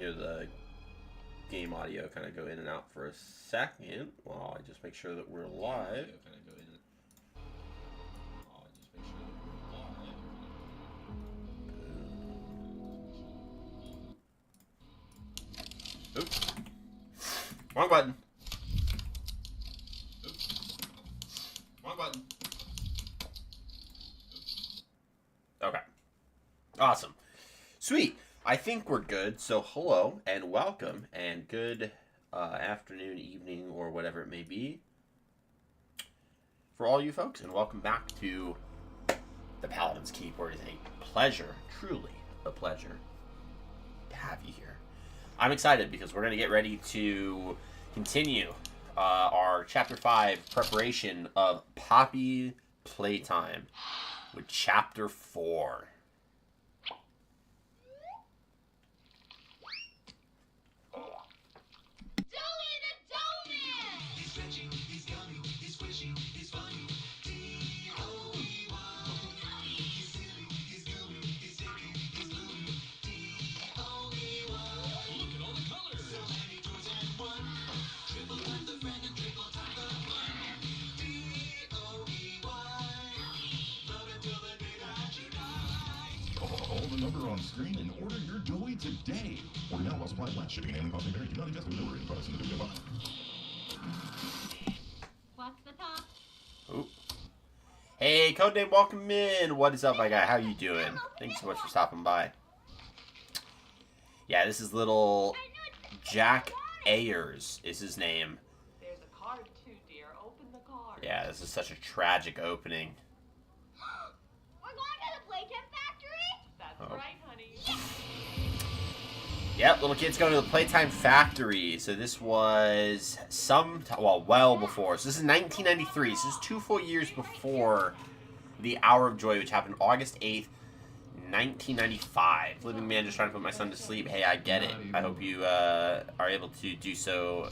hear the game audio kind of go in and out for a second while I just make sure that we're live. Oops. Wrong button. Oops. Wrong button. Okay. Awesome. Sweet. I think we're good. So hello and welcome and good afternoon, evening, or whatever it may be for all you folks. And welcome back to the Paladins Keep, where it is a pleasure, truly a pleasure, to have you here. I'm excited because we're going to get ready to continue our Chapter 5 preparation of Poppy Playtime with Chapter 4. Number on screen and order your doughy today. Order now while supplies last. Shipping and handling costs may vary. Do not invest in delivery and products in the video box. What's the top? Ooh. Hey, Codename, welcome in. What is up, my guy? How you doing? Thanks so much for stopping by. Yeah, this is little Jack Ayers is his name. There's a card too, dear. Open the card. Yeah, this is such a tragic opening. We're going to the Playtime Factory? That's right, honey. Yep, little kid's going to the Playtime Factory. So this was well before. So this is 1993. So this is 2 full years before the Hour of Joy, which happened August 8th, 1995. Living man just trying to put my son to sleep. Hey, I get it. I hope you are able to do so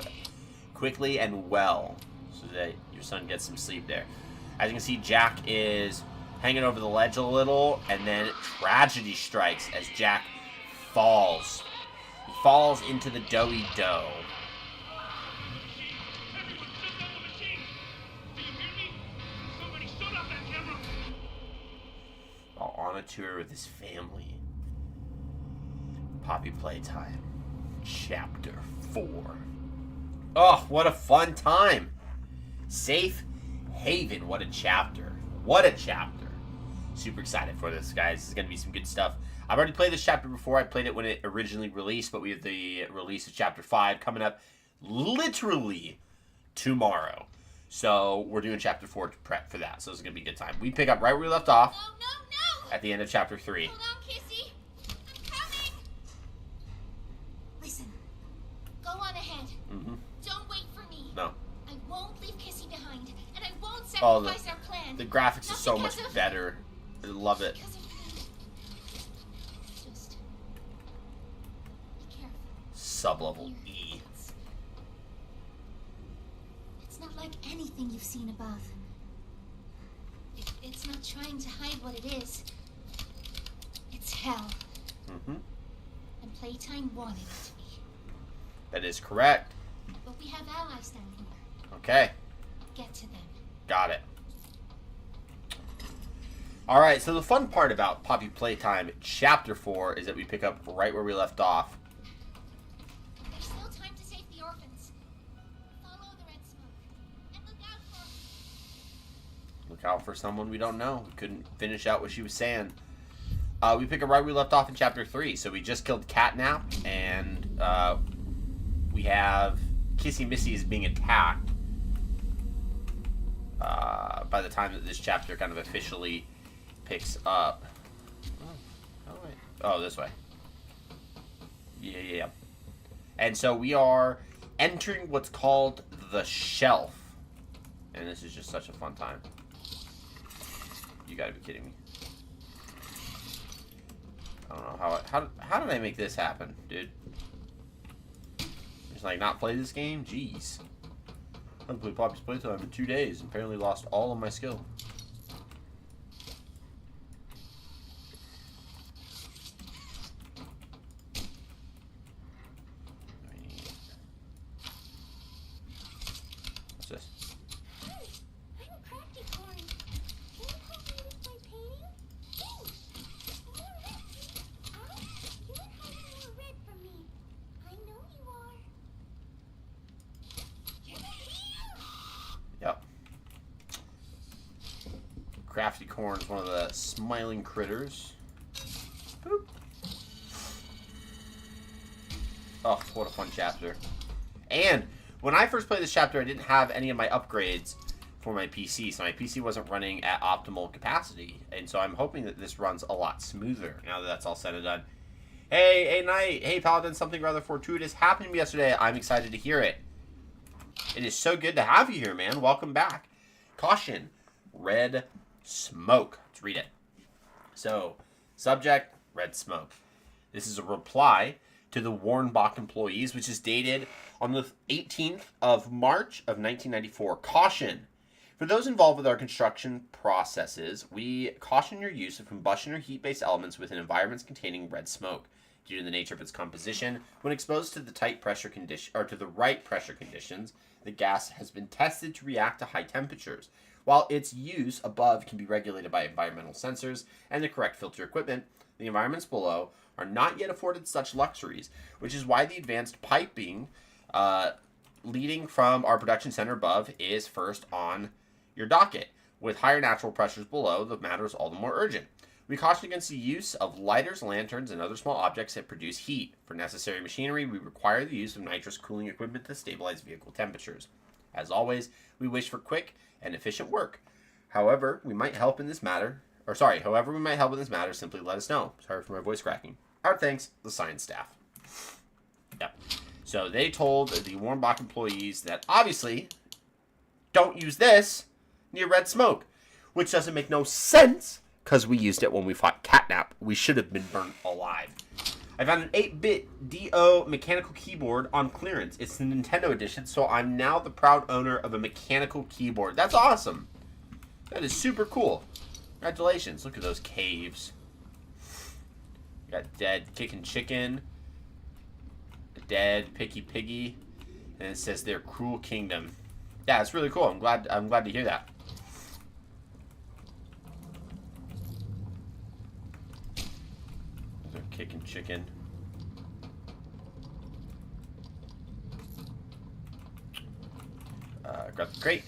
quickly and well so that your son gets some sleep there. As you can see, Jack is hanging over the ledge a little, and then tragedy strikes as Jack falls. He falls into the doughy dough. While on a tour with his family. Poppy Playtime, Chapter 4. Oh, what a fun time. Safe Haven, what a chapter. What a chapter. Super excited for this, guys. This is going to be some good stuff. I've already played this chapter before. I played it when it originally released, but we have the release of Chapter 5 coming up literally tomorrow. So we're doing Chapter 4 to prep for that. So it's going to be a good time. We pick up right where we left off at the end of Chapter 3. Hold on, Kissy. I'm coming. Listen. Go on ahead. Mm-hmm. Don't wait for me. No. I won't leave Kissy behind, and I won't Oh, sacrifice our plan. the graphics Not is so because much of- better. I love it. Because of me. Just be careful. Sub-level E. It's not like anything you've seen above. It's not trying to hide what it is. It's hell. Mm-hmm. And Playtime wanted it to be. That is correct. But we have allies down here. Okay. Get to them. Got it. Alright, so the fun part about Poppy Playtime Chapter 4 is that we pick up right where we left off. There's still time to save the orphans. Follow the red smoke. And Look out for someone we don't know. We couldn't finish out what she was saying. We pick up right where we left off in Chapter 3. So we just killed Catnap, and we have Kissy Missy is being attacked by the time that this chapter kind of officially picks up. Oh, this way. Yeah. And so we are entering what's called the shelf. And this is just such a fun time. You gotta be kidding me. I don't know how did I make this happen, dude? Just like not play this game? Jeez. I haven't played Poppy's Playtime in 2 days and apparently lost all of my skill. Crafty Corn is one of the smiling critters. Boop. Oh, what a fun chapter. And when I first played this chapter, I didn't have any of my upgrades for my PC, so my PC wasn't running at optimal capacity. And so I'm hoping that this runs a lot smoother now that that's all said and done. Hey, Knight. Hey, Paladin, something rather fortuitous happened to me yesterday. I'm excited to hear it. It is so good to have you here, man. Welcome back. Caution. Red smoke. Let's read it. So, subject, red smoke. This is a reply to the Warnbach employees, which is dated on the 18th of March of 1994. Caution. For those involved with our construction processes, we caution your use of combustion or heat-based elements within environments containing red smoke. Due to the nature of its composition, when exposed to the tight pressure condition or to the right pressure conditions, the gas has been tested to react to high temperatures. While its use above can be regulated by environmental sensors and the correct filter equipment, the environments below are not yet afforded such luxuries, which is why the advanced piping leading from our production center above is first on your docket. With higher natural pressures below, the matter is all the more urgent. We caution against the use of lighters, lanterns, and other small objects that produce heat. For necessary machinery, we require the use of nitrous cooling equipment to stabilize vehicle temperatures. As always, we wish for quick and efficient work. However we might help in this matter, simply let us know. Sorry for my voice cracking. Our thanks, the science staff. Yep. So they told the Warnbach employees that obviously don't use this near red smoke, which doesn't make no sense because we used it when we fought Catnap. We should have been burnt alive. I found an 8-bit DO mechanical keyboard on clearance. It's the Nintendo edition, so I'm now the proud owner of a mechanical keyboard. That's awesome. That is super cool. Congratulations. Look at those caves. You got dead kicking chicken, dead picky piggy, and it says their cruel kingdom. Yeah, it's really cool. I'm glad to hear that. They're kicking chicken. Grab the crate.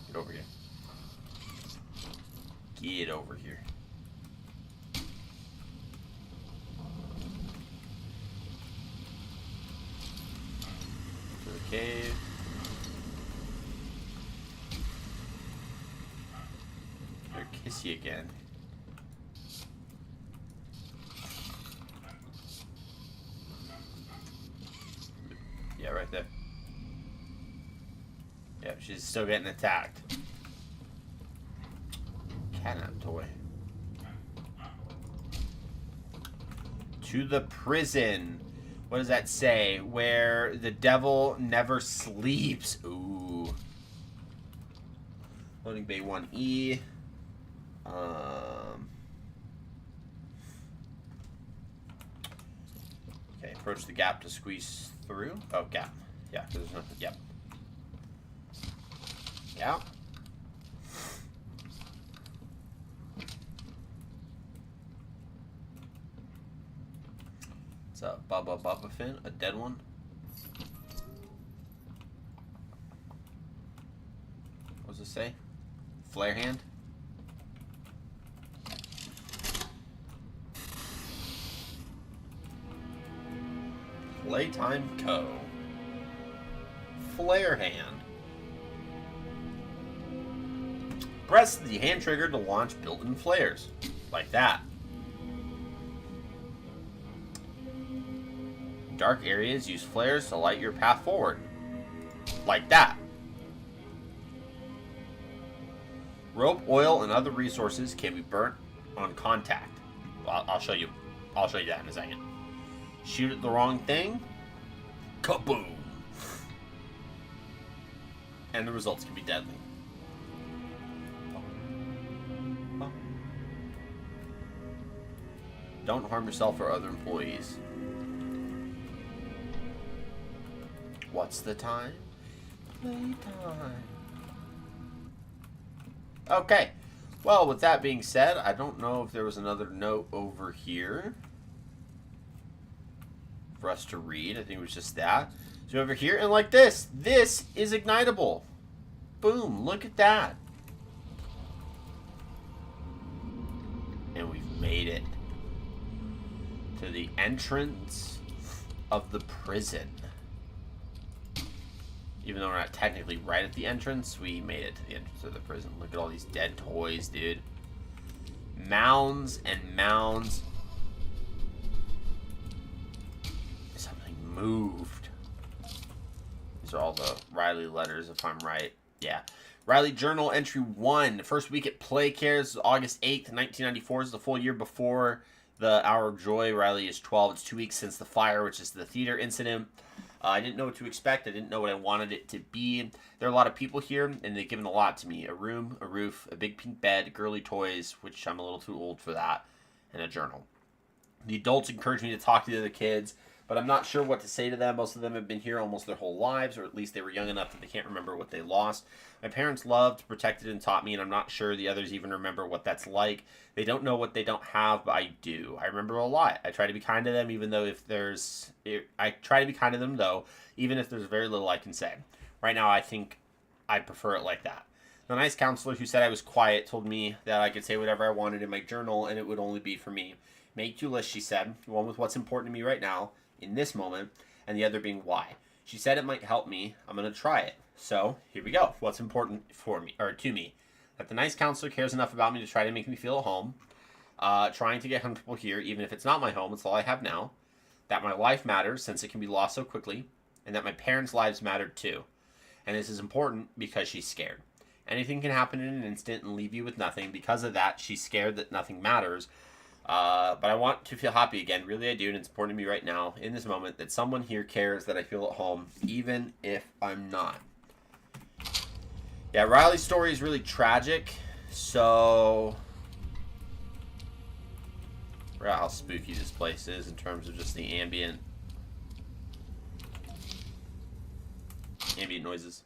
Get over here. Get over here. To the cave. Gonna kiss you again. Yeah, right there. Yep, she's still getting attacked. Catnap toy. To the prison. What does that say? Where the devil never sleeps. Ooh. Loading bay 1E. Okay, approach the gap to squeeze through. Oh, gap. Yeah, there's nothing. Yep. Yeah. What's up, Bubba Finn? A dead one? What does it say? Flare hand? Playtime Co. Flare hand. Press the hand trigger to launch built-in flares. Like that. Dark areas use flares to light your path forward. Like that. Rope, oil, and other resources can be burnt on contact. I'll show you. I'll show you that in a second. Shoot at the wrong thing. Kaboom! And the results can be deadly. Don't harm yourself or other employees. What's the time? Playtime. Okay. Well, with that being said, I don't know if there was another note over here for us to read. I think it was just that. So over here, and like this. This is ignitable. Boom. Look at that. the entrance of the prison. Even though we're not technically right at the entrance, we made it to the entrance of the prison. Look at all these dead toys, dude. Mounds and mounds. Something moved. These are all the Riley letters, if I'm right. Yeah. Riley Journal Entry 1. First week at Play Cares, August 8th, 1994. Is the full year before the Hour of Joy. Riley is 12. It's 2 weeks since the fire, which is the theater incident. I didn't know what to expect. I didn't know what I wanted it to be. There are a lot of people here, and they've given a lot to me. A room, a roof, a big pink bed, girly toys, which I'm a little too old for that, and a journal. The adults encourage me to talk to the other kids, but I'm not sure what to say to them. Most of them have been here almost their whole lives, or at least they were young enough that they can't remember what they lost. My parents loved, protected, and taught me, and I'm not sure the others even remember what that's like. They don't know what they don't have, but I do. I remember a lot. I try to be kind to them, even though I try to be kind to them, though, even if there's very little I can say. Right now, I think I prefer it like that. The nice counselor who said I was quiet told me that I could say whatever I wanted in my journal, and it would only be for me. Make 2 lists, she said. One with what's important to me right now, in this moment, and the other being why. She said it might help me. I'm going to try it. So, here we go. What's important for me, or to me. That the nice counselor cares enough about me to try to make me feel at home. Trying to get comfortable here, even if it's not my home, it's all I have now. That my life matters, since it can be lost so quickly. And that my parents' lives mattered too. And this is important because she's scared. Anything can happen in an instant and leave you with nothing. Because of that, she's scared that nothing matters. But I want to feel happy again. Really, I do, and it's important to me right now, in this moment, that someone here cares that I feel at home, even if I'm not. Yeah, Riley's story is really tragic, so... I forgot how spooky this place is in terms of just the ambient noises.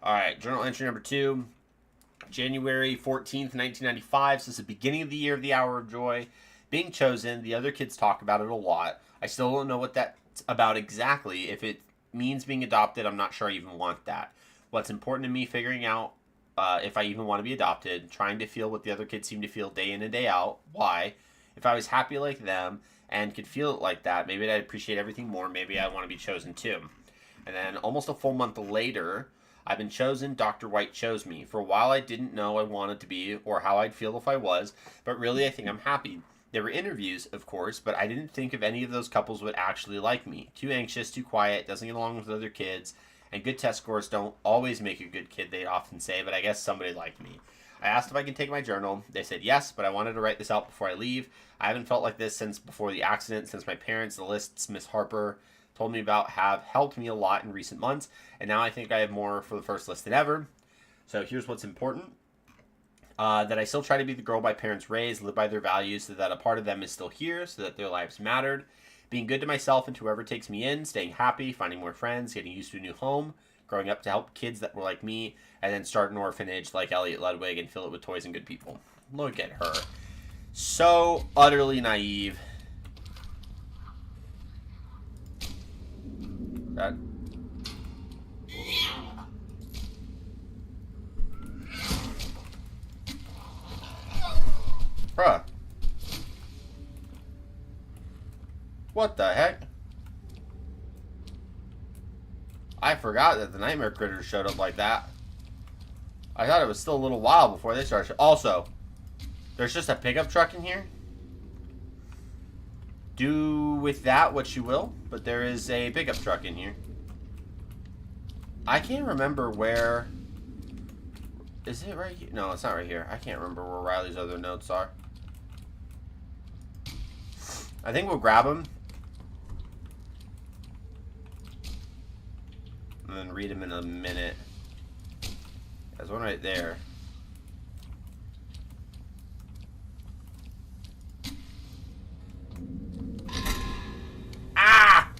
Alright, journal entry number 2. January 14th, 1995. So this is the beginning of the year of the Hour of Joy. Being chosen. The other kids talk about it a lot. I still don't know what that's about exactly. If it means being adopted, I'm not sure I even want that. What's important to me, figuring out if I even want to be adopted. Trying to feel what the other kids seem to feel day in and day out. Why? If I was happy like them and could feel it like that, maybe I'd appreciate everything more. Maybe I want to be chosen too. And then almost a full month later, I've been chosen. Dr. White chose me. For a while, I didn't know I wanted to be or how I'd feel if I was, but really, I think I'm happy. There were interviews, of course, but I didn't think if any of those couples would actually like me. Too anxious, too quiet, doesn't get along with other kids, and good test scores don't always make a good kid, they often say, but I guess somebody liked me. I asked if I could take my journal. They said yes, but I wanted to write this out before I leave. I haven't felt like this since before the accident, since my parents, the lists Miss Harper told me about, have helped me a lot in recent months, and now I think I have more for the first list than ever. So here's what's important. That I still try to be the girl my parents raised, live by their values, so that a part of them is still here, so that their lives mattered. Being good to myself and to whoever takes me in, staying happy, finding more friends, getting used to a new home, growing up to help kids that were like me, and then start an orphanage like Elliot Ludwig and fill it with toys and good people. Look at her. So utterly naive. That... Bruh. What the heck? I forgot that the nightmare critters showed up like that. I thought it was still a little while before they started. Also, there's just a pickup truck in here. Do with that what you will, but there is a pickup truck in here. I can't remember where... Is it right here? No, it's not right here. I can't remember where Riley's other notes are. I think we'll grab them. And then read them in a minute. There's one right there. Ah!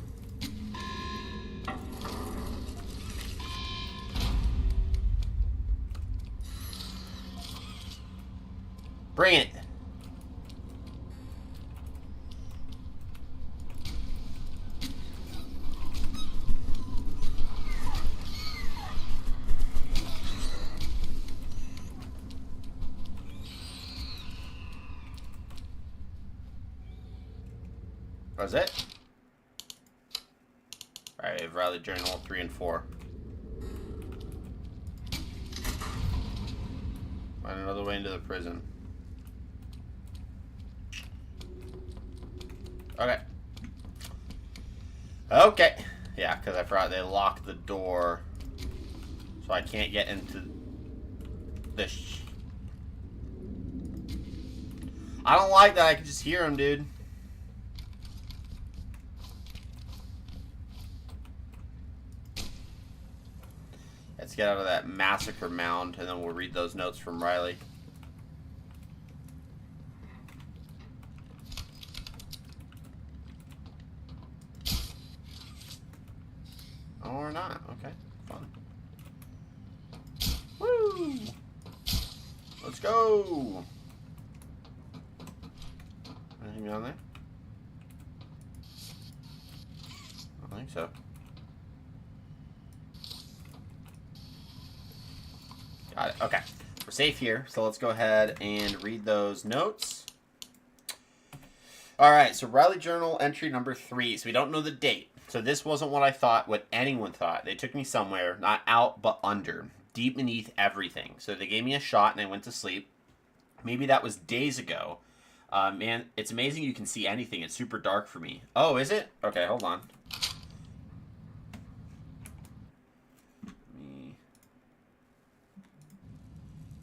Bring it. Was it? Alright, we have Riley Journal 3 and 4. Find another way into the prison. Okay. Okay. Yeah, because I forgot they locked the door. So I can't get into this. I don't like that I can just hear him, dude. Let's get out of that massacre mound, and then we'll read those notes from Riley. Oh, or not. Okay, fun. Woo! Let's go! Anything down there? I don't think so. Got it. Okay. We're safe here, so let's go ahead and read those notes. Alright, so Riley Journal entry number 3. So we don't know the date. So this wasn't what I thought, what anyone thought. They took me somewhere, not out, but under. Deep beneath everything. So they gave me a shot and I went to sleep. Maybe that was days ago. Man, it's amazing you can see anything. It's super dark for me. Oh, is it? Okay, hold on.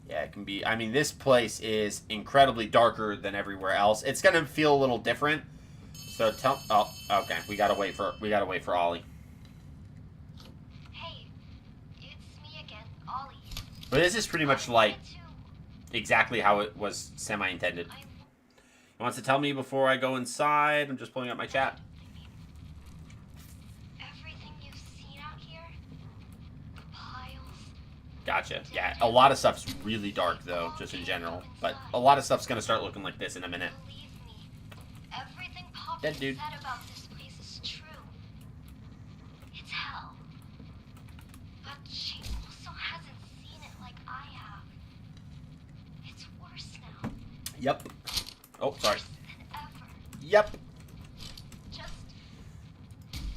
Yeah, it can be. I mean, this place is incredibly darker than everywhere else. It's gonna feel a little different. So tell. Oh, okay. We gotta wait for Ollie. Hey, it's me again, Ollie. But this is pretty much like exactly how it was semi-intended. He wants to tell me before I go inside. I'm just pulling up my chat. Everything you've seen out here, the piles. Gotcha. Yeah, a lot of stuff's really dark though, just in general. But a lot of stuff's gonna start looking like this in a minute. Believe me, everything Poppy Dead dude. said about this place is true. It's hell. But she also hasn't seen it like I have. It's worse now. Yep. Oh, sorry. Worse than ever. Yep. Just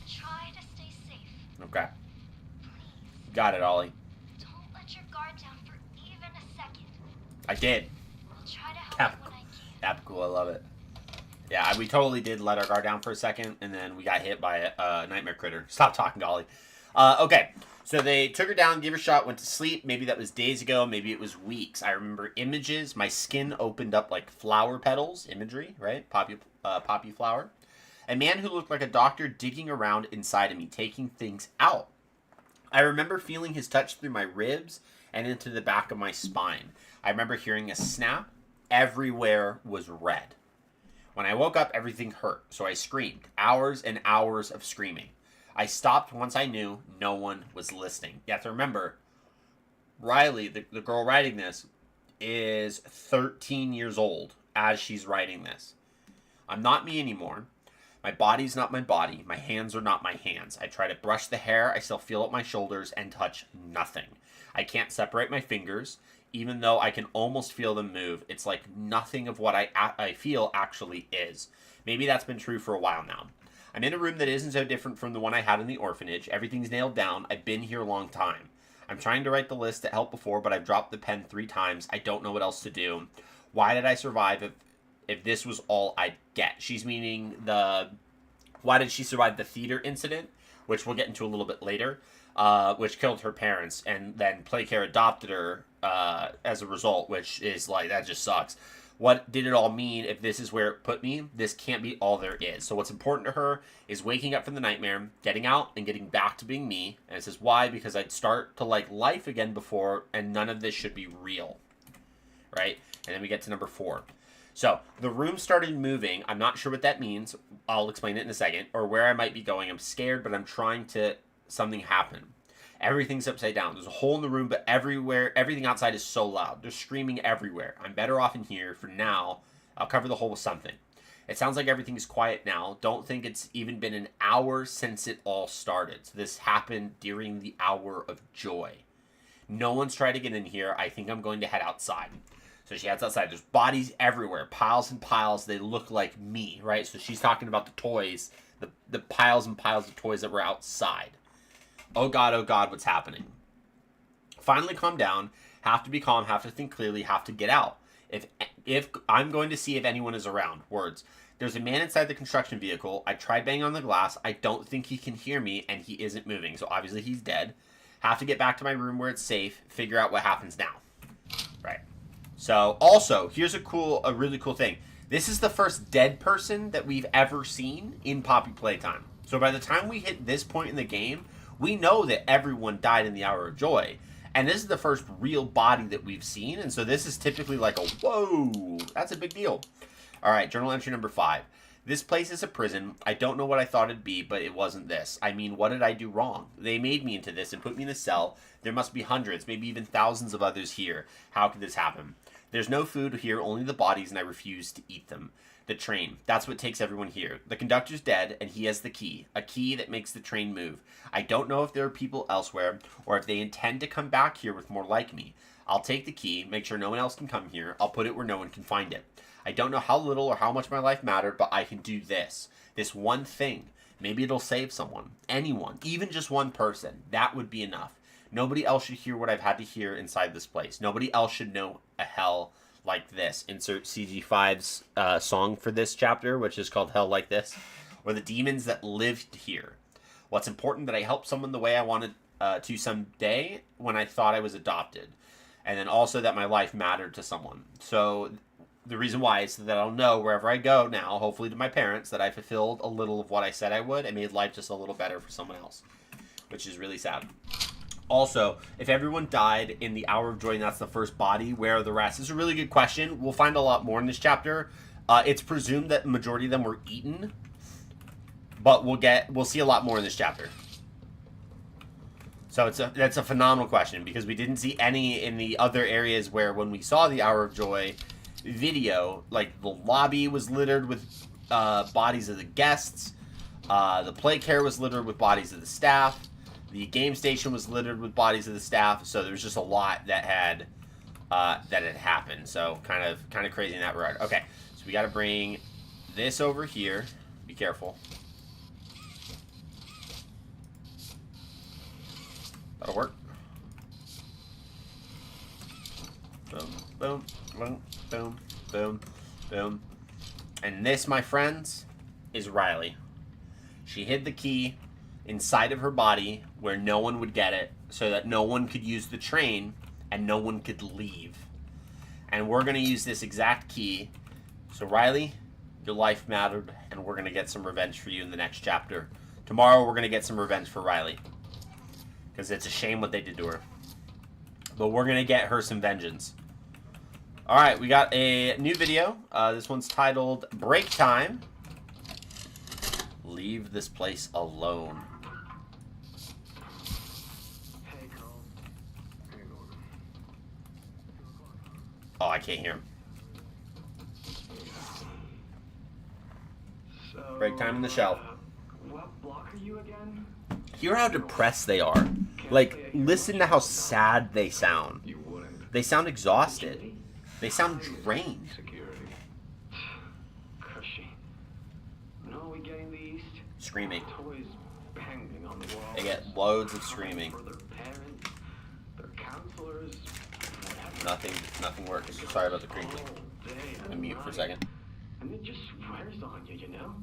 try to stay safe. Okay. Please. Got it, Ollie. Don't let your guard down for even a second. I did. I'll try to help Cap. you when I can. Cap cool, I love it. Yeah, we totally did let our guard down for a second, and then we got hit by a nightmare critter. Stop talking, Ollie. Okay, so they took her down, gave her a shot, went to sleep. Maybe that was days ago, maybe it was weeks. I remember images. My skin opened up like flower petals, imagery, right? Poppy flower. A man who looked like a doctor digging around inside of me, taking things out. I remember feeling his touch through my ribs and into the back of my spine. I remember hearing a snap. Everywhere was red. When I woke up, everything hurt, so I screamed. Hours and hours of screaming. I stopped once I knew no one was listening. You have to remember, Riley, the girl writing this, is 13 years old as she's writing this. I'm not me anymore. My body's not my body. My hands are not my hands. I try to brush the hair. I still feel it my shoulders and touch nothing. I can't separate my fingers. Even though I can almost feel them move, it's like nothing of what I feel actually is. Maybe that's been true for a while now. I'm in a room that isn't so different from the one I had in the orphanage. Everything's nailed down. I've been here a long time. I'm trying to write the list that helped before, but I've dropped the pen 3 times. I don't know what else to do. Why did I survive if this was all I'd get? She's meaning why did she survive the theater incident, which we'll get into a little bit later, which killed her parents, and then Playcare adopted her as a result, which is like, that just sucks. What did it all mean if this is where it put me? This can't be all there is. So what's important to her is waking up from the nightmare, getting out, and getting back to being me. And it says, why? Because I'd start to like life again before, and none of this should be real. Right? And then we get to number 4. So the room started moving. I'm not sure what that means. I'll explain it in a second. Or where I might be going. I'm scared, but I'm trying to... Something happen. Everything's upside down. There's a hole in the room, but everything outside is so loud. They're screaming everywhere. I'm better off in here for now. I'll cover the hole with something. It sounds like everything's quiet now. Don't think it's even been an hour since it all started. So this happened during the hour of joy. No one's tried to get in here. I think I'm going to head outside. So she heads outside. There's bodies everywhere, piles and piles. They look like me, right? So she's talking about the toys, the piles and piles of toys that were outside. Oh God, what's happening? Finally calm down. Have to be calm, have to think clearly, have to get out. If I'm going to see if anyone is around. Words. There's a man inside the construction vehicle. I tried banging on the glass. I don't think he can hear me, and he isn't moving. So obviously he's dead. Have to get back to my room where it's safe. Figure out what happens now. Right. So, also, here's a really cool thing. This is the first dead person that we've ever seen in Poppy Playtime. So by the time we hit this point in the game, we know that everyone died in the Hour of Joy. And this is the first real body that we've seen. And so this is typically like a, whoa, that's a big deal. All right, journal entry number 5. This place is a prison. I don't know what I thought it'd be, but it wasn't this. I mean, what did I do wrong? They made me into this and put me in a cell. There must be hundreds, maybe even thousands of others here. How could this happen? There's no food here, only the bodies, and I refuse to eat them. The train. That's what takes everyone here. The conductor's dead, and he has the key. A key that makes the train move. I don't know if there are people elsewhere, or if they intend to come back here with more like me. I'll take the key, make sure no one else can come here. I'll put it where no one can find it. I don't know how little or how much my life mattered, but I can do this. This one thing. Maybe it'll save someone. Anyone. Even just one person. That would be enough. Nobody else should hear what I've had to hear inside this place. Nobody else should know a hell like this. Insert CG5's song for this chapter, which is called Hell Like This. Or the demons that lived here. What's important that I helped someone the way I wanted to someday when I thought I was adopted. And then also that my life mattered to someone. So the reason why is so that I'll know wherever I go now, hopefully to my parents, that I fulfilled a little of what I said I would. I made life just a little better for someone else. Which is really sad. Also, if everyone died in the Hour of Joy and that's the first body, where are the rest? This is a really good question. We'll find a lot more in this chapter. It's presumed that the majority of them were eaten. But we'll see a lot more in this chapter. So that's a phenomenal question, because we didn't see any in the other areas where when we saw the Hour of Joy video, like the lobby was littered with bodies of the guests. The play care was littered with bodies of the staff. The game station was littered with bodies of the staff. So there was just a lot that had happened. So kind of crazy in that regard. Okay, so we got to bring this over here. Be careful. That'll work. Boom, boom, boom, boom, boom, boom. And this, my friends, is Riley. She hid the key inside of her body where no one would get it, so that no one could use the train and no one could leave. And we're going to use this exact key. So Riley, your life mattered, and we're going to get some revenge for you in the next chapter. Tomorrow we're going to get some revenge for Riley, because it's a shame what they did to her. But we're going to get her some vengeance. Alright, we got a new video. This one's titled Break Time. Leave this place alone. Hey, Carl. Hey, Warden. Oh, I can't hear him. So, Break time in the shelf. What block are you again? Hear how depressed they are. Like, listen to how sad they sound. You wouldn't. They sound exhausted. They sound drained. Security. Cushy. No, we getting the east. Screaming. Toys banging on the wall. They get loads of screaming. For their parents, their counselors, whatever. Nothing works. Sorry about the crinkling. All day I'm and mute for a night. second. And it just wears on you, you know?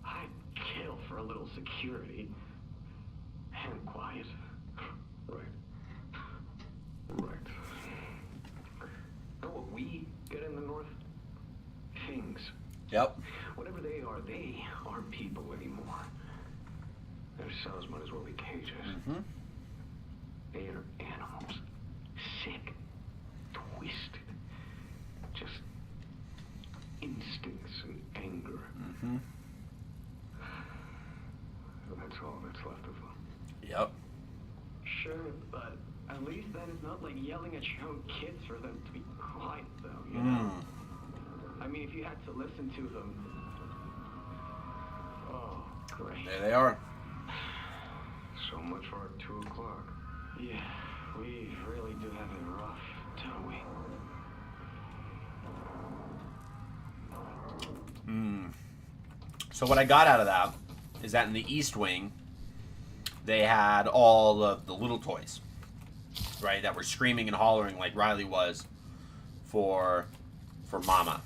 I'd kill for a little security. And quiet. Right. Right. Know what we get in the north? Things. Yep. Whatever they aren't people anymore. Their cells might as well be cages. Mm-hmm. They are animals. Sick. Twisted. Just instincts and anger. Mm-hmm. And that's all that's left of them. Yep. Sure, but at least that is not like yelling at your own kids for them to be quiet, though, you know? I mean, if you had to listen to them... Oh, great. There they are. So much for our 2 o'clock. Yeah, we really do have it rough, don't we? So what I got out of that is that in the East Wing, they had all of the little toys, right, that were screaming and hollering like Riley was for Mama.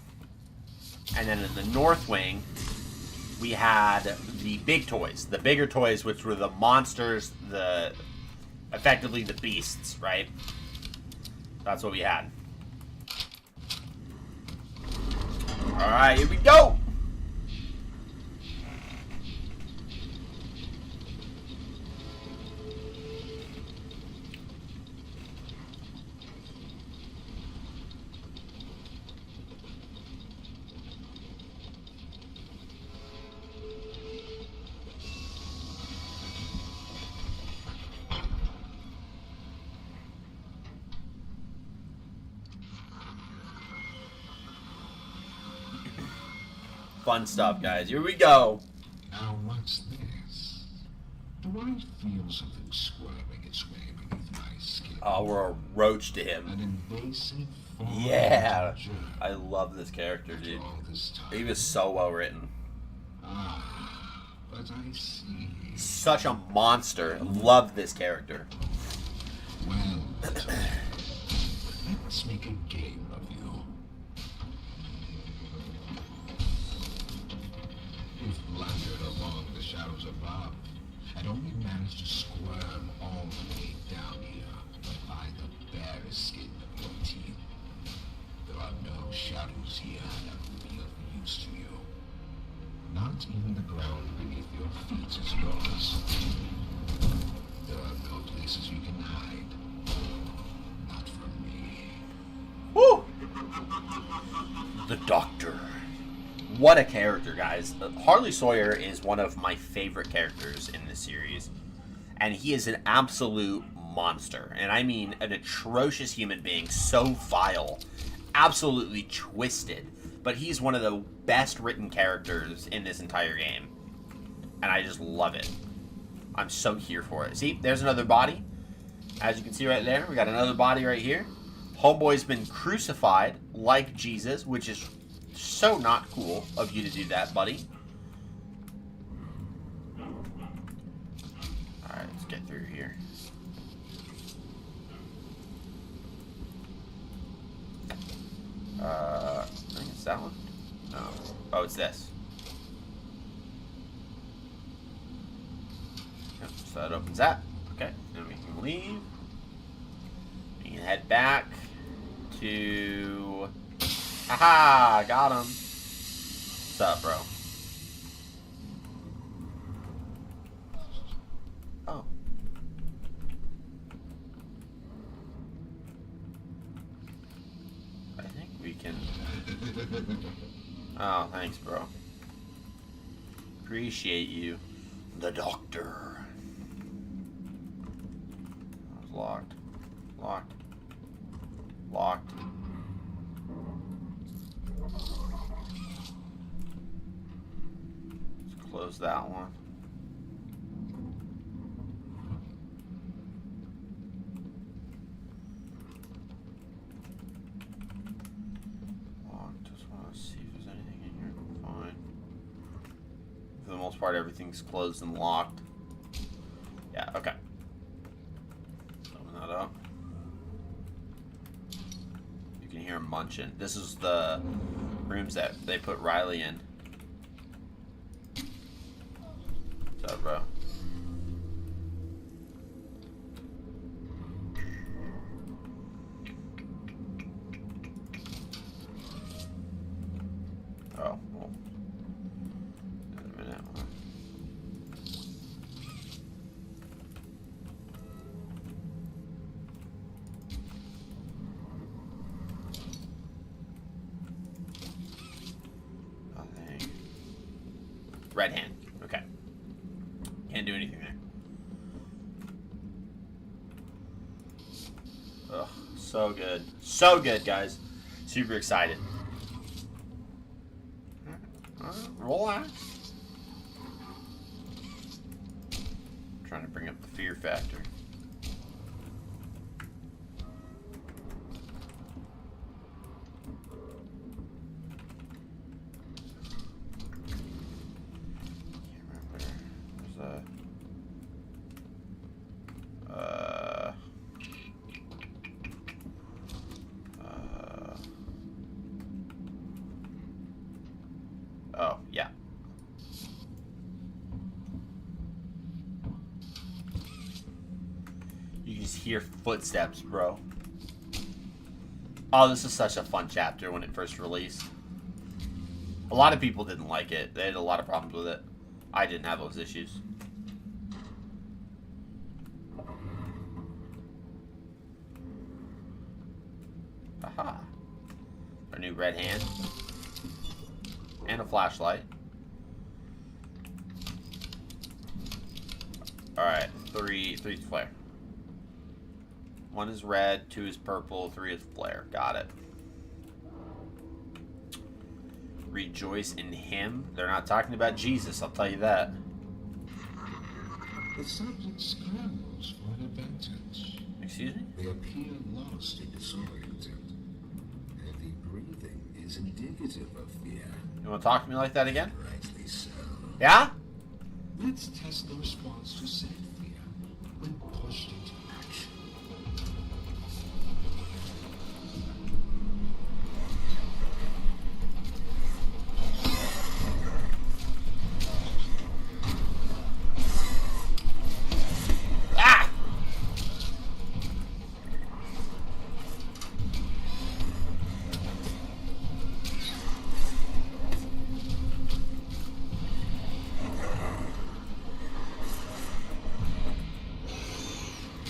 And then in the North Wing, we had the big toys, the bigger toys, which were the monsters, effectively the beasts, right? That's what we had. All right, here we go. Fun stuff, guys. Here we go. Now what's this? Do I feel something squirming its way beneath my skin? Oh, we're a roach to him. An invasive form Yeah. of germ. I love this character, After dude. all this time. He was so well written. Ah, but I see. Such a monster. Love this character. Well, let's make a game of you. You've blundered along the shadows above, and only managed to squirm all the way down here to find the barest skin of your teeth. There are no shadows here that will be of use to you. Not even the ground beneath your feet is yours. There are no places you can hide. Not from me. Woo! The Doctor. What a character, guys. Harley Sawyer is one of my favorite characters in this series. And he is an absolute monster. And I mean an atrocious human being, so vile. Absolutely twisted. But he's one of the best written characters in this entire game. And I just love it. I'm so here for it. See, there's another body. As you can see right there, we got another body right here. Homeboy's been crucified like Jesus, which is so not cool of you to do that, buddy. Alright, let's get through here. I think it's that one. No. Oh, it's this. Yep, so that opens that. Okay, then we can leave. We can head back to... Haha, got him. What's up, bro? Oh. I think we can... Oh, thanks, bro. Appreciate you. The Doctor. That was locked. Locked. Locked. Let's close that one. Locked. Just want to see if there's anything in here. Fine. For the most part, everything's closed and locked. Yeah, okay. Open that up. You can hear him munching. This is the rooms that they put Riley in. What's up, bro? Oh, well. In a minute. Nothing. Red hand. Okay. Can't do anything there. Ugh, so good. So good, guys. Super excited. Relax. Trying to bring up the fear factor. just hear footsteps, bro. Oh, this is such a fun chapter when it first released. A lot of people didn't like it. They had a lot of problems with it. I didn't have those issues. Aha. Our new red hand. And a flashlight. Alright, three is flare. 1 is red, 2 is purple, 3 is flare. Got it. Rejoice in him. They're not talking about Jesus, I'll tell you that. The subject scrambles for an advantage. Excuse me? They appear lost and disoriented. Heavy breathing is indicative of fear. You want to talk to me like that again? Rightly so. Yeah? Let's test the response to said fear when pushed into action. Ah!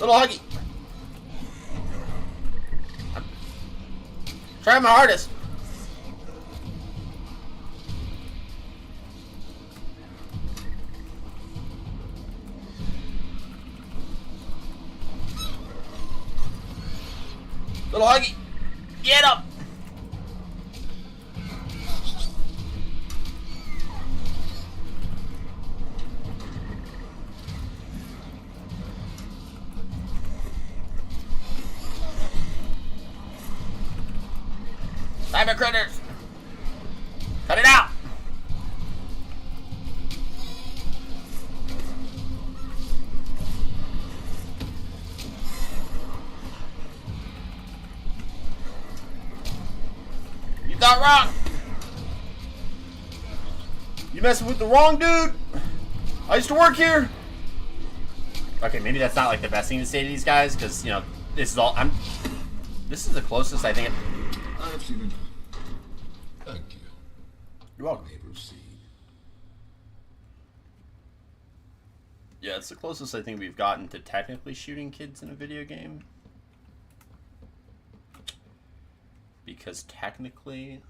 Little huggy. I'm trying my hardest. Little huggy. Get up. Cyber critters! Cut it out! You thought wrong! You messing with the wrong dude! I used to work here! Okay, maybe that's not like the best thing to say to these guys, because, you know, this is all, this is the closest I think I've seen enough. Thank you. You're welcome. May proceed. Yeah, it's the closest I think we've gotten to technically shooting kids in a video game. Because technically,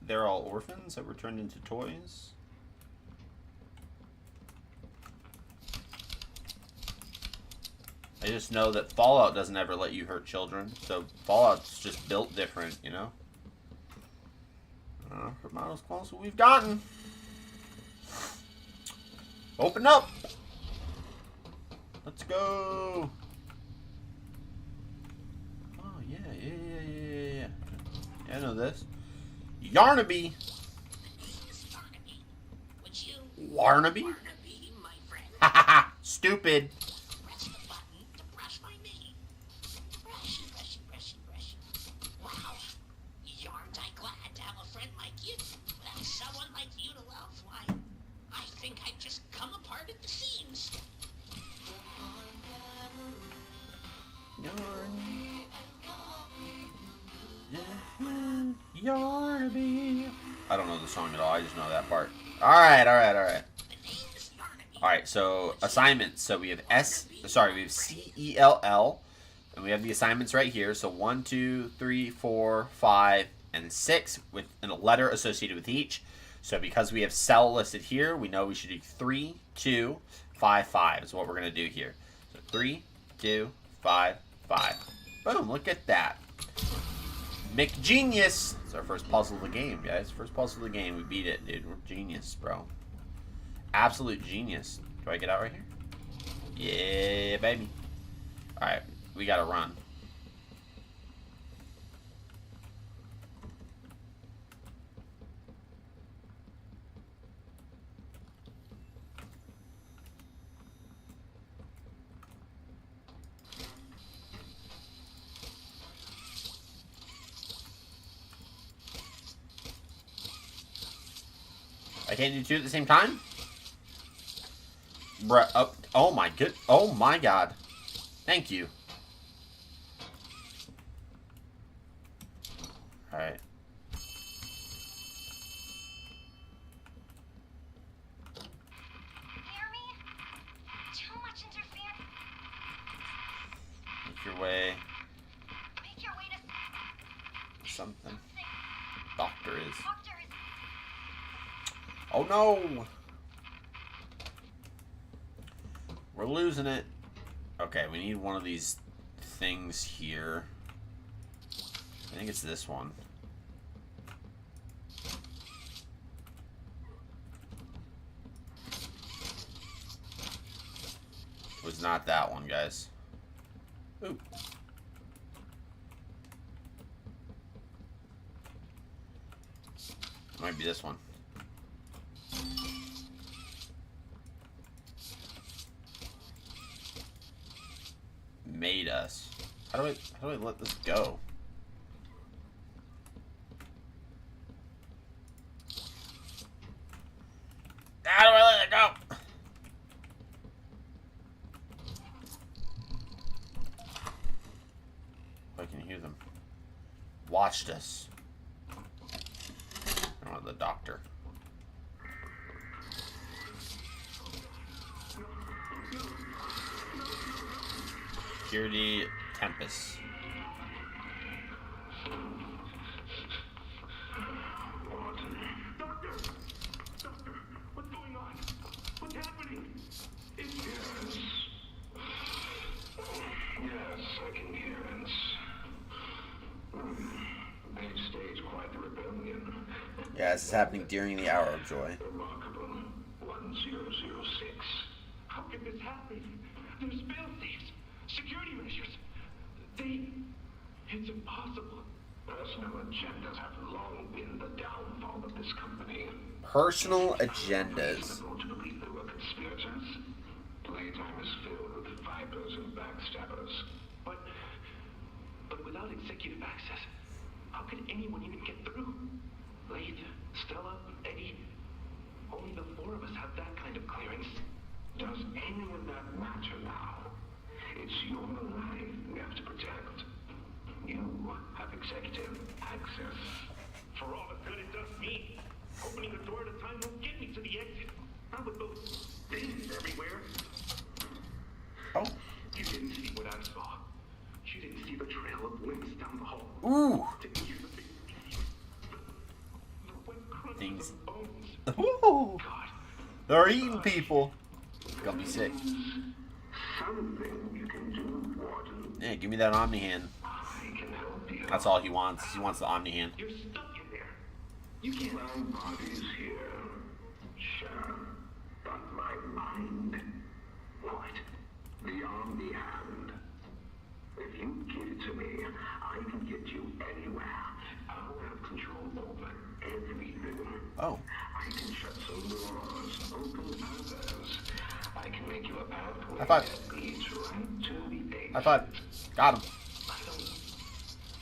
they're all orphans that were turned into toys. I just know that Fallout doesn't ever let you hurt children, so Fallout's just built different, you know? About as close as we've gotten. Open up! Let's go! Oh, yeah. Yeah, I know this. Yarnaby! Warnaby? Hahaha! Stupid! Yarnaby. I don't know the song at all. I just know that part. Alright. Alright, so assignments. So we have we have CELL. And we have the assignments right here. So 1, 2, 3, 4, 5, and 6 with a letter associated with each. So because we have cell listed here, we know we should do 3, 2, 5, 5 is what we're going to do here. So 3, 2, 5, 5. Boom, look at that. McGenius. It's our first puzzle of the game, guys. First puzzle of the game. We beat it, dude. We're genius, bro. Absolute genius. Do I get out right here? Yeah, baby. Alright, we gotta run. I can't do 2 at the same time? Bruh, oh my god. Thank you. Alright. Hear me? Too much interference. Make your way. Make your way to Something. Doctor is. Doctor is. Oh no! We're losing it. Okay, we need one of these things here. I think it's this one. It was not that one, guys. Ooh. Might be this one. Made us. How do I let this go? How do I let it go? I can hear them. Watched us. I want the doctor. Security Tempest. Doctor! Doctor! What's going on? What's happening? It's... Yes, I can hear it. They've staged quite the rebellion. Yeah, this is happening during the Hour of Joy. Remarkable. 1006. How could this happen? There's fail-safes, security measures. It's impossible. Personal agendas have long been the downfall of this company. Personal agendas. Reasonable to believe they were conspirators. Playtime is filled with vipers and backstabbers. But without executive access, how could anyone even get through? Laith, Stella, Eddie, only the four of us have that kind of clearance. Does any of that matter now? It's your life we have to protect. You have executive access. For all the good it does me, opening the door at a time won't get me to the exit. Not with those things everywhere. Oh. You didn't see what I saw. You didn't see the trail of limbs down the hall. Ooh. Didn't hear the big the wet crunching Things. of bones. Ooh. God. They're eating people. Gonna be sick. Something you can do, Warden. Yeah, give me that Omni hand. I can help you. That's all he wants. He wants the Omni hand. You're stuck in there. You can't. My body's here. Sure. But my mind. What? The Omni Hand. If you give it to me, I can get you anywhere. I'll have control over everything. Oh. I can shut some doors, open others. I can make you a pathway High five. that leads right to the exit. High five. Got him.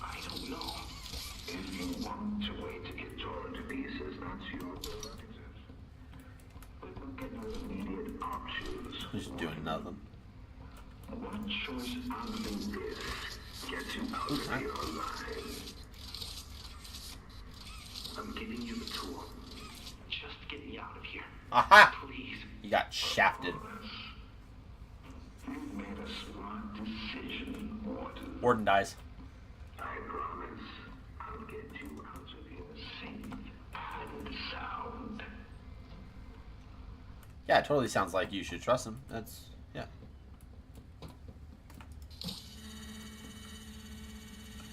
I don't know. If you want to wait to get torn to pieces, that's your prerogative. But look at your immediate options. He's doing nothing. One choice other than this gets you out of your life. I'm giving you the tool. Just get me out of here. Aha! Please. He got shafted. You've made a smart decision, Warden. Warden dies. I promise I'll get you out of here safe and sound. Yeah, it totally sounds like you should trust him. That's, yeah.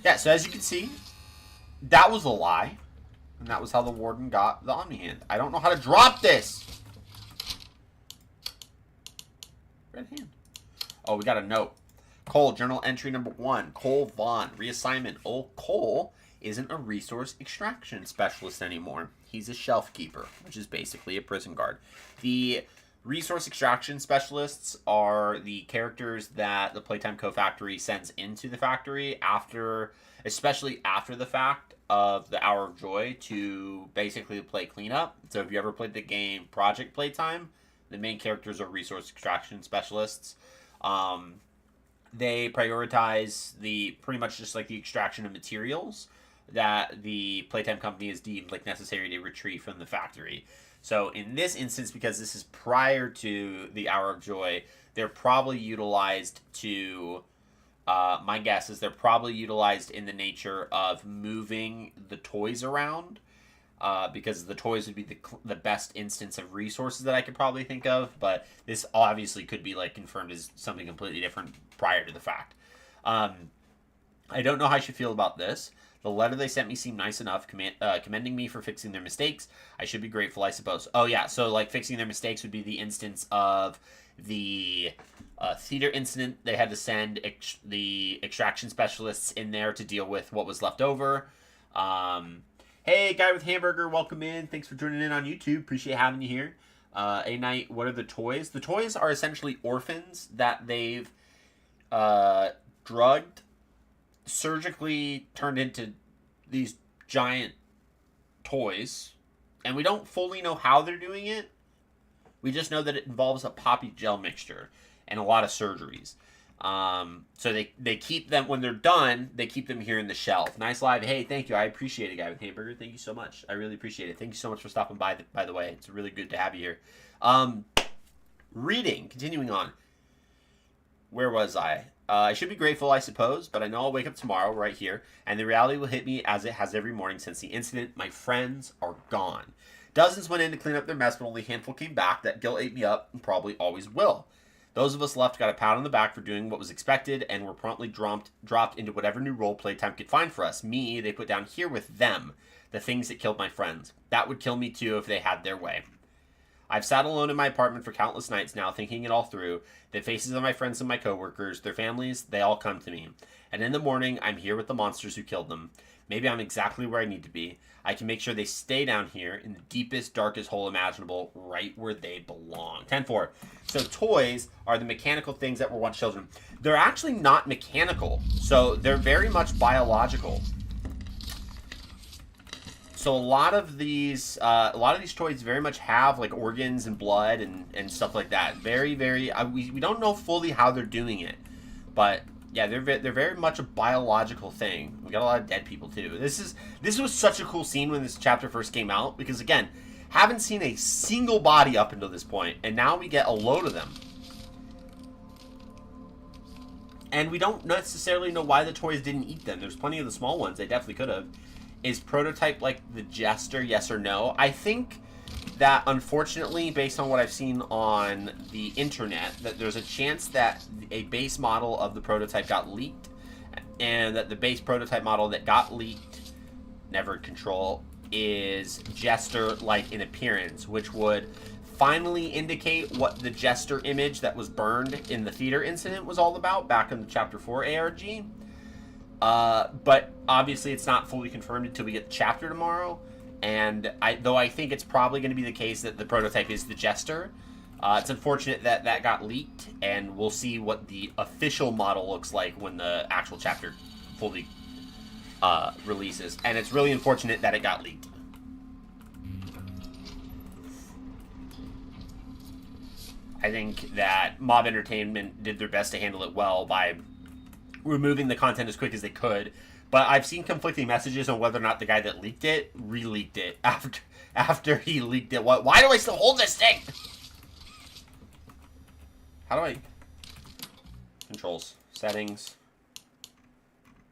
Yeah, so as you can see, that was a lie. And that was how the Warden got the Omni hand. I don't know how to drop this! Red hand. Oh, we got a note. Cole, journal entry number 1. Cole Vaughn, reassignment. Old Cole isn't a resource extraction specialist anymore. He's a shelf keeper, which is basically a prison guard. The resource extraction specialists are the characters that the Playtime Co-Factory sends into the factory after, especially after the fact of the Hour of Joy, to basically play cleanup. So if you ever played the game Project Playtime, the main characters are resource extraction specialists. They prioritize the pretty much just like the extraction of materials. that the Playtime company is deemed like necessary to retrieve from the factory. So in this instance, because this is prior to the Hour of Joy, they're probably utilized to, my guess is they're probably utilized in the nature of moving the toys around, because the toys would be the best instance of resources that I could probably think of, but this obviously could be like confirmed as something completely different prior to the fact. I don't know how I should feel about this. The letter they sent me seemed nice enough, commending me for fixing their mistakes. I should be grateful, I suppose. Oh, yeah, so, like, fixing their mistakes would be the instance of the theater incident. They had to send the extraction specialists in there to deal with what was left over. Hey, Guy with Hamburger, welcome in. Thanks for joining in on YouTube. Appreciate having you here. A Night, what are the toys? The toys are essentially orphans that they've drugged, surgically turned into these giant toys, and we don't fully know how they're doing it. We just know that it involves a poppy gel mixture and a lot of surgeries. So they keep them, when they're done, they keep them here in the shelf. Nice live. Hey, thank you. I appreciate it, Guy with Hamburger. Thank you so much. I really appreciate it. Thank you so much for stopping by the way. It's really good to have you here. Reading, continuing on. Where was I? I should be grateful, I suppose, but I know I'll wake up tomorrow right here, and the reality will hit me as it has every morning since the incident. My friends are gone. Dozens went in to clean up their mess, but only a handful came back. That guilt ate me up, and probably always will. Those of us left got a pat on the back for doing what was expected, and were promptly dropped into whatever new role Playtime could find for us. Me, they put down here with them, the things that killed my friends. That would kill me too if they had their way. I've sat alone in my apartment for countless nights now, thinking it all through. The faces of my friends and my coworkers, their families, they all come to me. And in the morning, I'm here with the monsters who killed them. Maybe I'm exactly where I need to be. I can make sure they stay down here in the deepest, darkest hole imaginable, right where they belong. 10-4. So toys are the mechanical things that were once children. They're actually not mechanical, so they're very much biological. So a lot of these toys very much have like organs and blood and stuff like that. Very, very. We don't know fully how they're doing it, but yeah, they're very much a biological thing. We got a lot of dead people too. This was such a cool scene when this chapter first came out, because again, haven't seen a single body up until this point, and now we get a load of them. And we don't necessarily know why the toys didn't eat them. There's plenty of the small ones. They definitely could have. Is Prototype like the Jester, yes or no? I think that, unfortunately, based on what I've seen on the internet, that there's a chance that a base model of the Prototype got leaked, and that the base Prototype model that got leaked, never in control, is Jester-like in appearance, which would finally indicate what the Jester image that was burned in the theater incident was all about back in the Chapter 4 ARG. But obviously it's not fully confirmed until we get the chapter tomorrow, and though I think it's probably going to be the case that the Prototype is the Jester. It's unfortunate that that got leaked, and we'll see what the official model looks like when the actual chapter fully releases, and it's really unfortunate that it got leaked. I think that Mob Entertainment did their best to handle it well by removing the content as quick as they could, but I've seen conflicting messages on whether or not the guy that leaked it re-leaked it after he leaked it. Why do I still hold this thing? How do I... Controls. Settings.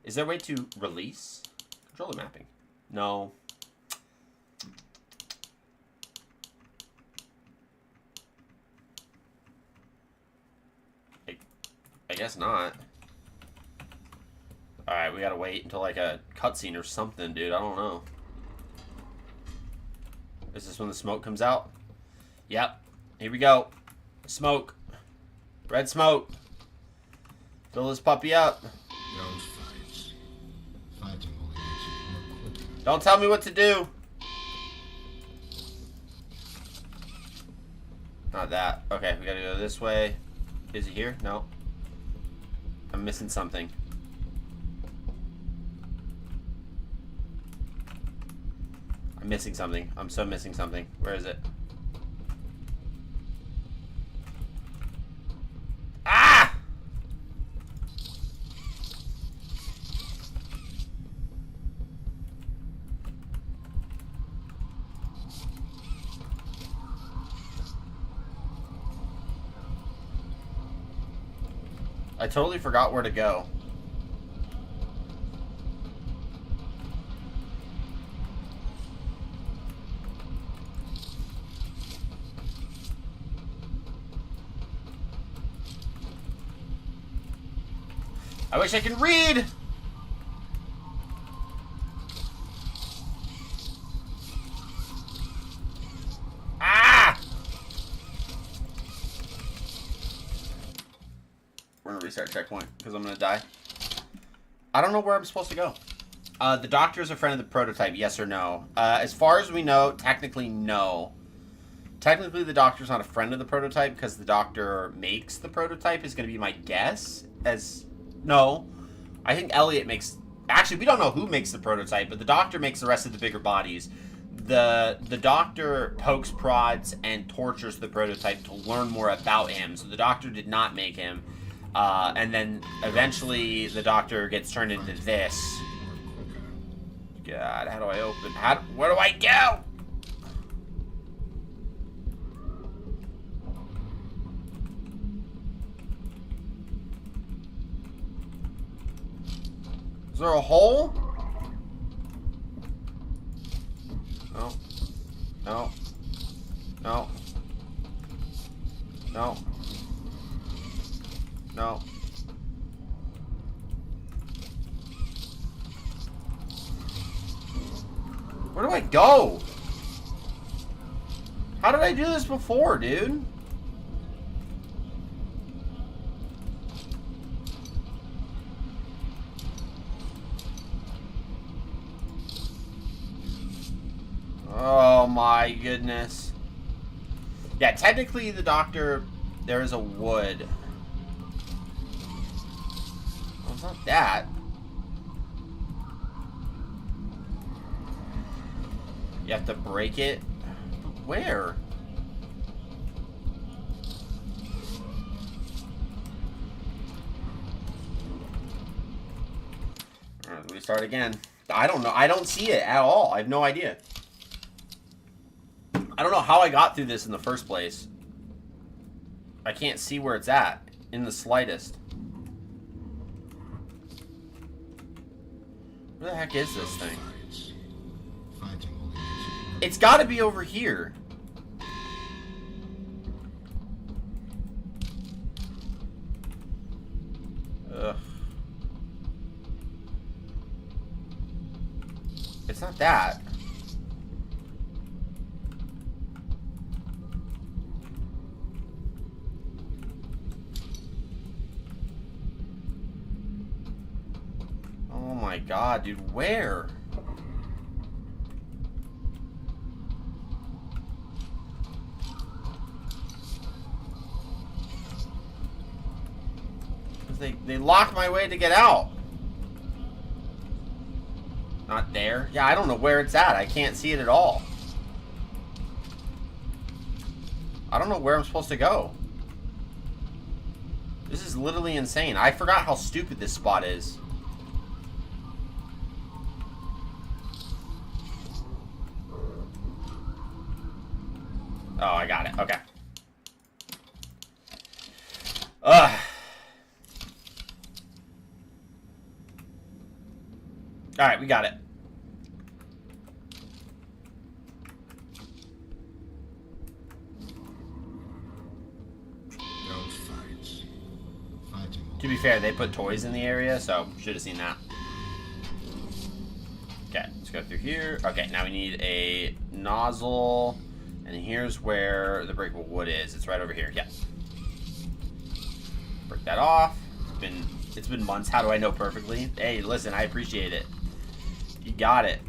Is there a way to release? Controller mapping. No. I guess not. Alright, we gotta wait until like a cutscene or something, dude. I don't know. Is this when the smoke comes out? Yep. Here we go. Smoke. Red smoke. Fill this puppy up. Don't fight. Fighting only makes you more quicker. Don't tell me what to do. Not that. Okay, we gotta go this way. Is it here? No. I'm missing something. I'm missing something. I'm so missing something. Where is it? Ah! I totally forgot where to go. I wish I could read! Ah! We're gonna restart checkpoint because I'm gonna die. I don't know where I'm supposed to go. The Doctor is a friend of the prototype, yes or no? As far as we know, technically no. Technically, the Doctor's not a friend of the prototype because the Doctor makes the prototype is going to be my guess. No. I think Elliot makes... Actually, we don't know who makes the prototype, but the Doctor makes the rest of the bigger bodies. The Doctor pokes, prods, and tortures the prototype to learn more about him. So the Doctor did not make him. And then eventually the Doctor gets turned into this. God, how do I open? Where do I go? Is there a hole? No. No. No. No. No. Where do I go? How did I do this before, dude? Oh my goodness. Yeah, technically the Doctor, there is a wood. Well, it's not that. You have to break it. Where? Alright, let me start again. I don't know. I don't see it at all. I have no idea. I don't know how I got through this in the first place. I can't see where it's at in the slightest. Where the heck is this thing? It's got to be over here. Ugh. It's not that. Oh my god, dude, where? They locked my way to get out. Not there. Yeah, I don't know where it's at. I can't see it at all. I don't know where I'm supposed to go. This is literally insane. I forgot how stupid this spot is. Oh, I got it. Okay. Ugh. Alright, we got it. To be fair, they put toys in the area, so should have seen that. Okay, let's go through here. Okay, now we need a nozzle. And here's where the breakable wood is. It's right over here. Yeah. Break that off. It's been months. How do I know perfectly? Hey, listen, I appreciate it. You got it.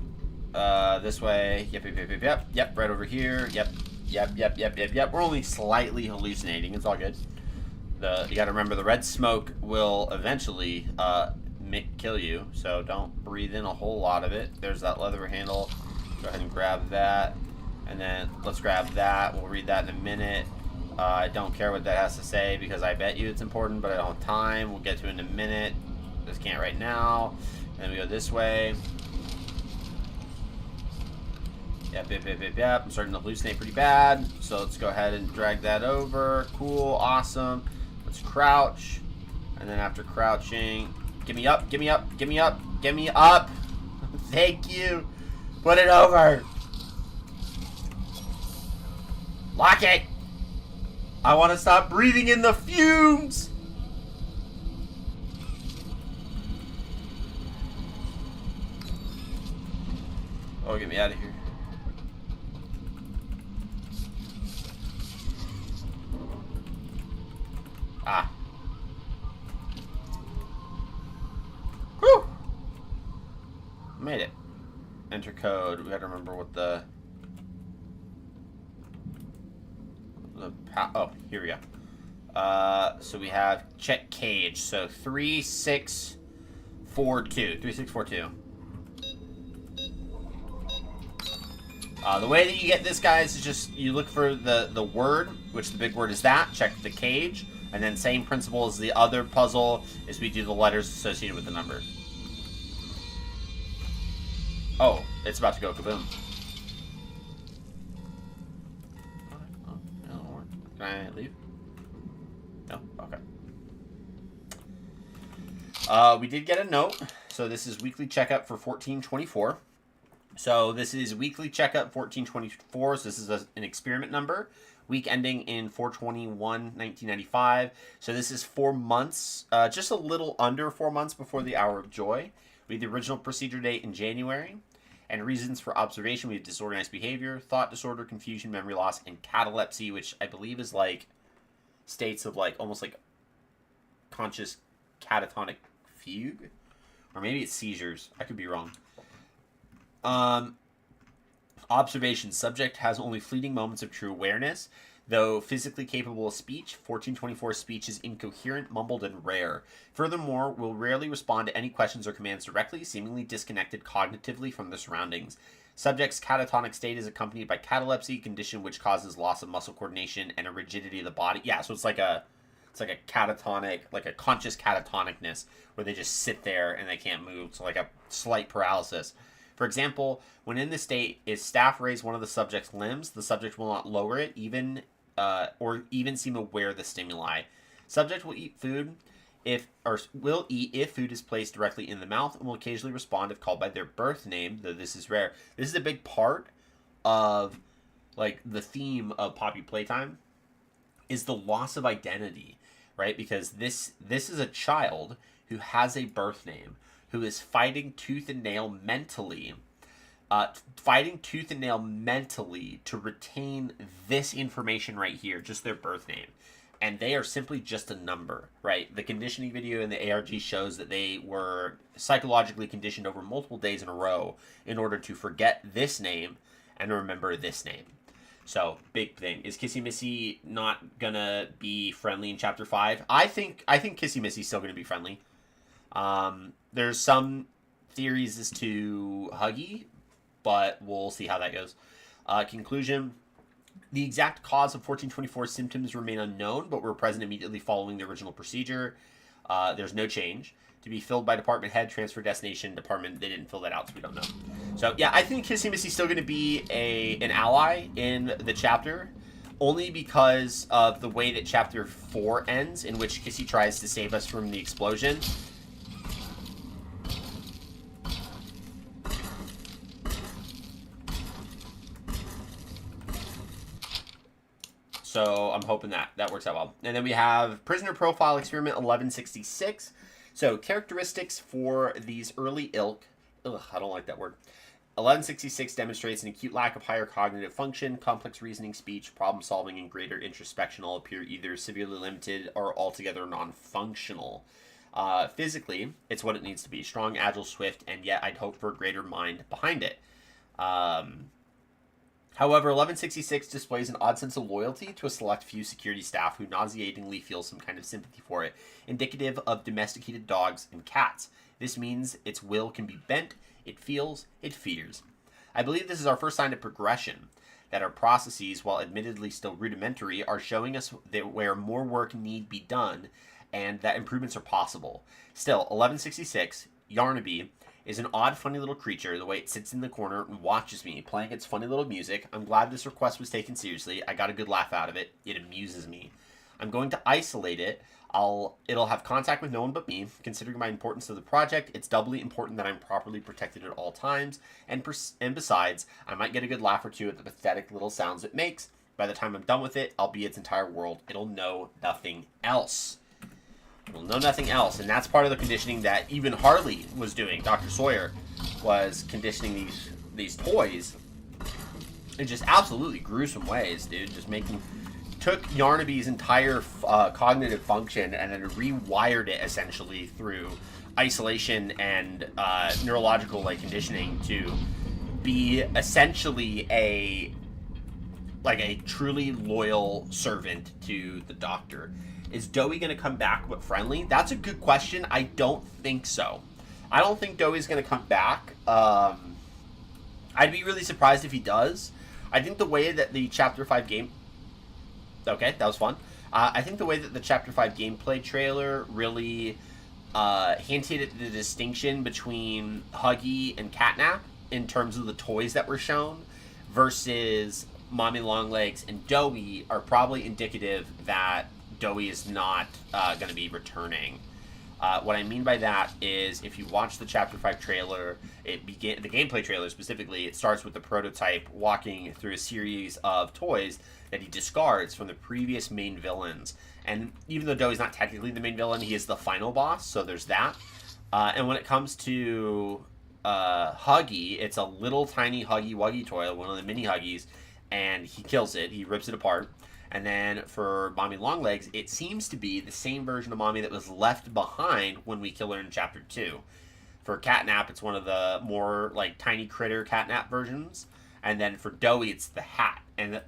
This way. Yep, right over here. Yep. We're only slightly hallucinating. It's all good. You gotta remember, the red smoke will eventually kill you, so don't breathe in a whole lot of it. There's that leather handle. Go ahead and grab that. And then let's grab that. We'll read that in a minute. I don't care what that has to say because I bet you it's important, but I don't have time. We'll get to it in a minute. Just can't right now. And then we go this way. Yep. I'm starting to hallucinate pretty bad. So let's go ahead and drag that over. Cool, awesome. Let's crouch. And then after crouching, give me up, give me up, give me up, give me up. Thank you. Put it over. Lock it. I want to stop breathing in the fumes. Oh, get me out of here. Ah. Whew. Made it. Enter code. We gotta remember what the oh, here we go. So we have check cage. So 3642. 3642. The way that you get this, guys, is just you look for the word, which the big word is that. Check the cage. And then same principle as the other puzzle is we do the letters associated with the numbers. Oh, it's about to go kaboom. Oh, no. Can I leave? No? Okay. We did get a note. So this is weekly checkup for 1424. So this is weekly checkup 1424. So this is an experiment number. Week ending in 4/21/1995. So this is 4 months, just a little under 4 months before the Hour of Joy. We have the original procedure date in January. And reasons for observation, we have disorganized behavior, thought disorder, confusion, memory loss, and catalepsy, which I believe is like states of like almost like conscious catatonic fugue. Or maybe it's seizures. I could be wrong. Observation. Subject has only fleeting moments of true awareness. Though physically capable of speech, 1424 speech is incoherent, mumbled, and rare. Furthermore, will rarely respond to any questions or commands directly, seemingly disconnected cognitively from the surroundings. Subject's catatonic state is accompanied by catalepsy, condition which causes loss of muscle coordination and a rigidity of the body. Yeah, so it's like a catatonic, like a conscious catatonicness, where they just sit there and they can't move. So like a slight paralysis. For example, when in this state, if staff raise one of the subject's limbs, the subject will not lower it, or even seem aware of the stimuli. Subject will eat food if food is placed directly in the mouth, and will occasionally respond if called by their birth name, though this is rare. This is a big part of like the theme of Poppy Playtime is the loss of identity, right? Because this is a child who has a birth name, who is fighting tooth and nail mentally to retain this information right here, just their birth name. And they are simply just a number, right? The conditioning video in the ARG shows that they were psychologically conditioned over multiple days in a row in order to forget this name and remember this name. So, big thing. Is Kissy Missy not gonna be friendly in Chapter 5? I think Kissy Missy's still gonna be friendly. There's some theories as to Huggy, but we'll see how that goes. Conclusion. The exact cause of 1424 symptoms remain unknown, but were present immediately following the original procedure. There's no change. To be filled by department head, transfer destination, department. They didn't fill that out, so we don't know. So, yeah, I think Kissy Missy's still going to be an ally in the chapter, only because of the way that Chapter 4 ends, in which Kissy tries to save us from the explosion. So I'm hoping that works out well. And then we have Prisoner Profile Experiment 1166. So characteristics for these early ilk. Ugh, I don't like that word. 1166 demonstrates an acute lack of higher cognitive function, complex reasoning, speech, problem solving, and greater introspection all appear either severely limited or altogether non-functional. Physically, it's what it needs to be. Strong, agile, swift, and yet I'd hope for a greater mind behind it. However, 1166 displays an odd sense of loyalty to a select few security staff who nauseatingly feel some kind of sympathy for it, indicative of domesticated dogs and cats. This means its will can be bent, it feels, it fears. I believe this is our first sign of progression, that our processes, while admittedly still rudimentary, are showing us that where more work need be done, and that improvements are possible. Still, 1166, Yarnaby, is an odd, funny little creature, the way it sits in the corner and watches me, playing its funny little music. I'm glad this request was taken seriously. I got a good laugh out of it. It amuses me. I'm going to isolate it. It'll have contact with no one but me. Considering my importance to the project, it's doubly important that I'm properly protected at all times. And besides, I might get a good laugh or two at the pathetic little sounds it makes. By the time I'm done with it, I'll be its entire world. It'll know nothing else. It'll know nothing else. And that's part of the conditioning that even Harley was doing. Dr. Sawyer was conditioning these toys in just absolutely gruesome ways, dude. Just took Yarnaby's entire cognitive function and then rewired it essentially through isolation and neurological conditioning to be essentially a truly loyal servant to the Doctor. Is Dowie going to come back but friendly? That's a good question. I don't think so. I don't think Dowie's going to come back. I'd be really surprised if he does. I think the way that the Chapter 5 game... Okay, that was fun. I think the way that the Chapter 5 gameplay trailer really hinted at the distinction between Huggy and Catnap in terms of the toys that were shown versus Mommy Longlegs and Dowie are probably indicative that Dowie is not going to be returning. What I mean by that is if you watch the Chapter 5 trailer, the gameplay trailer specifically, it starts with the prototype walking through a series of toys that he discards from the previous main villains. And even though Dowie's not technically the main villain, he is the final boss, so there's that. And when it comes to Huggy, it's a little tiny Huggy Wuggy toy, one of the mini Huggies, and he kills it, he rips it apart. And then for Mommy Longlegs, it seems to be the same version of Mommy that was left behind when we kill her in Chapter 2. For Catnap, it's one of the more tiny critter Catnap versions. And then for Dowie, it's the hat and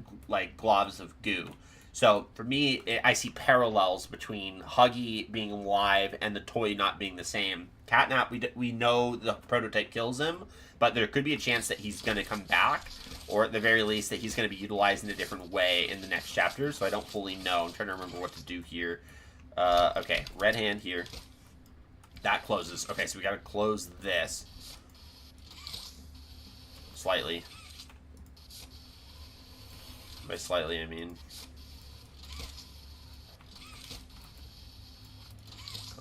globs of goo. So for me, I see parallels between Huggy being alive and the toy not being the same. Catnap, we know the prototype kills him, but there could be a chance that he's going to come back, or at the very least that he's going to be utilized in a different way in the next chapter, so I don't fully know. I'm trying to remember what to do here. Okay, red hand here. That closes. Okay, so we got to close this. Slightly. By slightly, I mean...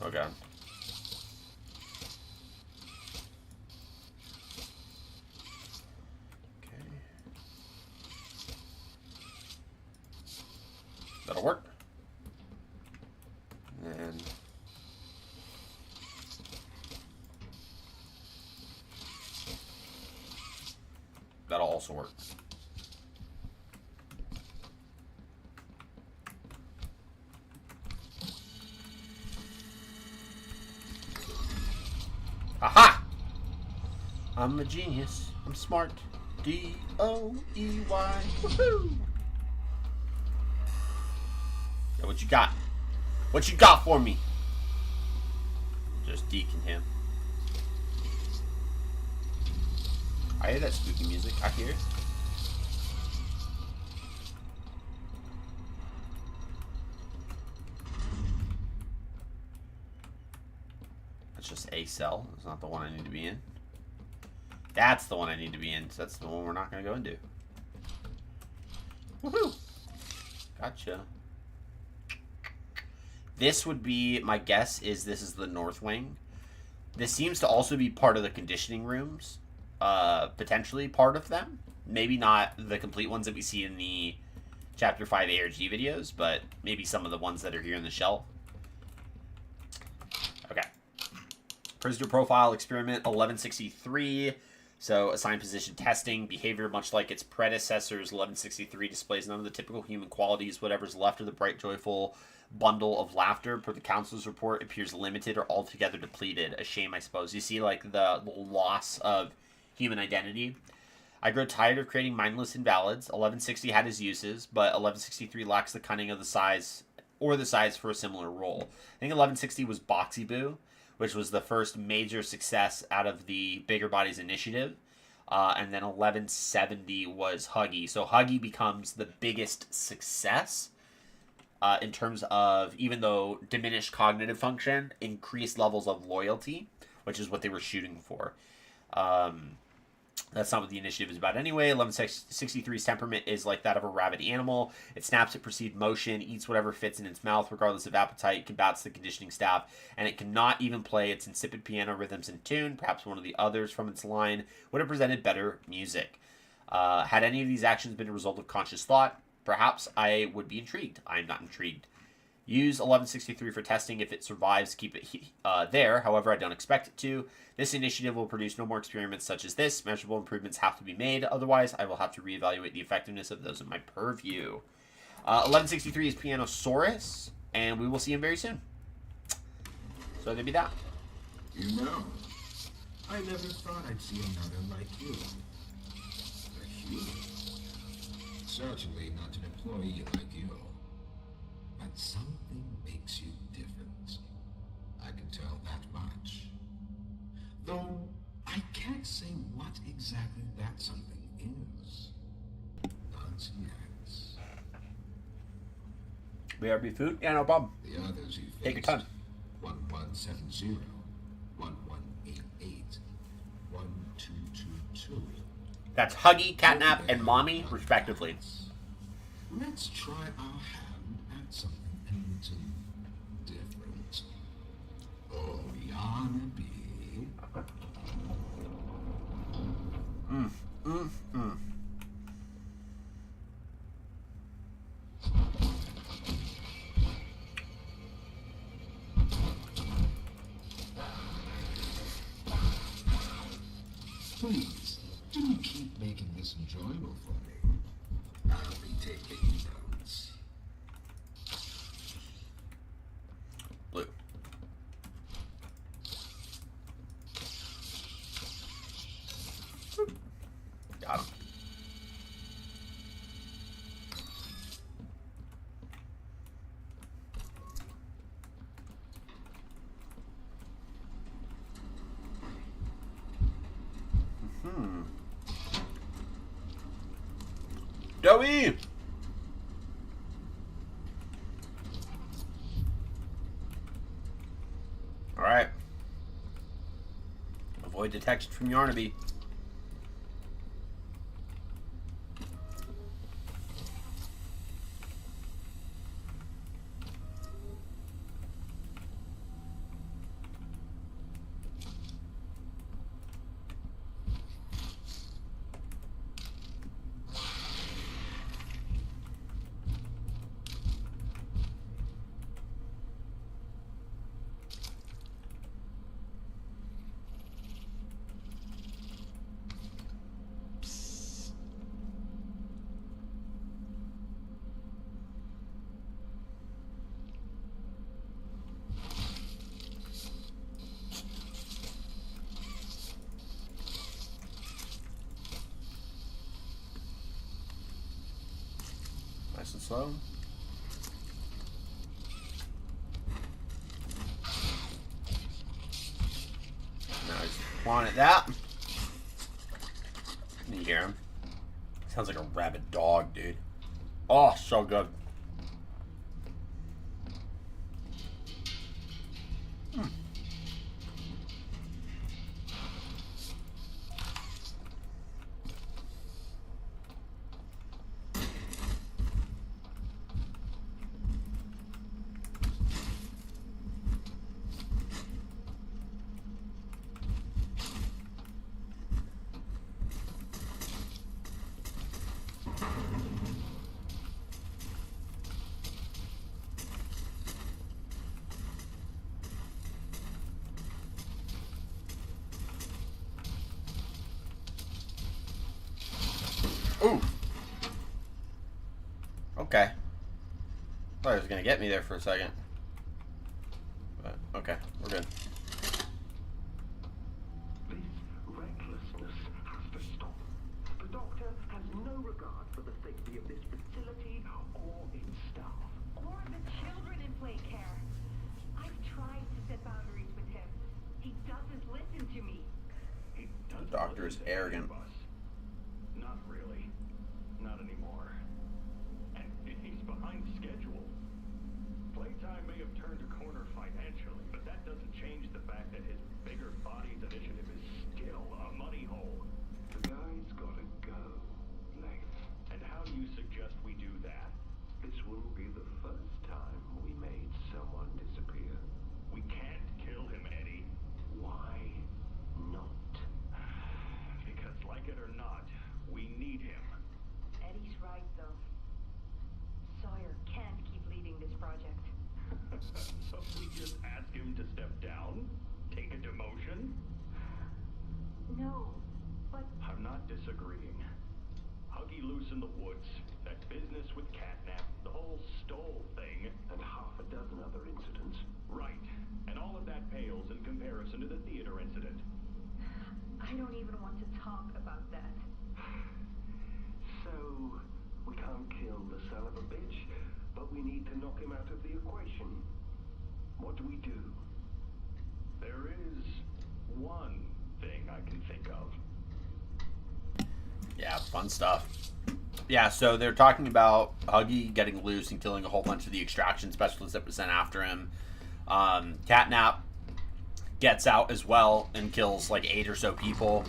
Oh, God. Okay. That'll work. And that'll also work. Aha! I'm a genius. I'm smart. D-O-E-Y. Woohoo! Yeah, what you got? What you got for me? Just deacon him. I hear that spooky music. I hear it. That's just a cell. It's not the one I need to be in. That's the one I need to be in. So that's the one we're not going to go into. Woohoo! Gotcha. This would be, my guess is this is the North Wing. This seems to also be part of the conditioning rooms. Potentially part of them. Maybe not the complete ones that we see in the Chapter 5 ARG videos, but maybe some of the ones that are here in the shelf. Okay. Prisoner profile experiment 1163. So assigned position testing. Behavior much like its predecessors. 1163 displays none of the typical human qualities. Whatever's left of the bright, joyful bundle of laughter per the counselor's report appears limited or altogether depleted. A shame, I suppose. You see the loss of human identity. I grow tired of creating mindless invalids. 1160 had his uses, but 1163 lacks the cunning of the size for a similar role. I think 1160 was Boxy Boo, which was the first major success out of the Bigger Bodies initiative. And then 1170 was Huggy. So Huggy becomes the biggest success in terms of, even though diminished cognitive function, increased levels of loyalty, which is what they were shooting for. That's not what the initiative is about anyway. 1163's temperament is like that of a rabid animal. It snaps at perceived motion, eats whatever fits in its mouth regardless of appetite, combats the conditioning staff, and it cannot even play its insipid piano rhythms in tune. Perhaps one of the others from its line would have presented better music. Had any of these actions been a result of conscious thought, perhaps I would be intrigued. I am not intrigued. Use 1163 for testing. If it survives, keep it there. However, I don't expect it to. This initiative will produce no more experiments such as this. Measurable improvements have to be made. Otherwise, I will have to reevaluate the effectiveness of those in my purview. 1163 is Pianosaurus, and we will see him very soon. So there'll be that. You know, I never thought I'd see another like you. A human. Certainly not an employee like you. But something makes you different. I can tell that much. Though, I can't say what exactly that something is. Not yet. BRB food? Yeah, no problem. The others you faced. Take your time. 1170, 1188, 1222. That's Huggy, Catnap, and Mommy, respectively. Let's try our hand at something a little different. Oh, Yarnaby. Please, do keep making this enjoyable for me. I'll be taking notes. Blue. Got him. Joey! Alright. Avoid detection from Yarnaby. Nice and slow. Now he's clawing at that. You hear him? Sounds like a rabid dog, dude. Oh, so good. Ooh. Okay. Thought he was gonna get me there for a second. But okay, we're good. This recklessness has to stop. The Doctor has no regard for the safety of this facility or its staff. Or the children in play care. I've tried to set boundaries with him. He doesn't listen to me. He does The Doctor is arrogant. Not really. Not anymore. And he's behind schedule. Playtime may have turned a corner financially, but that doesn't change the fact that his bigger body's initiative is still a money hole. The guy wouldn't be the first time we made someone disappear. We can't kill him, Eddie. Why not? Because, like it or not, we need him. Eddie's right, though. Sawyer can't keep leading this project. So we just ask him to step down? Take a demotion? No, but I'm not disagreeing. Huggy loose in the woods, that business with Catnap, the whole Stoll thing. And half a dozen other incidents. Right. And all of that pales in comparison to the theater incident. I don't even want to talk about that. So, we can't kill the son of a bitch, but we need to knock him out of the equation. What do we do? There is one thing I can think of. Yeah, fun stuff. Yeah, so they're talking about Huggy getting loose and killing a whole bunch of the extraction specialists that were sent after him. Catnap gets out as well and kills like 8 or so people.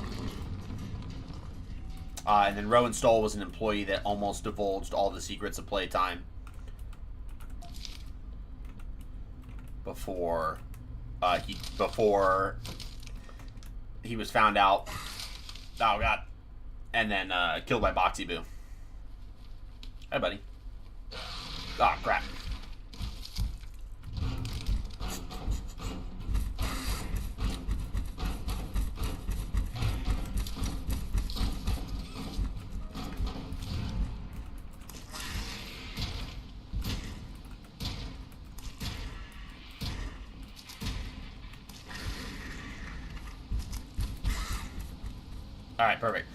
And then Rowan Stoll was an employee that almost divulged all the secrets of Playtime before he was found out. Oh god. And then killed by Boxy Boo. Hey, buddy. Oh, crap. All right, perfect.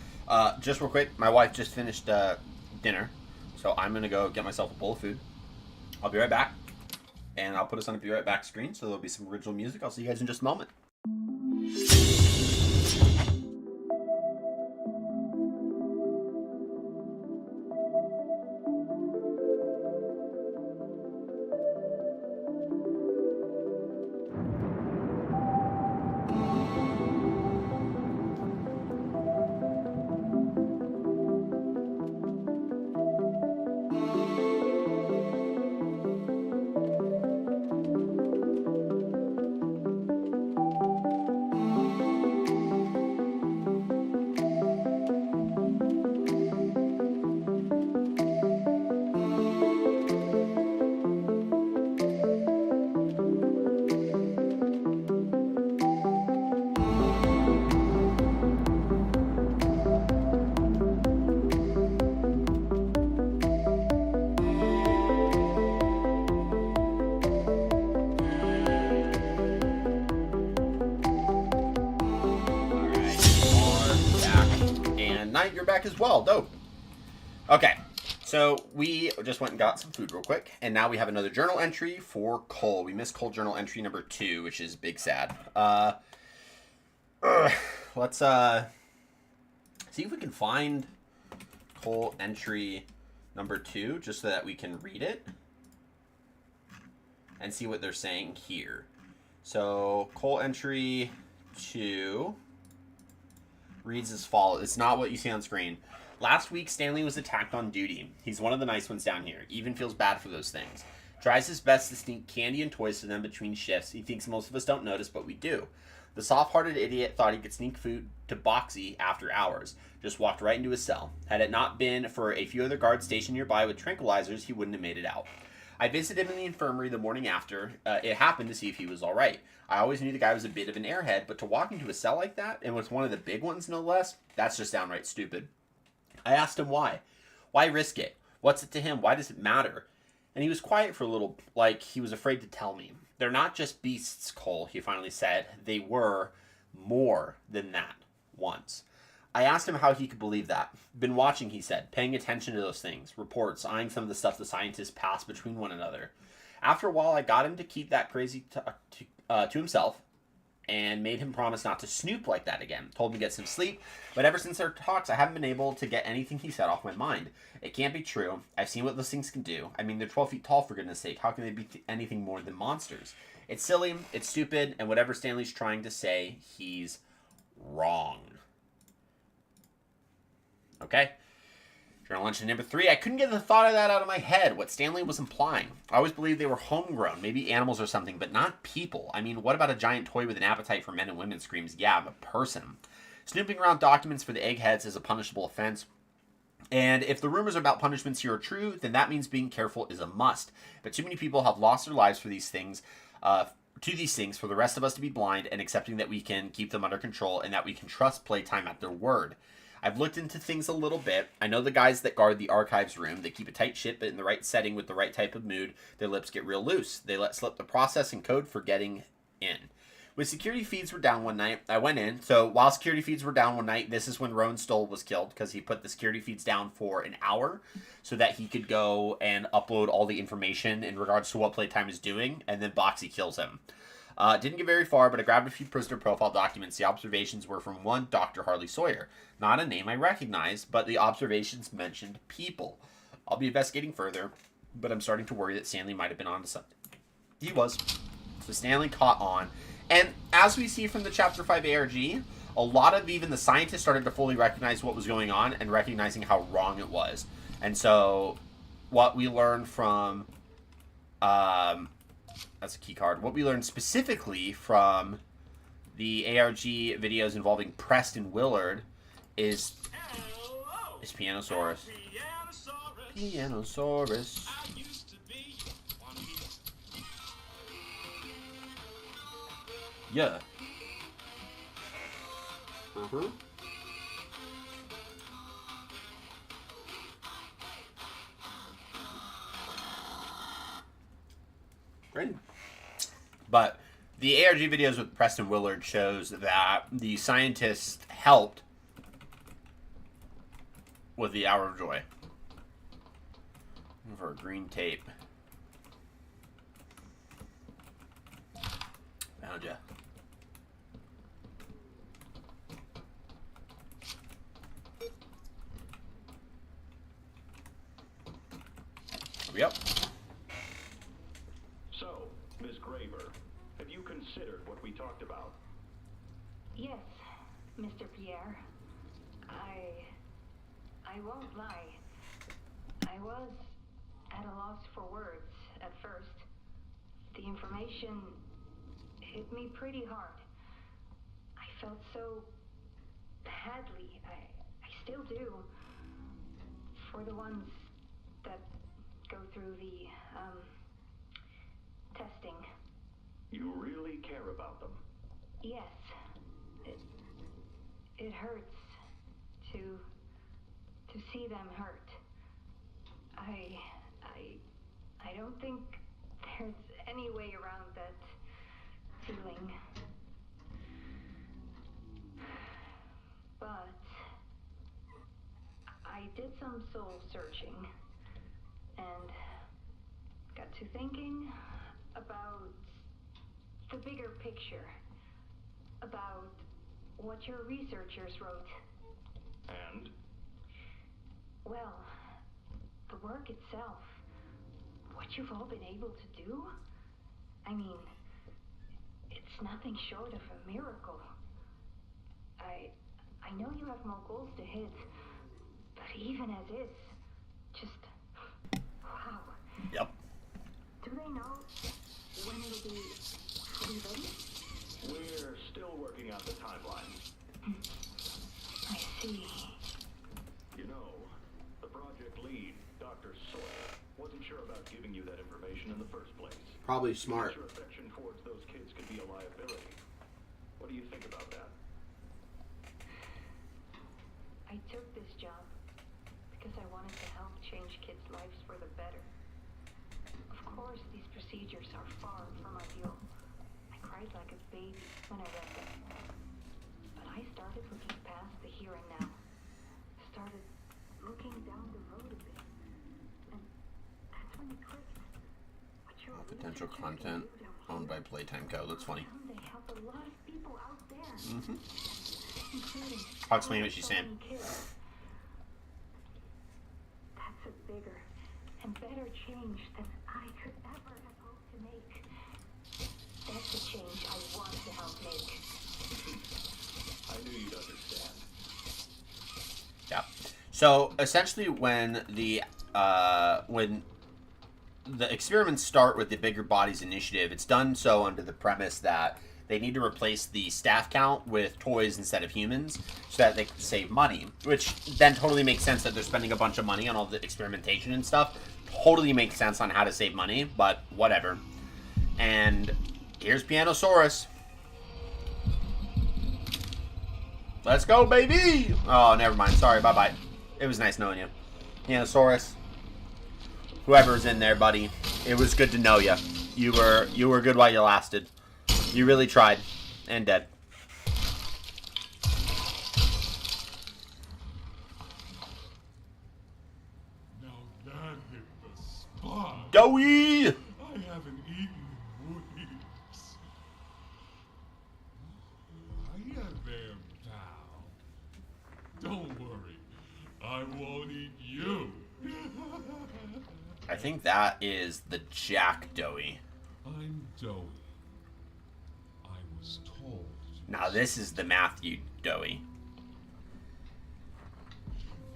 Just real quick, my wife just finished dinner, so I'm gonna go get myself a bowl of food. I'll be right back, and I'll put us on a be right back screen, so there'll be some original music. I'll see you guys in just a moment. You're back as well. Dope. Okay, so we just went and got some food real quick, and now we have another journal entry for Cole. We missed Cole journal entry number 2, which is big sad. Let's see if we can find Cole entry number 2, just so that we can read it and see what they're saying here. So Cole entry 2 reads as follows. It's not what you see on screen. Last week, Stanley was attacked on duty. He's one of the nice ones down here. Even feels bad for those things. Tries his best to sneak candy and toys to them between shifts. He thinks most of us don't notice, but we do. The soft-hearted idiot thought he could sneak food to Boxy after hours. Just walked right into his cell. Had it not been for a few other guards stationed nearby with tranquilizers, he wouldn't have made it out. I visited him in the infirmary the morning after it happened to see if he was alright. I always knew the guy was a bit of an airhead, but to walk into a cell like that, and with one of the big ones no less, that's just downright stupid. I asked him why. Why risk it? What's it to him? Why does it matter? And he was quiet for a little, like he was afraid to tell me. They're not just beasts, Cole, he finally said. They were more than that once. I asked him how he could believe that. Been watching, he said, paying attention to those things, reports, eyeing some of the stuff the scientists pass between one another. After a while, I got him to keep that crazy to himself and made him promise not to snoop like that again. Told him to get some sleep, but ever since our talks, I haven't been able to get anything he said off my mind. It can't be true. I've seen what those things can do. I mean, they're 12 feet tall, for goodness sake. How can they be anything more than monsters? It's silly, it's stupid, and whatever Stanley's trying to say, he's wrong. Okay? Journal entry number 3. I couldn't get the thought of that out of my head, what Stanley was implying. I always believed they were homegrown, maybe animals or something, but not people. I mean, what about a giant toy with an appetite for men and women? Screams, yeah, I'm a person. Snooping around documents for the eggheads is a punishable offense. And if the rumors about punishments here are true, then that means being careful is a must. But too many people have lost their lives for these things, for the rest of us to be blind and accepting that we can keep them under control and that we can trust Playtime at their word. I've looked into things a little bit. I know the guys that guard the archives room. They keep a tight ship, but in the right setting with the right type of mood, their lips get real loose. They let slip the process and code for getting in. When security feeds were down one night, I went in. So while security feeds were down one night, this is when Rowan Stoll was killed because he put the security feeds down for an hour so that he could go and upload all the information in regards to what Playtime is doing, and then Boxy kills him. Didn't get very far, but I grabbed a few prisoner profile documents. The observations were from one Dr. Harley Sawyer. Not a name I recognize, but the observations mentioned people. I'll be investigating further, but I'm starting to worry that Stanley might have been onto something. He was. So Stanley caught on. And as we see from the Chapter 5 ARG, a lot of even the scientists started to fully recognize what was going on and recognizing how wrong it was. And so what we learned from... that's a key card. What we learned specifically from the ARG videos involving Preston Willard is Pianosaurus. Pianosaurus. Yeah. Right. But the ARG videos with Preston Willard shows that the scientists helped with the Hour of Joy. For green tape. Found ya. Yep. So, Miss Graver, have you considered what we talked about? Yes, Mr. Pierre. I won't lie. I was at a loss for words at first. The information hit me pretty hard. I felt so badly. I still do. For the ones that go through the, testing. You really care about them? Yes. It hurts to see them hurt. I don't think there's any way around that feeling. But I did some soul searching and got to thinking about the bigger picture, about what your researchers wrote. And? Well, the work itself, what you've all been able to do, I mean, it's nothing short of a miracle. I know you have more goals to hit, but even as is, just, wow. Yep. Do they know when it'll be fully ready? We're still working out the timeline. I see. You know, the project lead, Dr. Sawyer, wasn't sure about giving you that information in the first place. Probably smart. Your affection towards those kids could be a liability. What do you think about that? I took this job because I wanted to help change kids' lives for the better. Of course, these procedures are far from ideal. I cried like a baby when I read them. But I started looking past the here and now. Started looking down the road a bit. And that's when it clicked. What your Potential researchers content can do down owned by here. Playtime Co. That's funny. They help a lot of people out there. Including I'll explain what she's saying. kids. That's a bigger and better change than I could ever have hoped to make. That's the change I want to help make. I knew you'd understand. Yeah. So essentially, when the experiments start with the Bigger Bodies Initiative, it's done so under the premise that they need to replace the staff count with toys instead of humans so that they can save money. Which then totally makes sense that they're spending a bunch of money on all the experimentation and stuff. Totally makes sense on how to save money, but whatever. And here's Pianosaurus. Let's go, baby! Oh, never mind. Sorry, bye-bye. It was nice knowing you. Pianosaurus. Whoever's in there, buddy. It was good to know you. You were good while you lasted. You really tried. And dead. Now that hit the spot. Dowie! I haven't eaten in weeks. Hiya there, pal. Don't worry. I won't eat you. I think that is the Jack Dowie. I'm Dowie. I was told. Now this is the Matthew Dowie.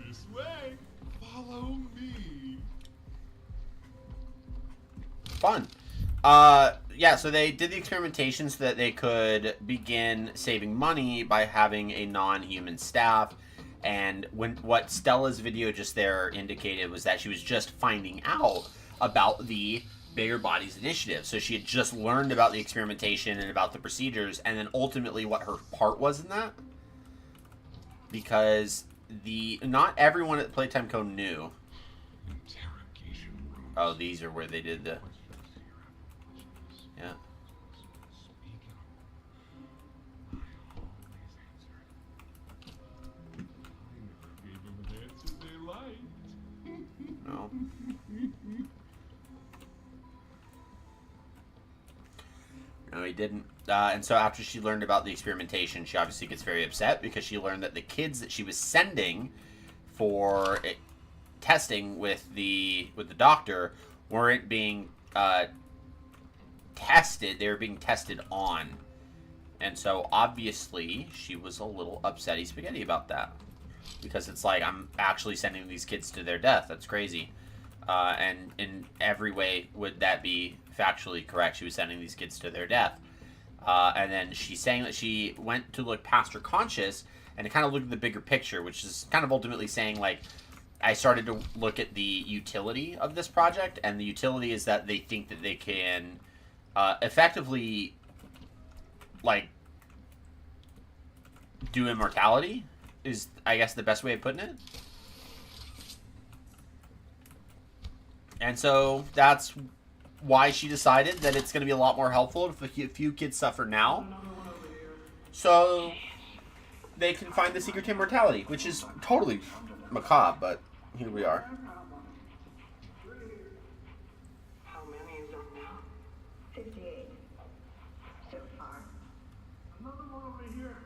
This way. Follow me. Fun. Yeah, so they did the experimentation so that they could begin saving money by having a non-human staff. And what Stella's video just there indicated was that she was just finding out about the Bigger Bodies Initiative. So she had just learned about the experimentation and about the procedures, and then ultimately what her part was in that. Because not everyone at Playtime Co. knew. Oh, these are where they did the... Yeah. No. No, he didn't. And so after she learned about the experimentation, she obviously gets very upset because she learned that the kids that she was sending for testing with the doctor weren't being tested. They were being tested on. And so obviously she was a little upsetty spaghetti about that. Because it's like, I'm actually sending these kids to their death. That's crazy. And in every way would that be factually correct. She was sending these kids to their death. And then she's saying that she went to look past her conscious and to kind of look at the bigger picture, which is kind of ultimately saying, like, I started to look at the utility of this project, and the utility is that they think that they can effectively, like, do immortality, is, I guess, the best way of putting it. And so that's why she decided that it's going to be a lot more helpful if a few kids suffer now, so they can find the secret to immortality, which is totally macabre, but here we are. How many is there now? 58. So far. Another one over here.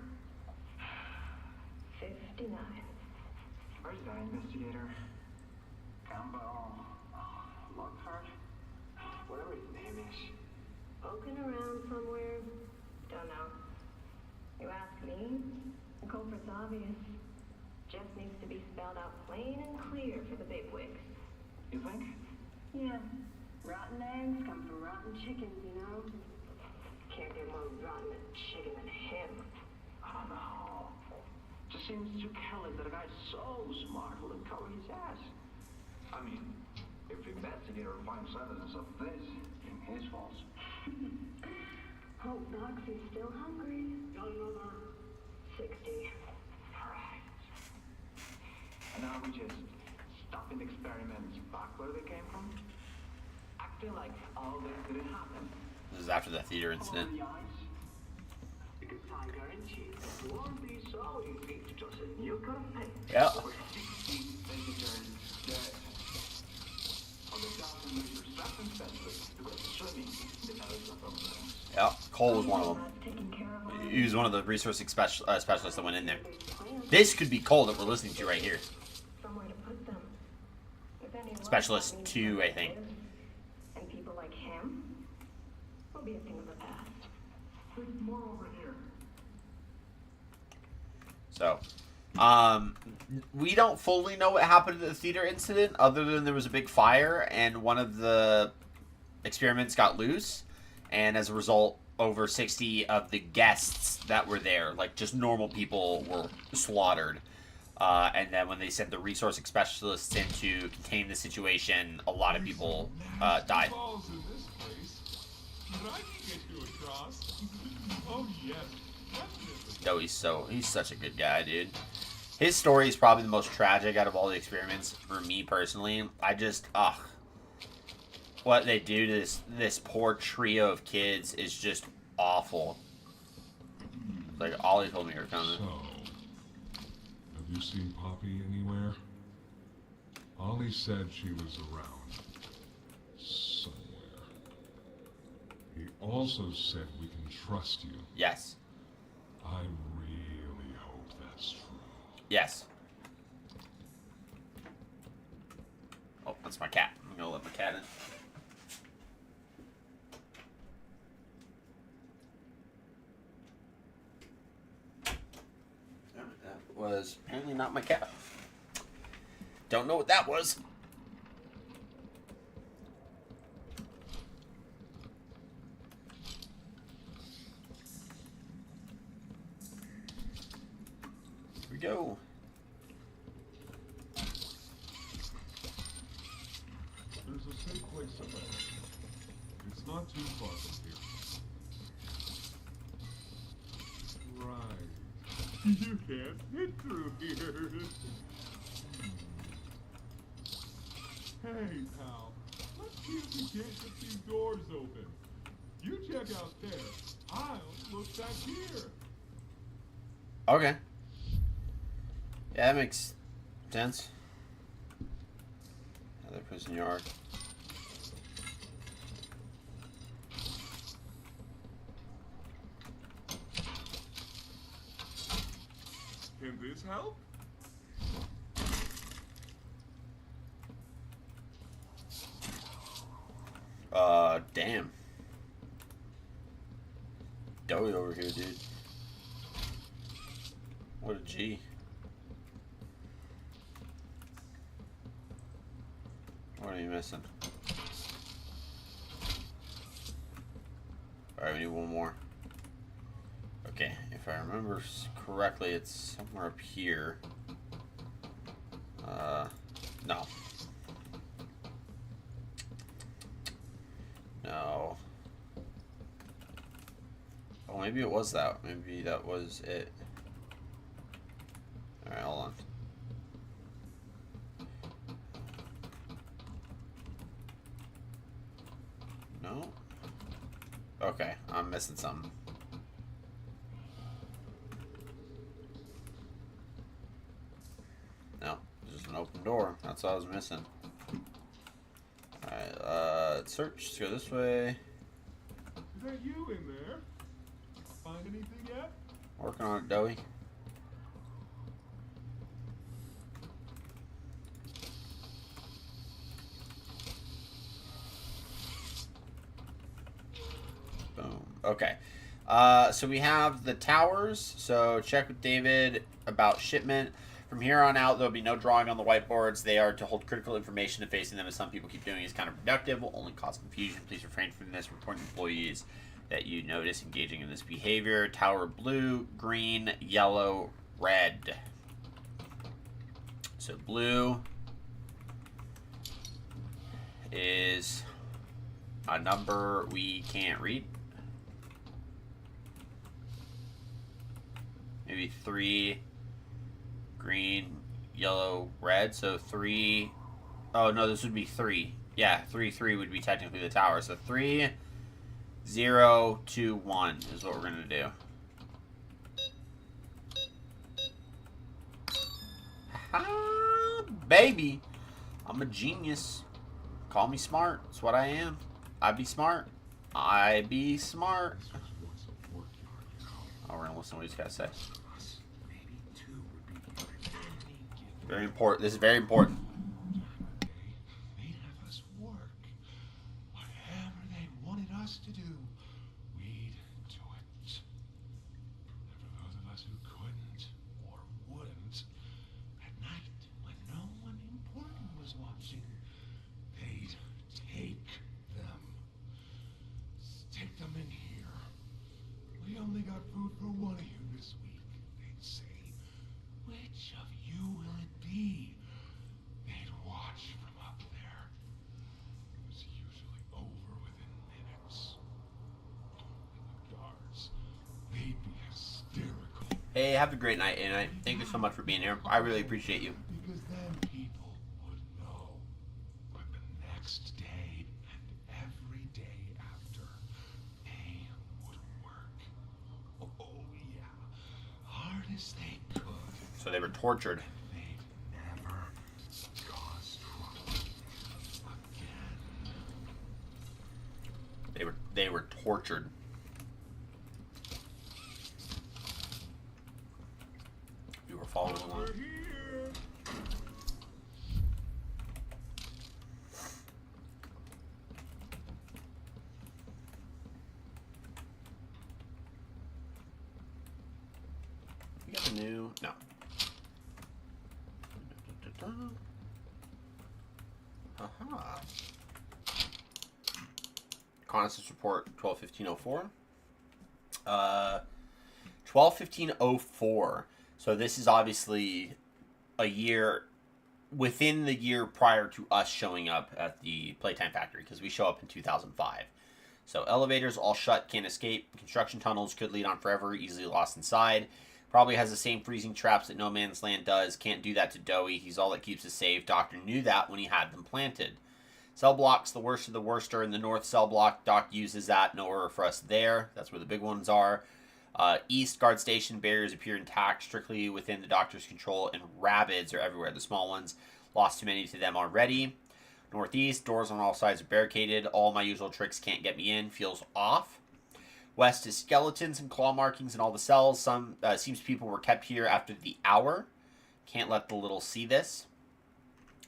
59. Where's that investigator? Campbell. Lurker? Whatever his name is. Poking around somewhere? Don't know. You ask me? The culprit's obvious. Just needs to be spelled out plain and clear for the bigwigs. You think? Yeah. Rotten eggs come from rotten chickens, you know? Can't get more rotten a chicken than him. I don't know. Just seems too careless that a guy so smart wouldn't cover his ass. I mean, if the investigator finds evidence of this, in his fault. Hope Boxy's still hungry. Got another 60. Alright. And now we just stopping the experiments back where they came from? Acting like all this didn't happen. This is after the theater incident. Over the eyes. Because I guarantee it won't be so easy to just a new kind of paint. Yeah. Over 60 visitors dead. On the dozen users trapped and specialists who were swimming in the bellies of themselves. Yeah, Cole was one of them. Taking care of all He was one of the resource specialists that went in there. This could be Cole that we're listening to right here. somewhere to put them. With any luck, Specialist that means 2, I someone think. lives, and people like him will be a thing of the past. There's more over here. So, We don't fully know what happened at the theater incident, other than there was a big fire and one of the experiments got loose, and as a result, over 60 of the guests that were there, like just normal people, were slaughtered. And then when they sent the resource specialists in to contain the situation, a lot of people died. Balls in this place, but I can get you across. Oh yes, definitely. No, he's such a good guy, dude. His story is probably the most tragic out of all the experiments for me personally. I just, what they do to this poor trio of kids is just awful. Like, Ollie told me you were coming. So, have you seen Poppy anywhere? Ollie said she was around. Somewhere. He also said we can trust you. Yes. I really hope that's true. Yes. Oh, that's my cat. I'm gonna let my cat in. That was apparently not my cat. Don't know what that was. Here we go. There's a safe place somewhere. It's not too far from here. Right. You can't hit through here. Hey, pal. Let's see if we can't get these doors open. You check out there. I'll look back here. Okay. Yeah, that makes sense. Another prison yard. Can this help? Damn. Doughy over here, dude. What a G. What are you missing? Alright, we need one more. Okay, if I remember correctly, it's somewhere up here. No. No. Oh, maybe it was that. Maybe that was it. Alright, hold on. No? Okay, I'm missing something. No, just an open door. That's what I was missing. Alright, let's search. Let's go this way. Is that you in there? Find anything yet? Working on it, Doughy. Boom. Okay. So we have the towers. So check with David about shipment. From here on out, there'll be no drawing on the whiteboards. They are to hold critical information, and facing them, as some people keep doing, is counterproductive. Will only cause confusion. Please refrain from this. Report employees that you notice engaging in this behavior. Tower blue, green, yellow, red. So blue is a number we can't read. Maybe 3, green, yellow, red. So 3. Oh no, this would be 3. Yeah, 3 would be technically the tower. So 3, 0, 2, 1 is what we're gonna do. Ah, baby, I'm a genius. Call me smart. That's what I am. I be smart. I be smart. Oh, we're gonna listen to what he's got to say. Very important. This is very important. They'd have us work. Whatever they wanted us to do, we'd do it. And for those of us who couldn't or wouldn't, only got food for one of you this week, they'd say, which of you will it be? They'd watch from up there. It was usually over within minutes. And the guards, they'd be hysterical. Hey, have a great night, and thank you so much for being here. I really appreciate you. Because then people would know. But the next day and every day after, they would work. Oh yeah, hard as they could. So they were tortured. They'd never cause trouble again. They were tortured. You were following along. We're here. You got a new? No. Haha. Reconnaissance report 12-15-04. 12-15-04. So this is obviously a year within the year prior to us showing up at the Playtime factory, because we show up in 2005. So elevators all shut, can't escape. Construction tunnels could lead on forever, easily lost inside. Probably has the same freezing traps that No Man's Land does. Can't do that to Dowie. He's all that keeps us safe. Doctor knew that when he had them planted. Cell blocks, the worst of the worst, are in the north cell block. Doc uses that. No order for us there. That's where the big ones are. East guard station barriers appear intact, strictly within the Doctor's control, and rabbits are everywhere. The small ones, lost too many to them already. Northeast, doors on all sides are barricaded. All my usual tricks can't get me in. Feels off. West is skeletons and claw markings in all the cells. Some seems people were kept here after the hour. Can't let the little see this.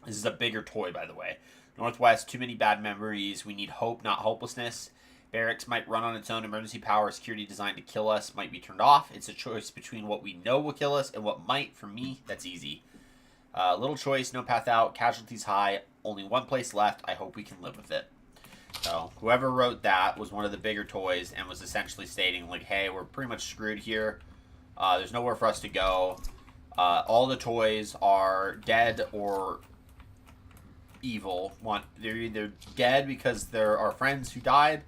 This is a bigger toy, by the way. Northwest, too many bad memories. We need hope, not hopelessness. Barracks might run on its own. Emergency power, security designed to kill us, might be turned off. It's a choice between what we know will kill us and what might. For me, that's easy. Little choice, no path out. Casualties high. Only one place left. I hope we can live with it. So whoever wrote that was one of the bigger toys and was essentially stating, like, hey, we're pretty much screwed here. There's nowhere for us to go. All the toys are dead or evil. They're either dead because they're our friends who died,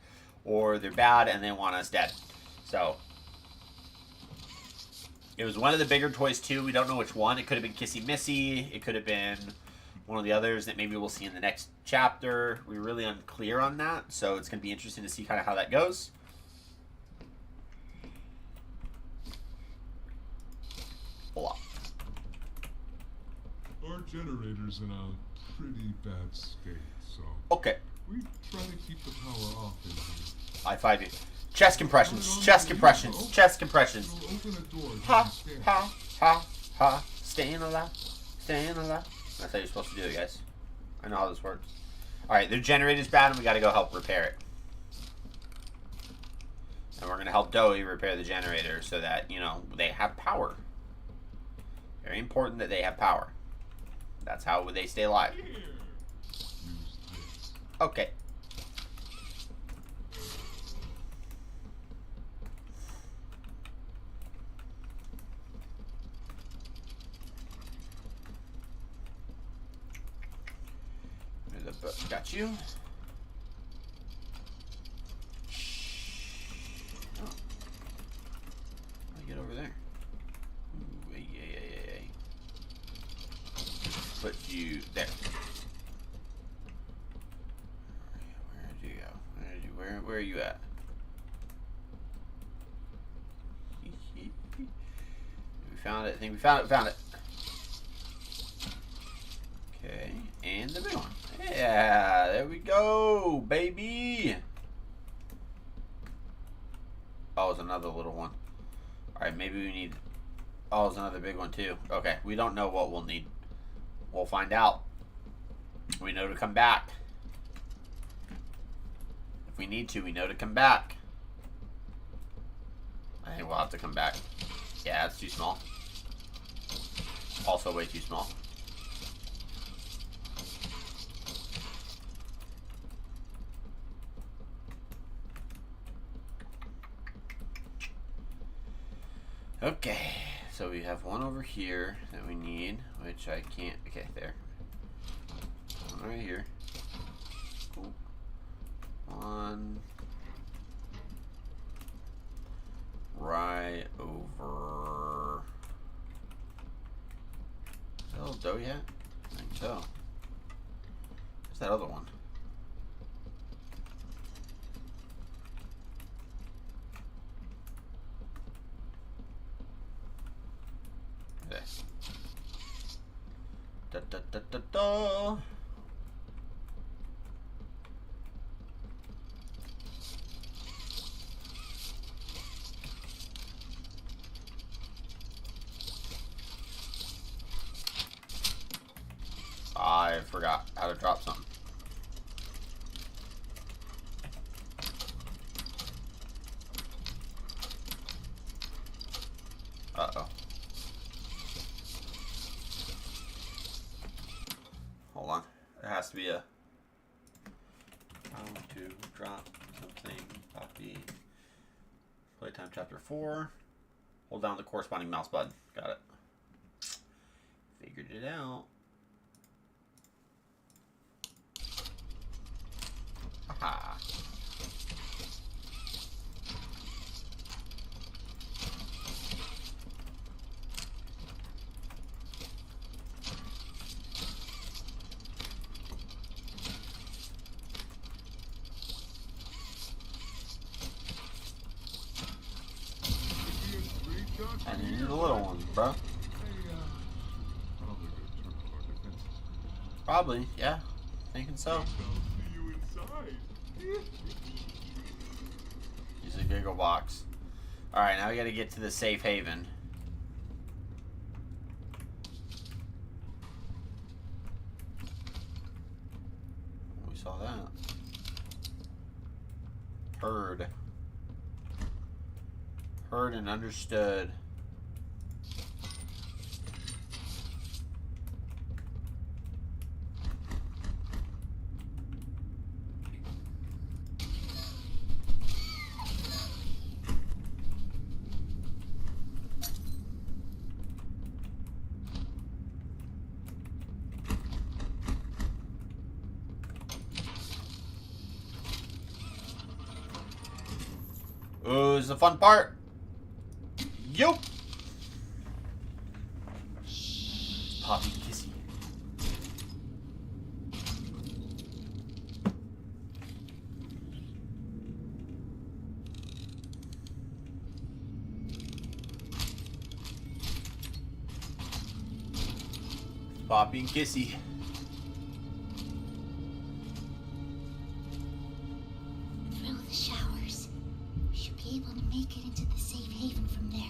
or they're bad and they want us dead. So it was one of the bigger toys too. We don't know which one. It could have been Kissy Missy. It could have been one of the others that maybe we'll see in the next chapter. We're really unclear on that, so it's going to be interesting to see kind of how that goes. Hola. Our generator's in a pretty bad state, so Okay. we try to keep the power off in here. High five you. Chest compressions. Chest compressions. Chest compressions. So open a door. Ha, ha, ha, ha. Staying alive. Staying alive. That's how you're supposed to do it, guys. I know how this works. Alright, their generator's bad and we gotta go help repair it. And we're gonna help Dowie repair the generator so that, you know, they have power. Very important that they have power. That's how they stay alive. Here. Use this. Okay. Got you. Oh. How do I get over there? Ooh, yeah. Put you there. Where did you go? Where are you at? We found it. I think we found it. Okay, and the big one. Yeah, there we go, baby. Oh, it's another little one. Alright, maybe we need... Oh, it's another big one too. Okay, we don't know what we'll need. We'll find out. We know to come back. If we need to, we know to come back. I think we'll have to come back. Yeah, it's too small. Also way too small. Okay, so we have one over here that we need, which I can't. Okay, there. One right here. Cool. One right over. Is that a little dough yet? I think so. Where's that other one? There. Da da da da da. I forgot how to drop something. Uh-oh. Hold on. There has to be a... How to drop something. Copy. Playtime chapter 4. Hold down the corresponding mouse button. Got it. Figured it out. Aha. I need the little ones, bro. Probably, yeah. Thinking so. Use a giggle box. Alright, now we gotta get to the safe haven. We saw that. Heard. Heard and understood. Ooh, this is the fun part. Yup. Poppy kissy. Poppy and kissy. Through the showers. We should be able to make it into the safe haven from there.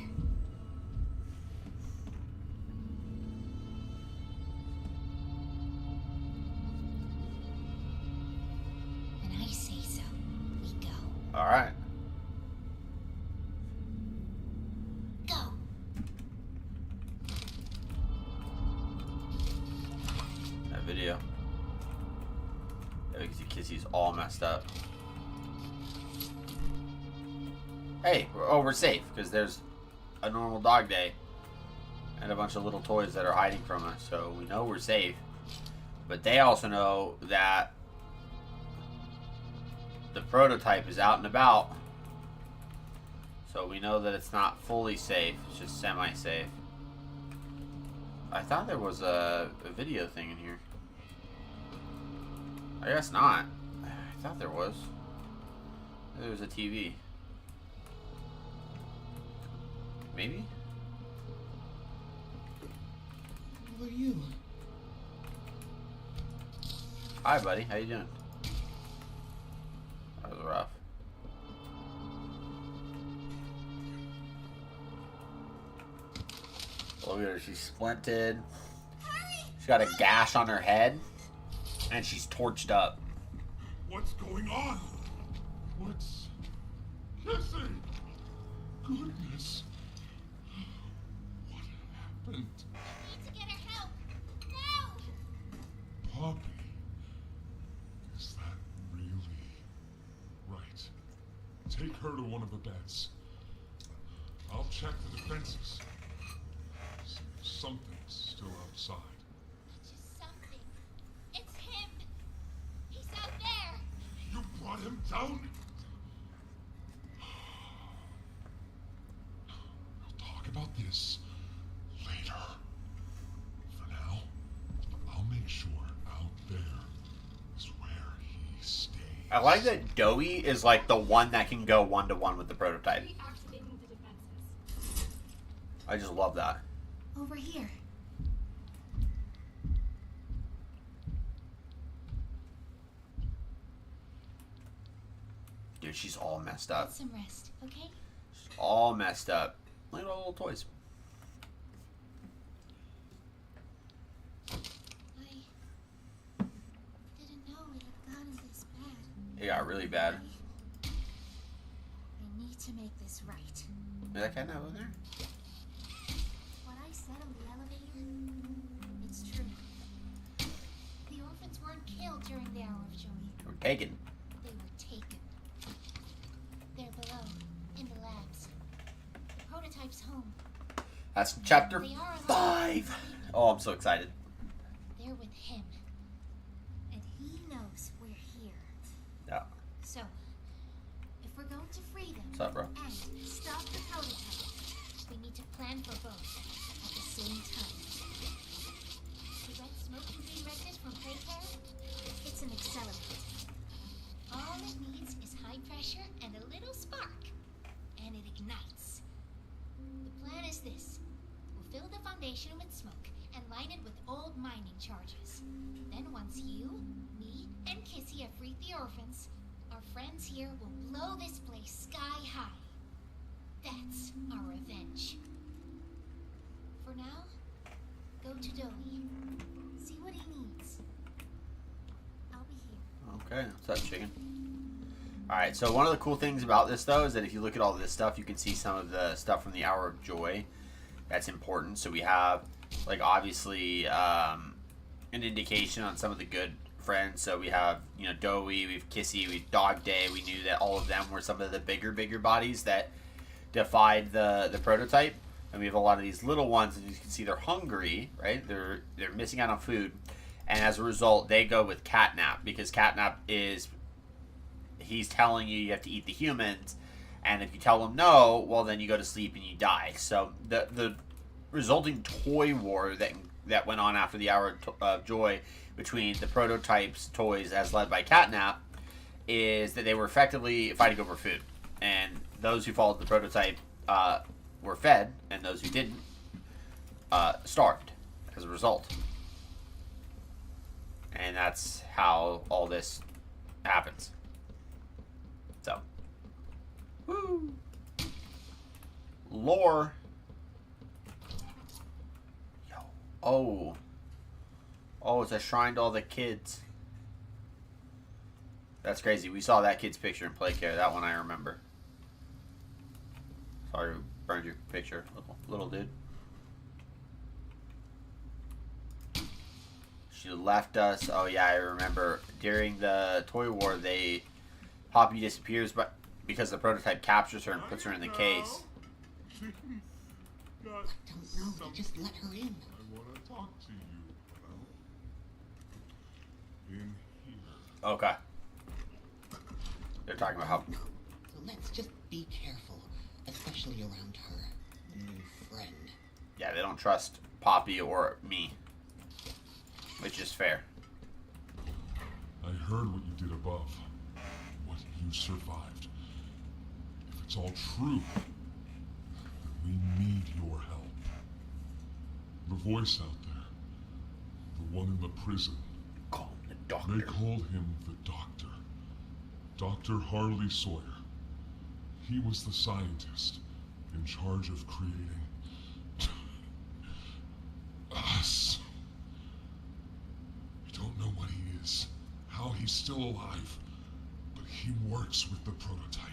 When I say so, we go. Alright. Go! That video. Yeah, because your kissy's all messed up. Hey, we're safe because there's a normal dog day and a bunch of little toys that are hiding from us, so we know we're safe. But they also know that the prototype is out and about, so we know that it's not fully safe. It's just semi-safe. I thought there was a video thing in here. I guess not. I thought there was. There was a TV. Maybe? Who are you? Hi, buddy. How you doing? That was rough. Look at her. She's splinted. She's got a gash on her head. And she's torched up. What's going on? What's kissing? Goodness. What happened? We need to get her help. Now! Poppy. Is that really right? Take her to one of the beds. I'll check the defenses. See if something's still outside. Just something. It's him. He's out there. You brought him down? We'll talk about this later. For now, I'll make sure out there is where he stays. I like that Dowie is like the one that can go 1-to-1 with the prototype. Reactivating the defenses. I just love that. Over here. Dude, she's all messed up. Get some rest, okay? She's all messed up. Look at all the little toys. I didn't know it had gotten this bad. It got really bad. I need to make this right. Is that cat over there? What I said on the elevator, it's true. The orphans weren't killed during the hour of joy. We're taken. They were taken. They're below, in the labs. The prototype's home. That's chapter They are alive. 5. Oh, I'm so excited. They're with him. And he knows we're here. Yeah. So, if we're going to free them What's up, bro? and stop the prototype, we need to plan for both at the same time. The red smoke you redirected from Playtime? It's an accelerator. All it needs is high pressure and a little spark, and it ignites. The plan is this. We'll fill the foundation with smoke and line it with old mining charges. Then once you, me, and Kissy have freed the orphans, our friends here will blow this place sky high. That's our revenge. For now, go to Dowie. See what he needs. I'll be here. Okay, what's up, chicken? Alright, so one of the cool things about this, though, is that if you look at all this stuff, you can see some of the stuff from the Hour of Joy. That's important. So we have, like, obviously, an indication on some of the good friends. So we have, you know, Dowie, we have Kissy, we have Dog Day. We knew that all of them were some of the bigger bodies that defied the prototype. And we have a lot of these little ones, and you can see they're hungry, right? They're missing out on food. And as a result, they go with Catnap, because Catnap is, he's telling you have to eat the humans, and if you tell him no, well, then you go to sleep and you die. So the resulting toy war that went on after the Hour of Joy between the prototypes toys as led by Catnap is that they were effectively fighting over food, and those who followed the prototype were fed, and those who didn't starved as a result. And that's how all this happens. So, woo! Lore. Yo. Oh, it's a shrine to all the kids. That's crazy. We saw that kid's picture in Playcare. That one I remember. Sorry, burned your picture, little dude. She left us. Oh yeah, I remember. During the toy war, Poppy disappears, but because the prototype captures her and puts her in the case. I don't know. Just let her in. I want to talk to you in here. Okay. They're talking about how. No. So let's just be careful, especially around her new friend. Yeah, they don't trust Poppy or me, which is fair. I heard what you did above. What you survived. If it's all true, then we need your help. The voice out there, the one in the prison, Call him the they doctor. called him the Doctor. Dr. Harley Sawyer. He was the scientist in charge of creating us. We don't know what he is, how he's still alive, but he works with the prototype.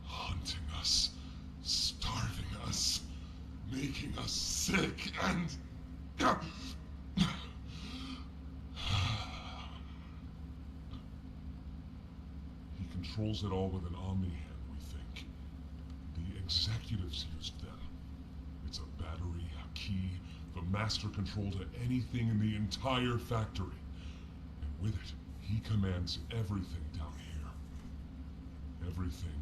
Hunting us, starving us, making us sick, and... He controls it all with an Omni hand, we think. The executives used then. It's a battery, a key, the master control to anything in the entire factory. And with it, he commands everything down here. Everything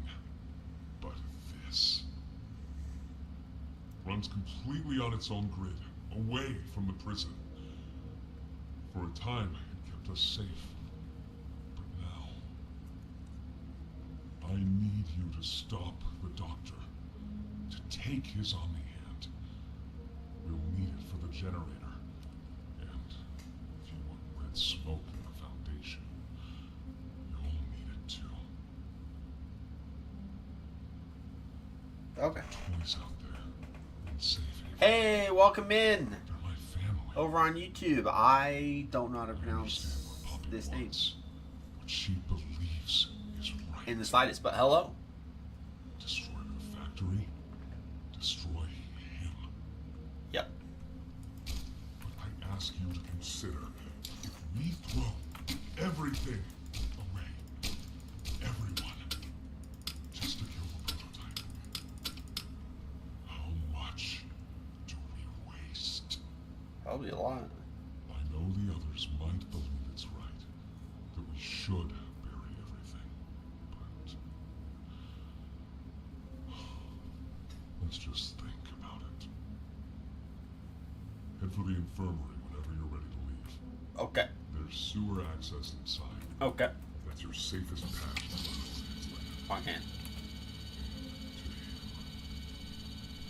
but this. Runs completely on its own grid, away from the prison. For a time, it kept us safe. But now, I need you to stop the Doctor. To take his Omni-Hand. We'll need it for the generator. And if you want red smoke in the Foundation, you'll need it too. Okay. Toys out there. And safe haven. Hey, welcome in. They're my family. Over on YouTube. I don't know how to I pronounce understand what Poppy this name wants. What she believes is right. in the slightest, but hello. Destroy the factory. Destroy him. Yep. But I ask you to consider, if we throw everything away, everyone, just to kill the prototype, how much do we waste? Probably a lot. I know the others might believe it's right, that we should bury everything, but let's just think about it. Head for the infirmary whenever you're ready to leave. Okay. There's sewer access inside. Okay. That's your safest path. One hand.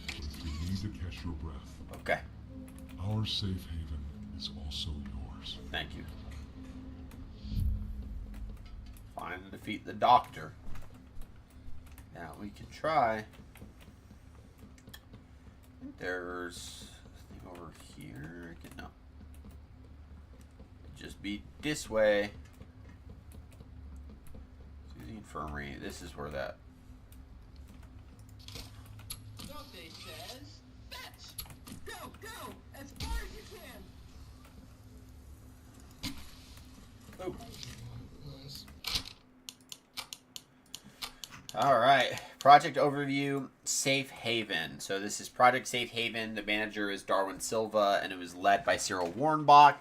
But if you need to catch your breath, Okay. our safe haven is also yours. Thank you. Find and defeat the Doctor. Now we can try. I think there's a thing over here. I can, no. Just be this way. To the infirmary. This is where that. Something says, fetch! Go, go! As far as you can! Oh. All right. Project overview, Safe Haven. So this is Project Safe Haven. The manager is Darwin Silva, and it was led by Cyril Warnbach.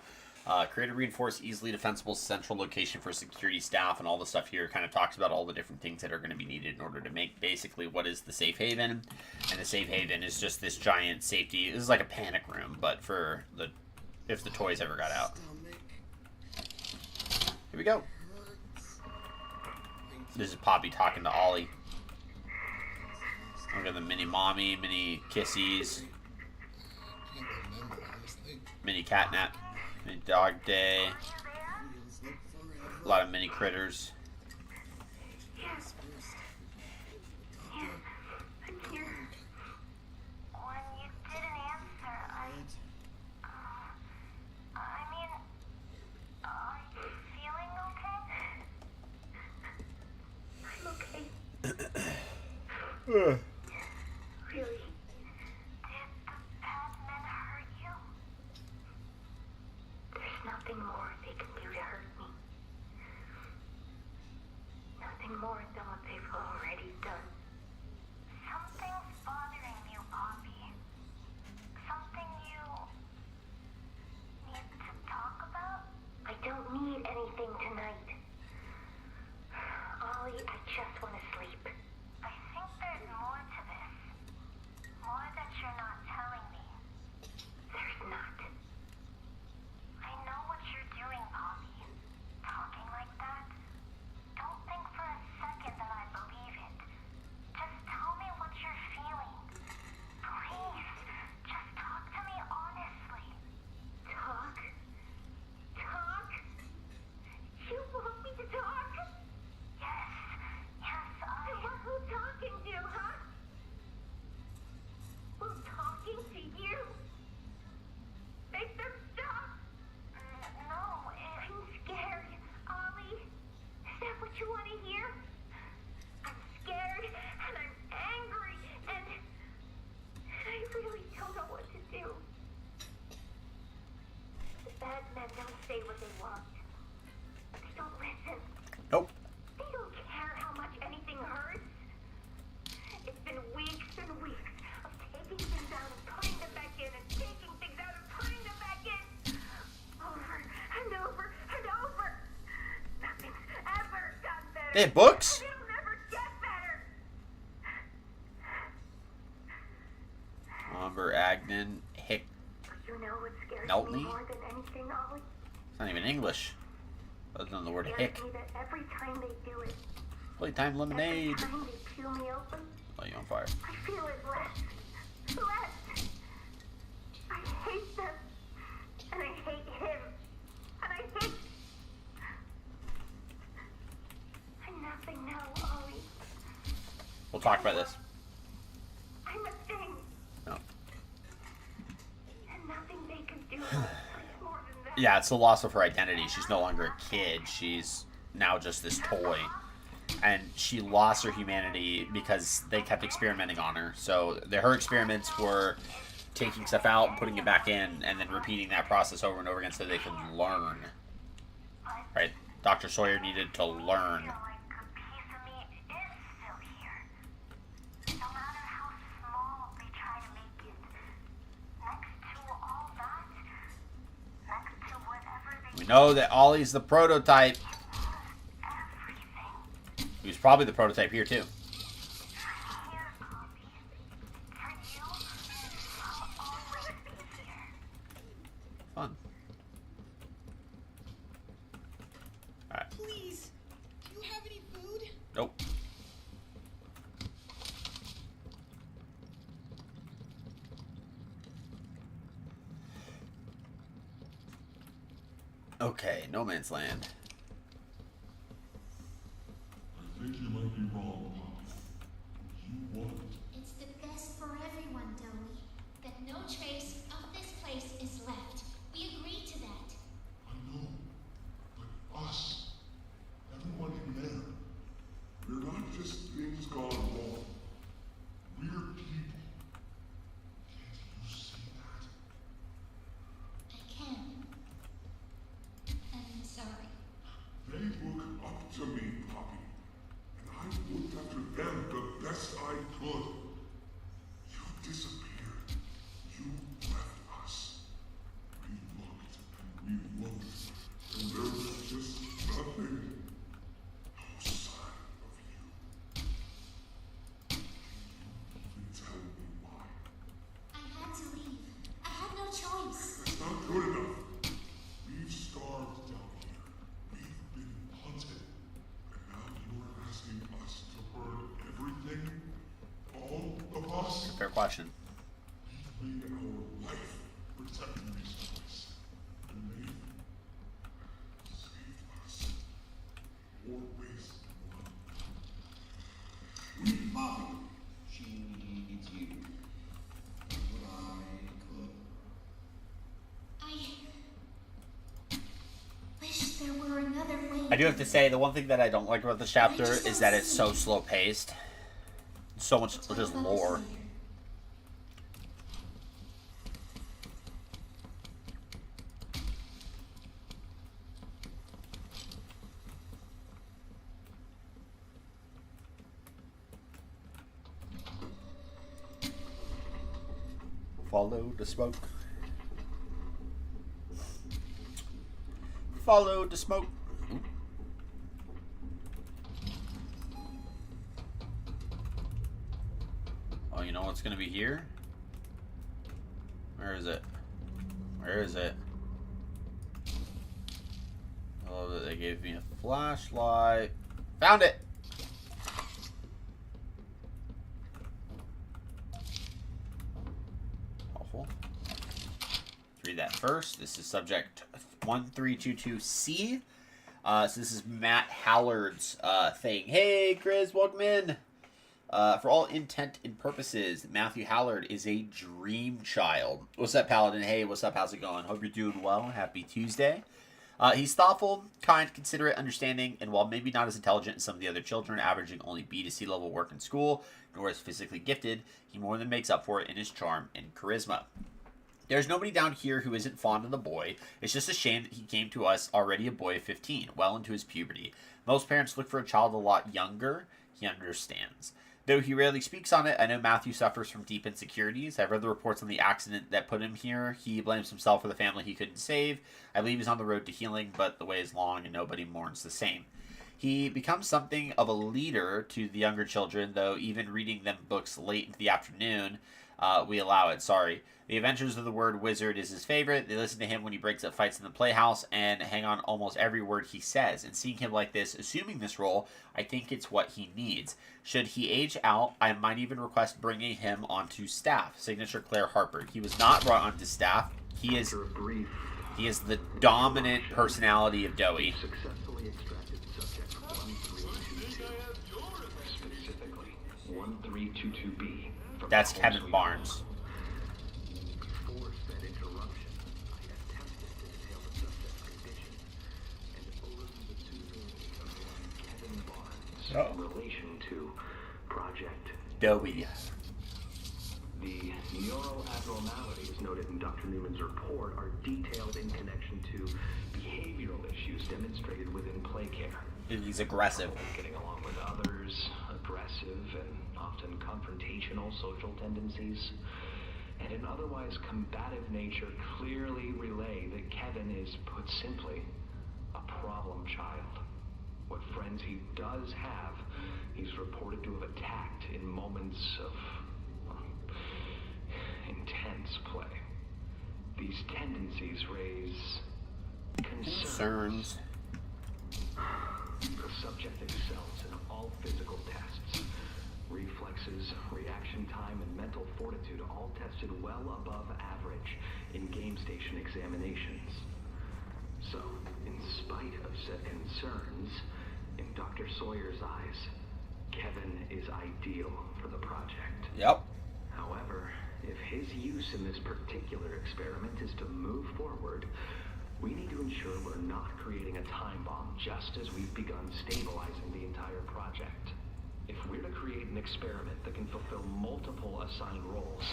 Created, reinforced, easily defensible central location for security staff, and all the stuff here kind of talks about all the different things that are going to be needed in order to make basically what is the Safe Haven. And the Safe Haven is just this giant safety. This is like a panic room, but for the if the toys ever got out. Here we go. This is Poppy talking to Ollie. Look at the mini mommy, mini kissies, mini catnap, mini dog day. A lot of mini critters. Yes. Here. I'm here. When you didn't answer, I mean, are you feeling okay? I'm okay. Really? Did the bad men hurt you? There's nothing more they can do to hurt me. Nothing more than what they've already done. Something's bothering you, Poppy. Something you need to talk about? I don't need anything tonight. Ollie, I just want to sleep. I think there's more to this. More that you're not telling me. There's not. I know what you're doing They had books? It'll never get better. Amber Agnon Hick You know what scares Neltney? me more than anything, Ollie? It's not even English. Other than the word It hick. scares me that every time they do it, Playtime lemonade. every time they peel me open, Oh, you on fire. I feel it less. Less. I hate them. And I hate him. And I hate... I'm nothing now, Ollie. We'll talk about this. I'm a thing. No. And nothing they can do is more than that. Yeah, it's the loss of her identity. She's no longer a kid. She's now just this toy. And she lost her humanity because they kept experimenting on her. So her experiments were taking stuff out and putting it back in and then repeating that process over and over again so they could learn. Right? Dr. Sawyer needed to learn. We know that Ollie's the prototype. He was probably the prototype here, too. Fun. Alright. Please, do you have any food? Nope. Okay, no man's land. I think you might be wrong, Poppy. You want it. It's the best for everyone, Dolly. That no trace of this place is left. We agreed to that. I know. But us, everyone in there, we're not just things gone wrong. We're people. Can't you see that? I can. I'm sorry. They look up to me, Poppy. And I looked after them the best I could. You disappeared. You left us. We looked and we looked. And there was just nothing. No sign of you. Can you even tell me why? I had to leave. I had no choice. That's not good enough. We've starved down here. We've been hunted. And now you're asking us to burn everything? All of us? Fair question. We've made our life protecting this place. And they've saved us. More waste than one. We Poppy. She needs you. What I could. I wish there were another way. I do have to say, the one thing that I don't like about this chapter is that it's so slow-paced. So much just lore. Follow the smoke. Follow the smoke. Oh, you know what's gonna be here? Where is it? Where is it? I love that they gave me a flashlight. Found it! Awful. Let's read that first. This is subject 1322C. So this is Matt Hallard's thing. Hey, Chris, welcome in. For all intent and purposes, Matthew Hallard is a dream child. What's up, Paladin? Hey, what's up? How's it going? Hope you're doing well. Happy Tuesday. He's thoughtful, kind, considerate, understanding, and while maybe not as intelligent as some of the other children, averaging only B to C level work in school, nor as physically gifted, he more than makes up for it in his charm and charisma. There's nobody down here who isn't fond of the boy. It's just a shame that he came to us already a boy of 15, well into his puberty. Most parents look for a child a lot younger. He understands. Though he rarely speaks on it, I know Matthew suffers from deep insecurities. I've read the reports on the accident that put him here. He blames himself for the family he couldn't save. I believe he's on the road to healing, but the way is long and nobody mourns the same. He becomes something of a leader to the younger children, though even reading them books late into the afternoon, we allow it. Sorry. The Adventures of the Word Wizard is his favorite. They listen to him when he breaks up fights in the playhouse and hang on almost every word he says. And seeing him like this, assuming this role, I think it's what he needs. Should he age out, I might even request bringing him onto staff. Signature Claire Harper. He was not brought onto staff. He is the dominant personality of Dowie. Successfully extracted subject 1322. Specifically, 1322B. That's Kevin Barnes. Before said interruption, I attempted to detail the subject's condition and opened the pseudonym of one Kevin Barnes in relation to Project Dowie. The neuroabnormalities noted in Dr. Newman's report are detailed in connection to behavioral issues demonstrated within play care. He's aggressive. Getting along with others, aggressive and often confrontational social tendencies, and an otherwise combative nature clearly relay that Kevin is, put simply, a problem child. What friends he does have, he's reported to have attacked in moments of intense play. These tendencies raise concerns. The subject excels in all physical tests. Reflexes, reaction time, and mental fortitude all tested well above average in game station examinations. So, in spite of said concerns, in Dr. Sawyer's eyes, Kevin is ideal for the project. Yep. However, if his use in this particular experiment is to move forward, we need to ensure we're not creating a time bomb just as we've begun stabilizing the entire project. If we're to create an experiment that can fulfill multiple assigned roles,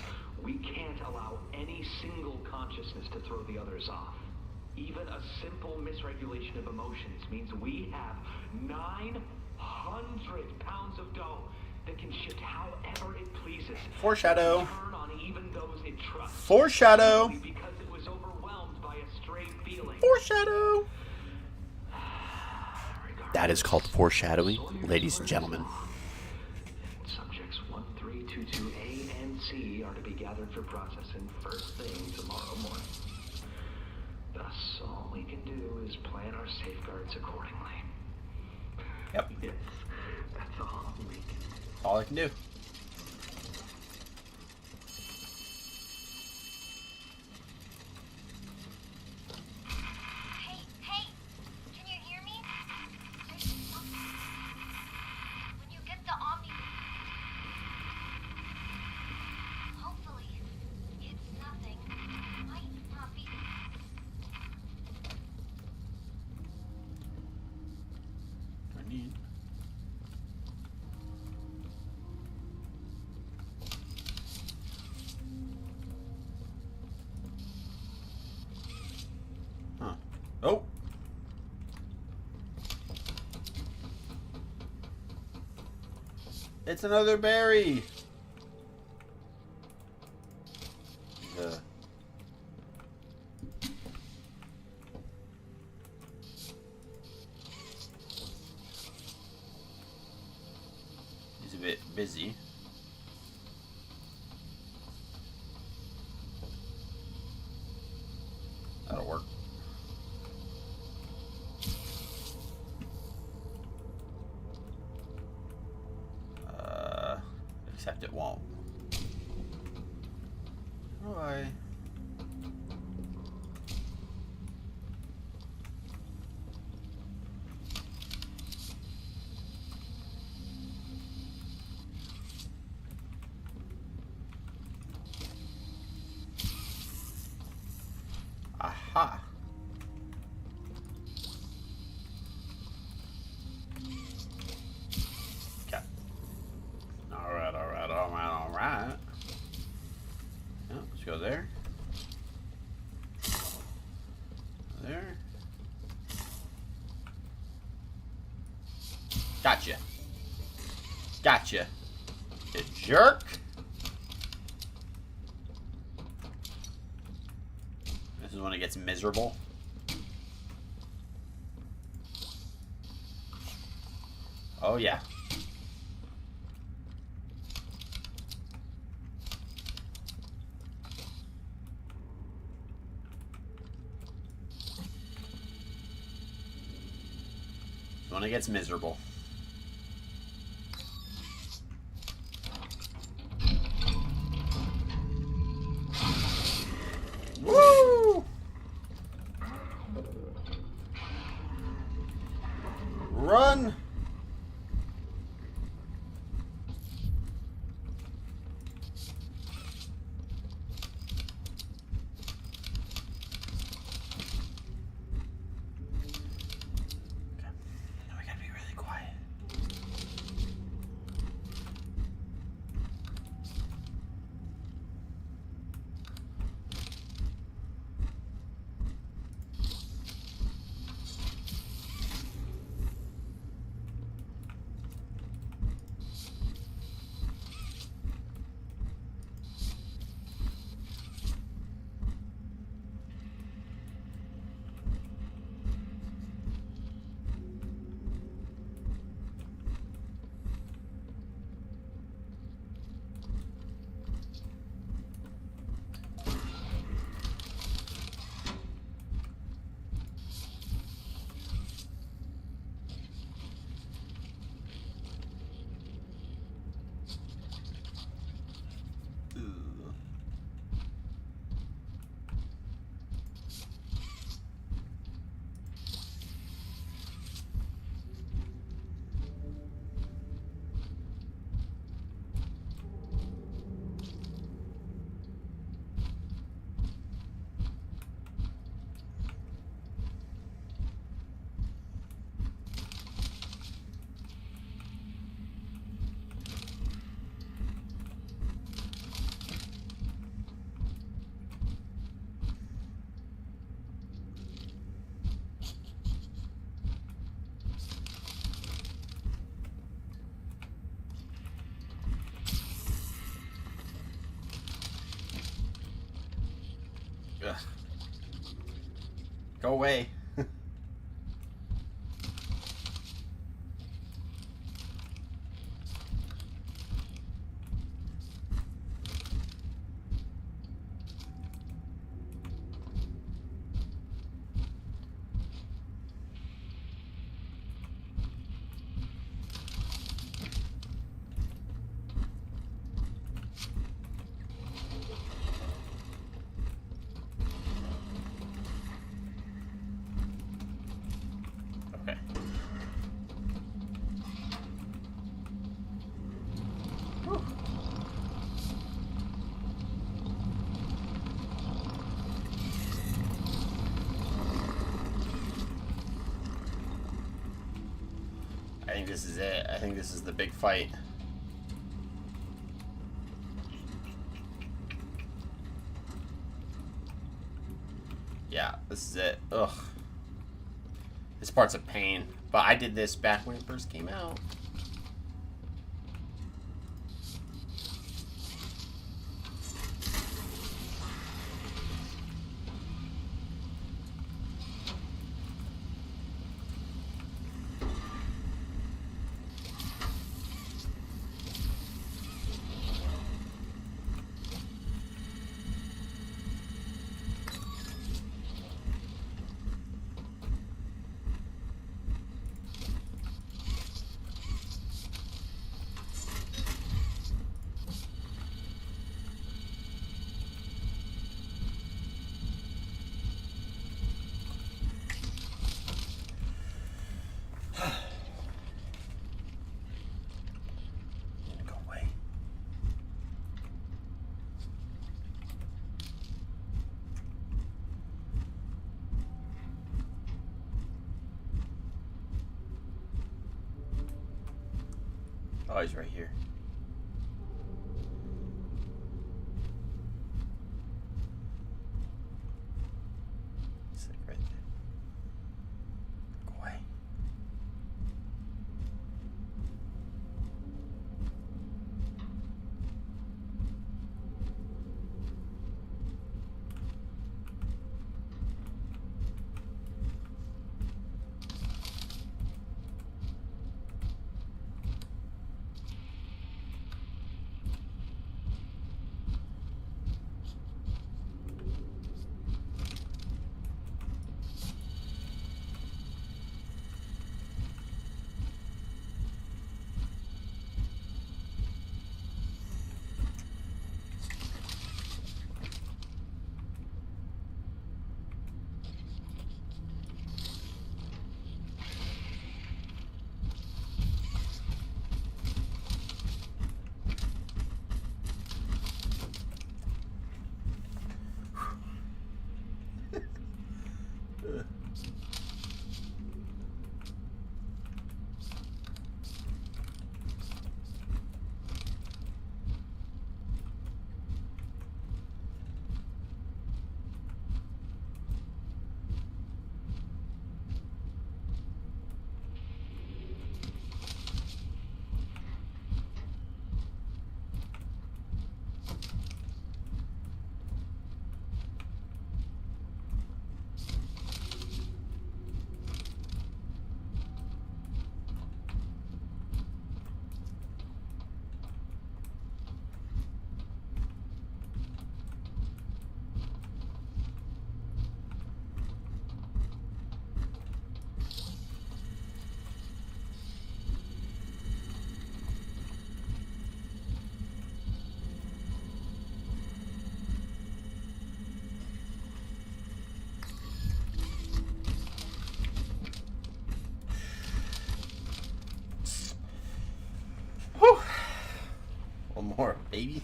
we can't allow any single consciousness to throw the others off. Even a simple misregulation of emotions means we have 900 pounds of dough that can shift however it pleases. Foreshadow. Turn on even those it trusts. Foreshadow. Because it was overwhelmed by a stray feeling. Foreshadow. That is called foreshadowing, ladies and gentlemen. Subjects 1322A and C are to be gathered for processing first thing tomorrow morning. Thus, all we can do is plan our safeguards accordingly. Yep. Yes, that's all we can do. All I can do. Hey, can you hear me? There's something. When you get the Omni... Hopefully, it's nothing. Might not be... I need... Huh. Oh! It's another berry! He's a bit busy. That'll work. Except it won't. Why? Aha. Okay. Alright. Yeah, let's go there. There. Gotcha. Gotcha. You jerk. This is when it gets miserable. Oh, yeah. When it gets miserable. Woo! Run! Ugh. Go away. Okay. Whew. I think this is it. I think this is the big fight. Yeah, this is it. Ugh. This part's a pain, but I did this back when it first came out. Go away. Oh, he's right here. He's like right there. Go away.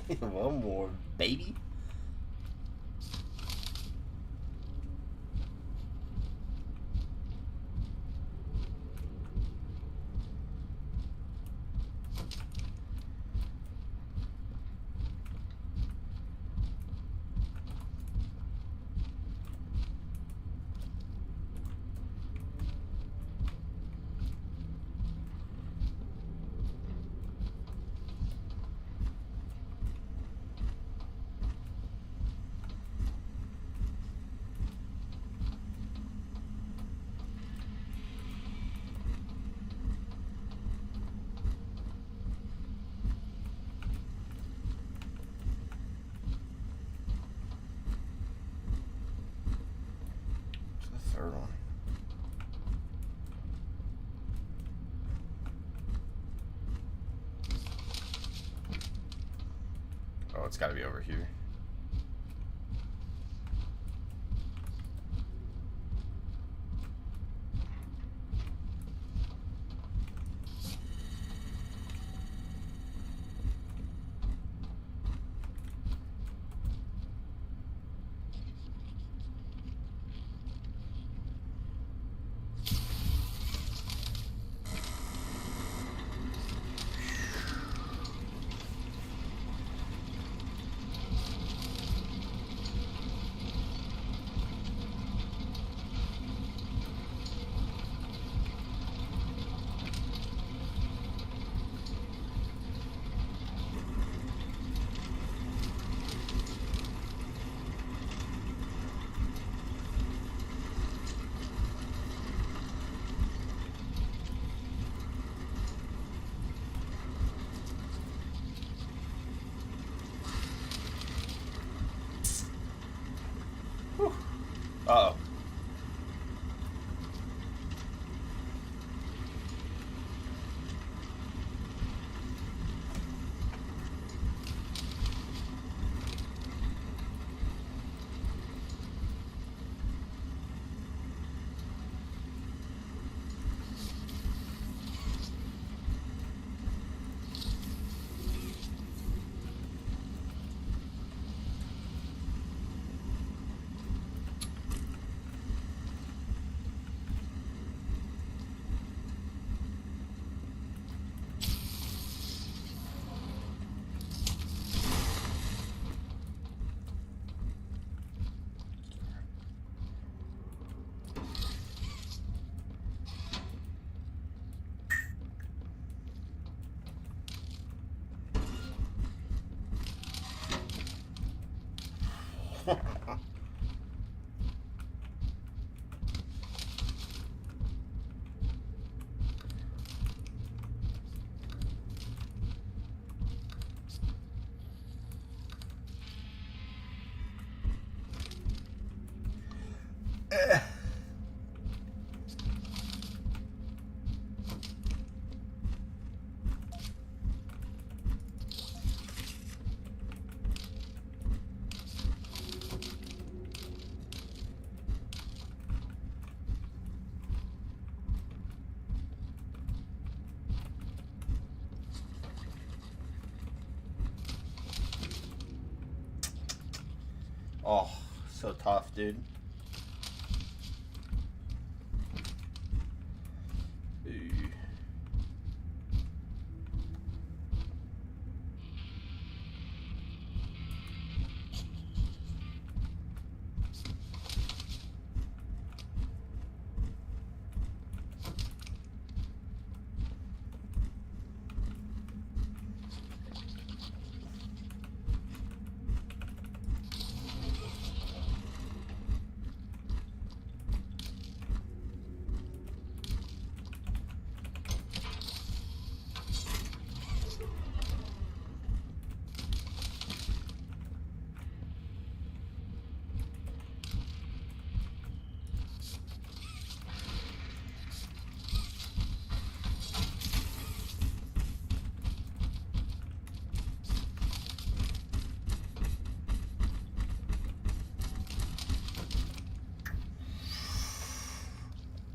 One more, baby. Third one. Oh, it's got to be over here. Uh-oh. Oh, so tough, dude.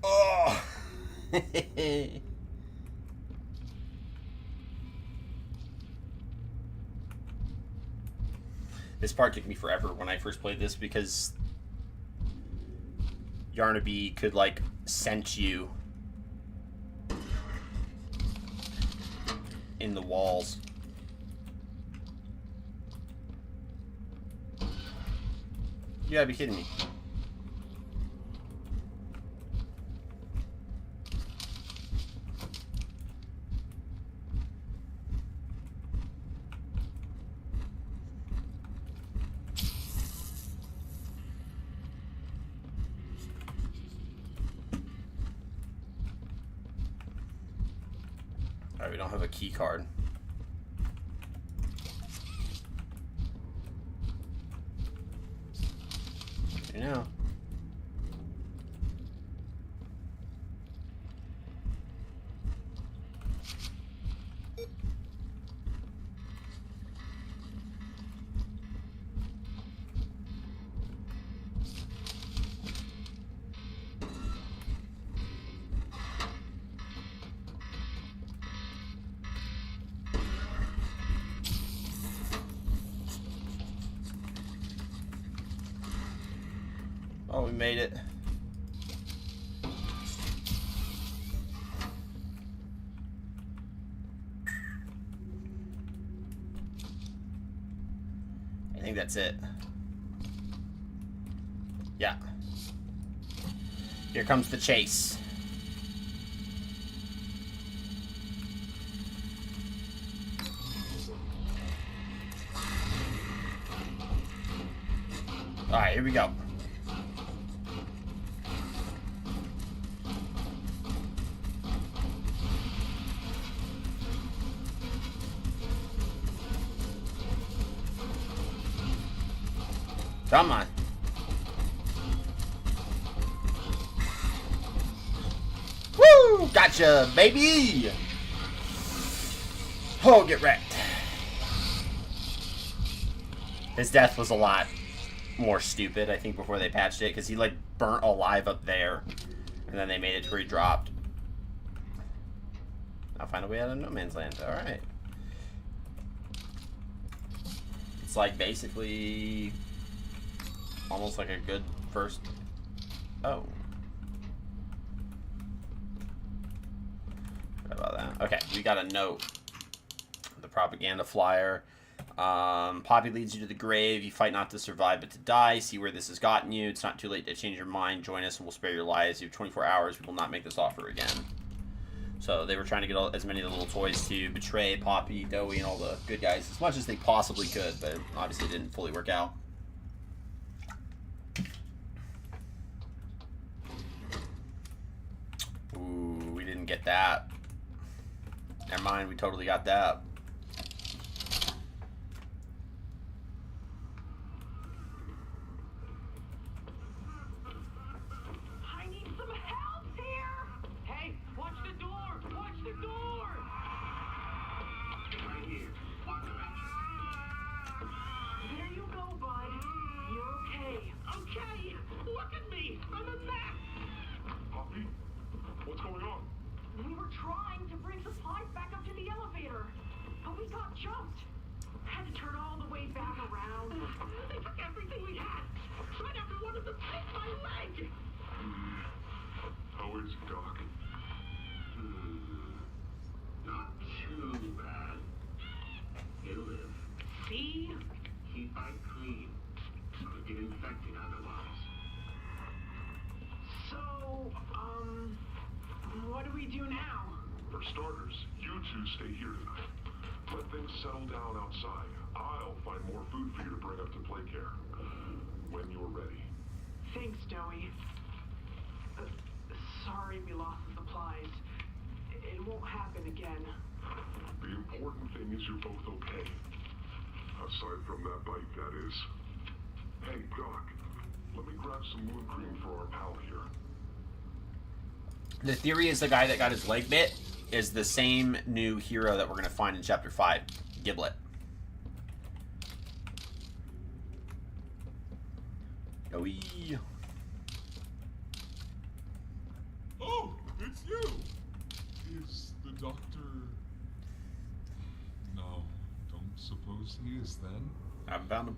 Oh. This part took me forever when I first played this because Yarnaby could, like, sense you in the walls. You gotta be kidding me. Alright, we don't have a key card. You know. Oh, we made it. I think that's it. Yeah. Here comes the chase. Alright, here we go. Come on. Woo! Gotcha, baby! Oh, get wrecked. His death was a lot more stupid, I think, before they patched it, because he, like, burnt alive up there. And then they made it to where he dropped. I'll find a way out of no man's land. Alright. It's like, basically... almost like a good first... Oh. Forgot about that. Okay, we got a note. The propaganda flyer. Poppy leads you to the grave. You fight not to survive, but to die. See where this has gotten you. It's not too late to change your mind. Join us and we'll spare your lives. You have 24 hours. We will not make this offer again. So they were trying to get as many of the little toys to betray Poppy, Dowie, and all the good guys as much as they possibly could, but obviously it didn't fully work out. Ooh, we didn't get that. Never mind, we totally got that. I need some help here! Hey, watch the door! Watch the door! Right here. Walk the There you go, bud. You're okay. Okay, look at me. I'm a mess. Poppy? What's going on? We were trying to bring supplies back up to the elevator, but we got jumped. Had to turn all the way back around. They took everything we had. Right after one of them bit my leg. How is Doc? Not too bad. He'll live. See? Keep it clean. Could get infected otherwise. So, what do we do now? For starters, you two stay here tonight. Let things settle down outside. I'll find more food for you to bring up to play care. When you're ready. Thanks, Dowie. Sorry we lost the supplies. It won't happen again. The important thing is you're both okay. Aside from that bite, that is. Hey, Doc. Let me grab some wound cream for our pal here. The theory is the guy that got his leg bit is the same new hero that we're going to find in Chapter 5, Giblet. Owie. Oh, it's you! Is the doctor... No, don't suppose he is then? I found him.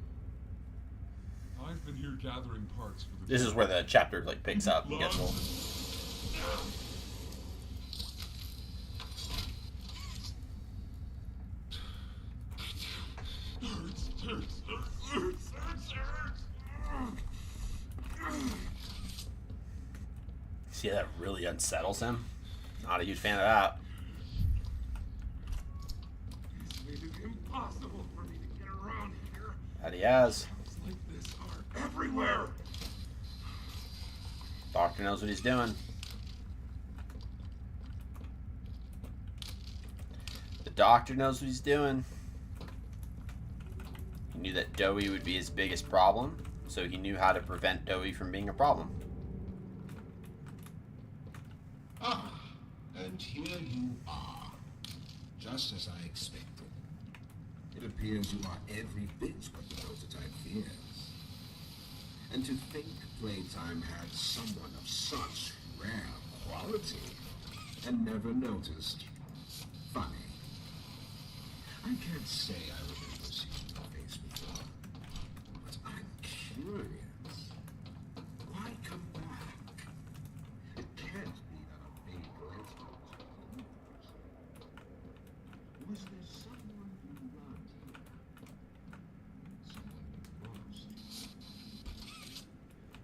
I've been here gathering parts for the... This is where the chapter like picks up and gets rolled. See, that really unsettles him. Not a huge fan of that. He's made it impossible for me to get around here. That he has. Things like this are everywhere. Doctor knows what he's doing. The doctor knows what he's doing. He knew that Dowie would be his biggest problem, so he knew how to prevent Dowie from being a problem. Ah, and here you are, just as I expected. It appears you are every bit what the prototype fears. And to think Playtime had someone of such rare quality and never noticed. Funny. I can't say I remember seeing your face before, but I'm curious. Why come back? It can't be that a big lighthouse was there someone you loved here? Someone you lost?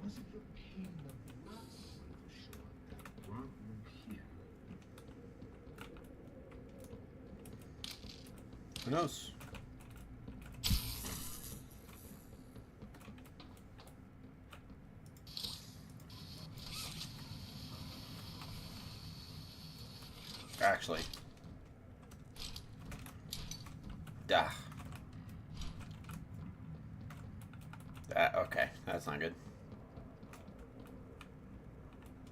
Was it the pain of not knowing for sure that brought you here? Who knows? Actually. Duh. Okay, that's not good.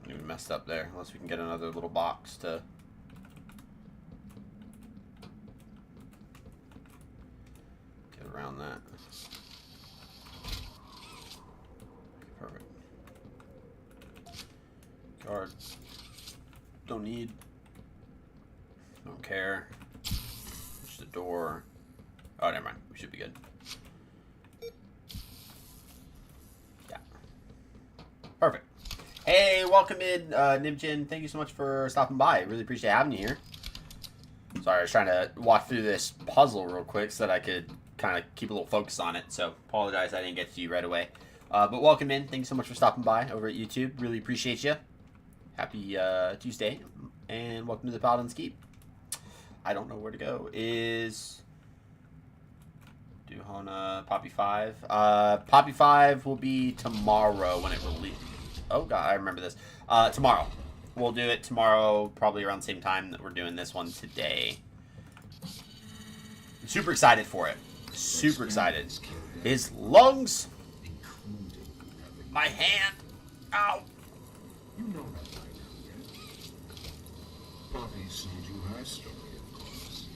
We messed up there, unless we can get another little box to... get around that. Perfect. Guard. Don't need. Don't care. Push the door. Oh, never mind. We should be good. Yeah. Perfect. Hey, welcome in, Nibjin. Thank you so much for stopping by. Really appreciate having you here. Sorry, I was trying to walk through this puzzle real quick so that I could kind of keep a little focus on it. So, apologize I didn't get to you right away. But welcome in. Thank you so much for stopping by over at YouTube. Really appreciate you. Happy Tuesday. And welcome to the Paladins Keep. I don't know where to go. Is Duhona Poppy 5? Poppy 5 will be tomorrow when it releases. Oh god, I remember this. Tomorrow. We'll do it tomorrow, probably around the same time that we're doing this one today. I'm super excited for it. Super excited. His lungs. My hand. Ow. You know that by now, yes? Poppy sold you her story, of course.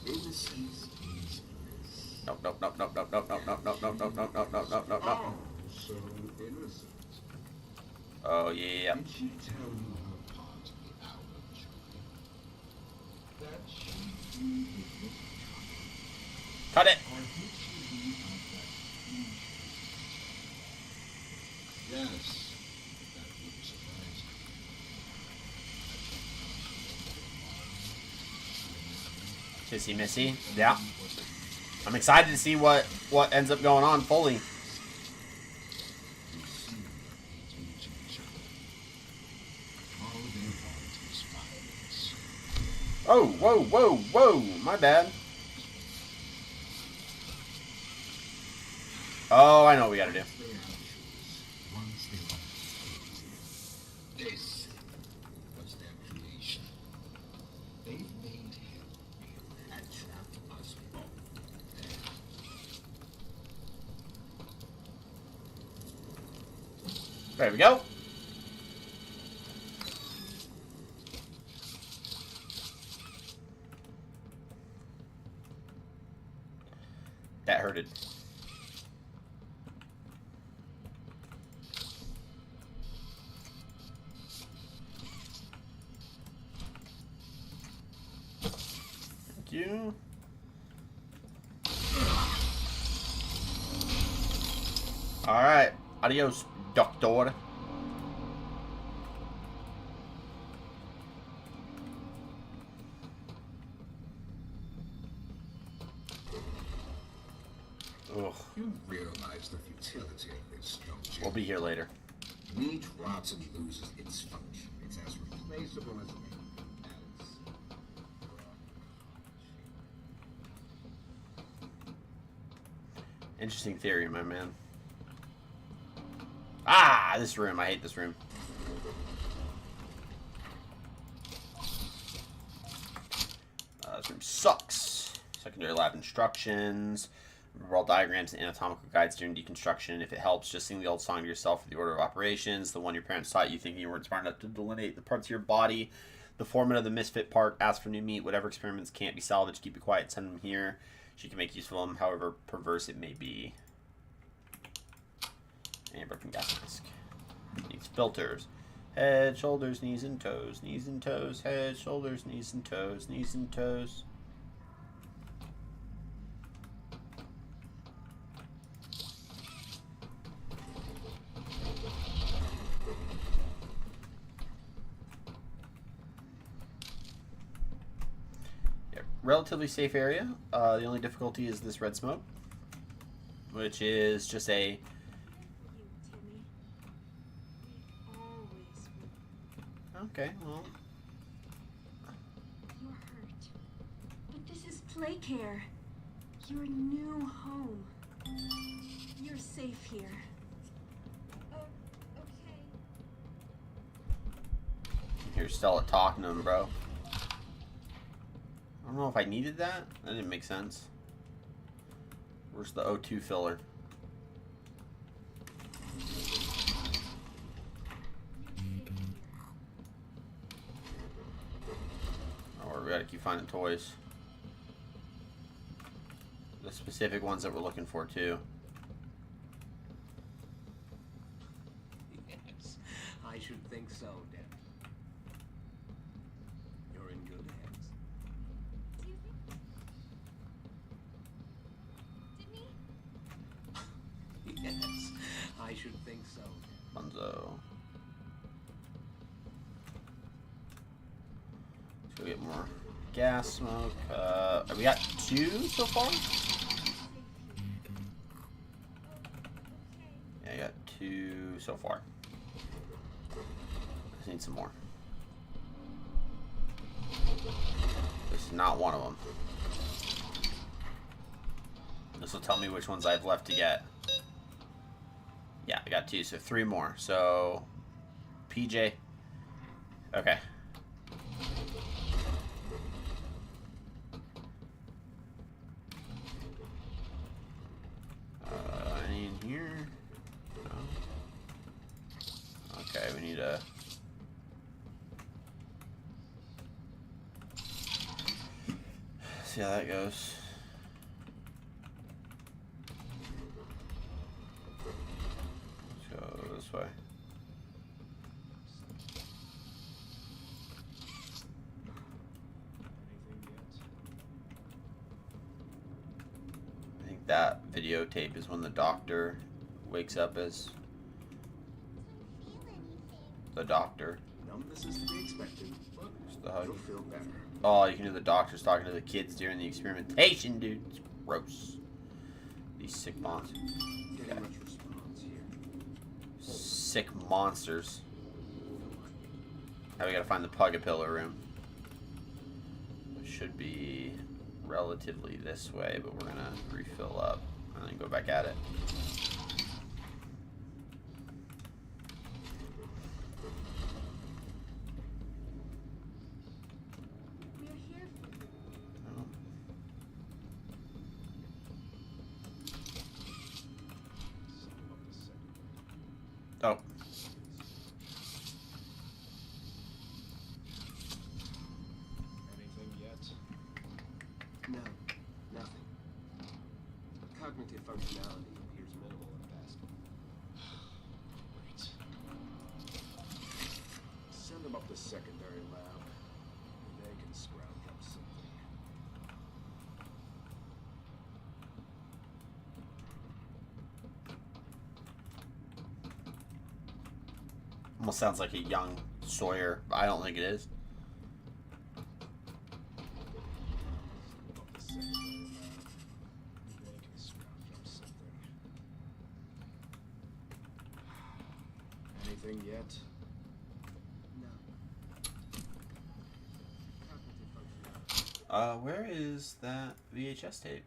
Innocence is bliss. Nope, nope, nope, nope, nope, nope, nope, nope, nope, nope, nope, nope, nope, nope, nope, nope, nope. Oh, so innocent. Oh, yeah. Did she tell you her part of the hour of joy? That she knew it was coming? Cut it. Or did she leave out that huge yes, that wouldn't surprise me. Kissy Missy. Yeah. I'm excited to see what ends up going on fully. Oh, whoa, whoa, whoa. My bad. Oh, I know what we gotta do. This was their creation. They made him real and trapped us both. There we go. That hurted. Thank you. Alright. Adios, Doctor. Ugh. You realize the futility of this, don't you? We'll be here later. Meat rots and loses its function. It's as replaceable as anything else. Interesting theory, my man. Ah, this room. I hate this room. This room sucks. Secondary lab instructions. Overall diagrams and anatomical guides during deconstruction. If it helps, just sing the old song to yourself for the order of operations. The one your parents taught you thinking you weren't smart enough to delineate the parts of your body. The foreman of the misfit part. Ask for new meat. Whatever experiments can't be salvaged, keep it quiet. Send them here. She can make use of them, however perverse it may be. And broken gas mask. Needs filters. Head, shoulders, knees and toes. Knees and toes. Head, shoulders, knees and toes. Knees and toes. Relatively safe area. The only difficulty is this red smoke, which is just a... Okay, well... You're hurt. But this is Playcare. Your new home. You're safe here. Oh, okay. Here's Stella talking to him, bro. I don't know if I needed that. That didn't make sense. Where's the O2 filler? Oh, we gotta keep finding toys. The specific ones that we're looking for, too. Yes, I should think so, Deb. You're in good hands. Yes, I should think so. Bunzo. Let's go get more gas smoke. We got 2 so far? Yeah, I got 2 so far. I just need some more. This is not one of them. This will tell me which ones I have left to get. Yeah, I got 2, so 3 more. So, PJ. Okay. Any in here? No. Okay, we need a... See how that goes. This way. I think that videotape is when the doctor wakes up as the doctor. Numbness is to be expected, but you'll feel better. Oh, you can hear the doctors talking to the kids during the experimentation, dude. It's gross. These sick monsters. Getting much response here. Sick monsters. Now we gotta find the Pugapillar room. It should be relatively this way, but we're gonna refill up and then go back at it. We're here for you. Oh. Anything yet? No, nothing. Cognitive functionality appears minimal at best. Great. Send them up to secondary lab. They can scrounge up something. Almost sounds like a young Sawyer, but I don't think it is. Anything yet? No. Where is that VHS tape?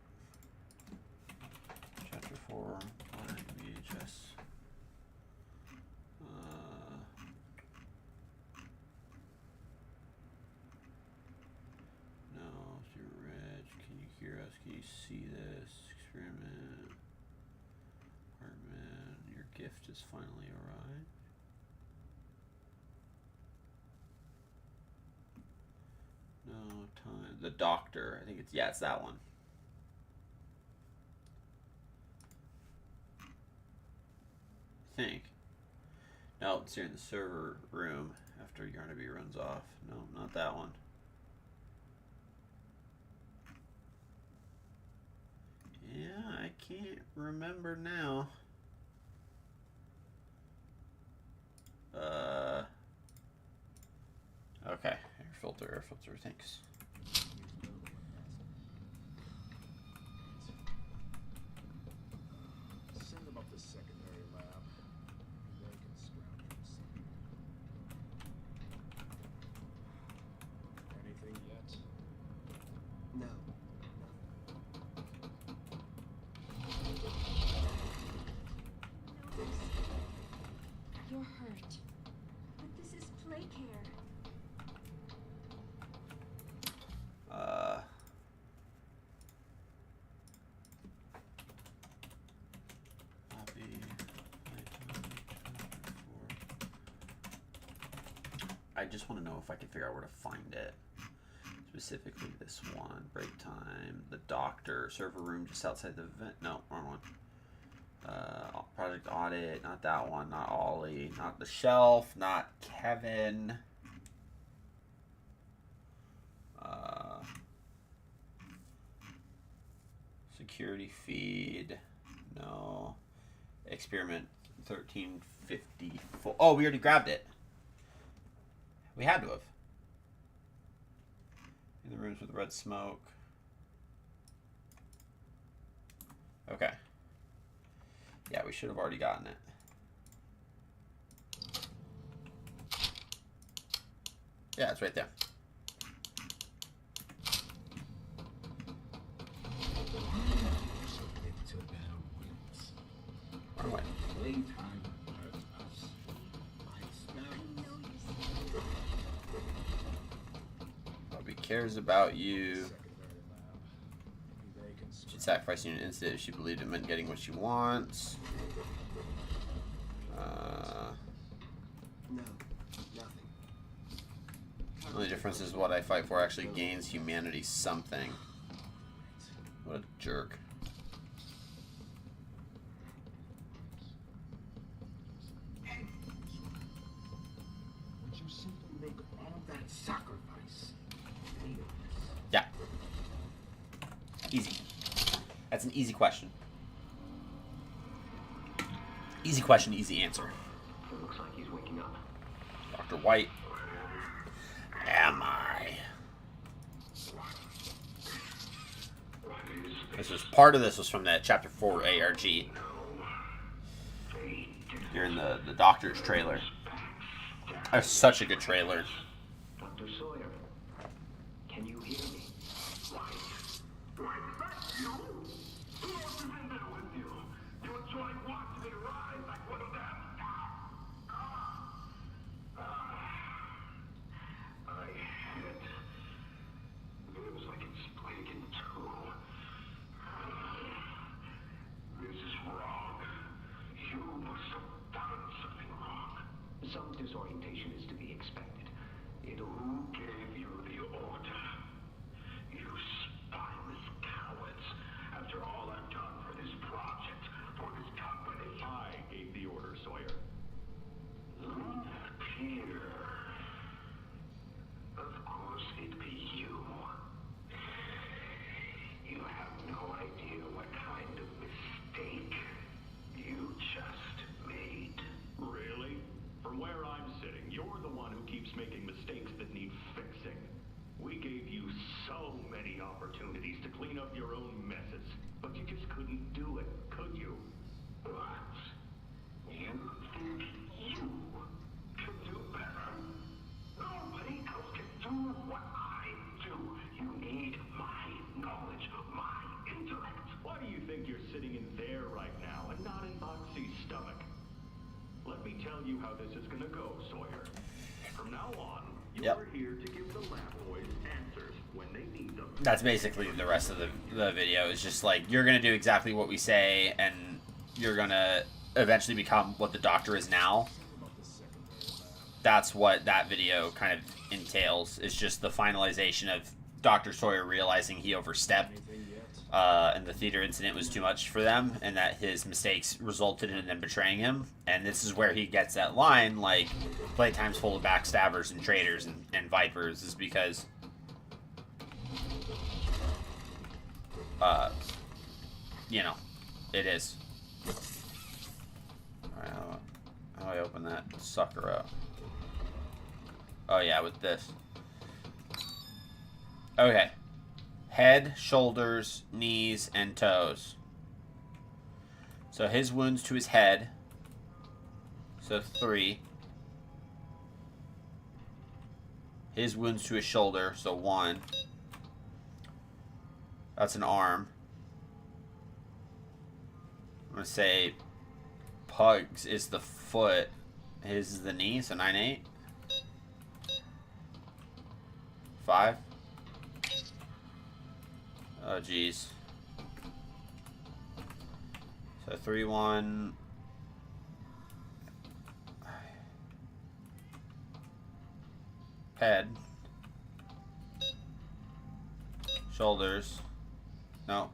Chapter 4, VHS. No, if you're rich, can you hear us? Can you see this? Experiment. Apartment. Your gift has finally arrived. No time. The Doctor. I think it's, yeah, it's that one. I think. No, it's here in the server room after Yarnaby runs off. No, not that one. Yeah, I can't remember now. Okay. Air filter, thanks. Send them up the secondary lab. They can scrounge themselves. Anything yet? No. You're hurt. But this is play care. I just want to know if I can figure out where to find it. Specifically this one. Break time. The Doctor. Server room just outside the vent. No, wrong one. Project Audit. Not that one. Not Ollie. Not the shelf. Not Kevin. Security feed. No. Experiment 1354. Oh, we already grabbed it. We had to have. In the rooms with red smoke. Okay. Yeah, we should have already gotten it. Yeah, it's right there. Wrong way. Playtime hurt us. Bobby cares about you. Secondary lab. They can She'd sacrifice you in an instant if she believed it meant getting what she wants. No. Nothing. The only difference is what I fight for actually gains humanity something. What a jerk. Would you simply make all that sacrifice? Yeah. Easy. That's an easy question. Easy question, easy answer. It looks like he's waking up. Dr. White. Am I? This was part of this was from that Chapter 4 ARG. During the Doctor's trailer. That's such a good trailer. Dr. Sawyer, can you hear me? Some disorientation is to be expected. Who gave you the order? You spineless cowards. After all I've done for this project, for this company. I gave the order, Sawyer. Peter. Of course it'd be you. You have no idea what kind of mistake you just made. Really? From where I'm so many opportunities to clean up your own messes, but you just couldn't do it, could you? What? You think you can do better? Nobody else can do what I do. You need my knowledge, my intellect. Why do you think you're sitting in there right now and not in Boxy's stomach? Let me tell you how this is gonna go, Sawyer. From now on, you're here to give the lab boys answers when they need them. That's basically the rest of the video. It's just like, you're going to do exactly what we say, and you're going to eventually become what the Doctor is now. That's what that video kind of entails. It's just the finalization of Dr. Sawyer realizing he overstepped, and the theater incident was too much for them, and that his mistakes resulted in them betraying him. And this is where he gets that line, like, Playtime's full of backstabbers and traitors and vipers, is because you know, it is. Alright, how do I open that sucker up? Oh yeah, with this. Okay. Head, shoulders, knees, and toes. So his wounds to his head. So 3. His wounds to his shoulder. So 1. That's an arm. I'm going to say Pug's is the foot. His is the knee. So 9-8. 5. Oh, geez. So 3-1. Head. Shoulders. No.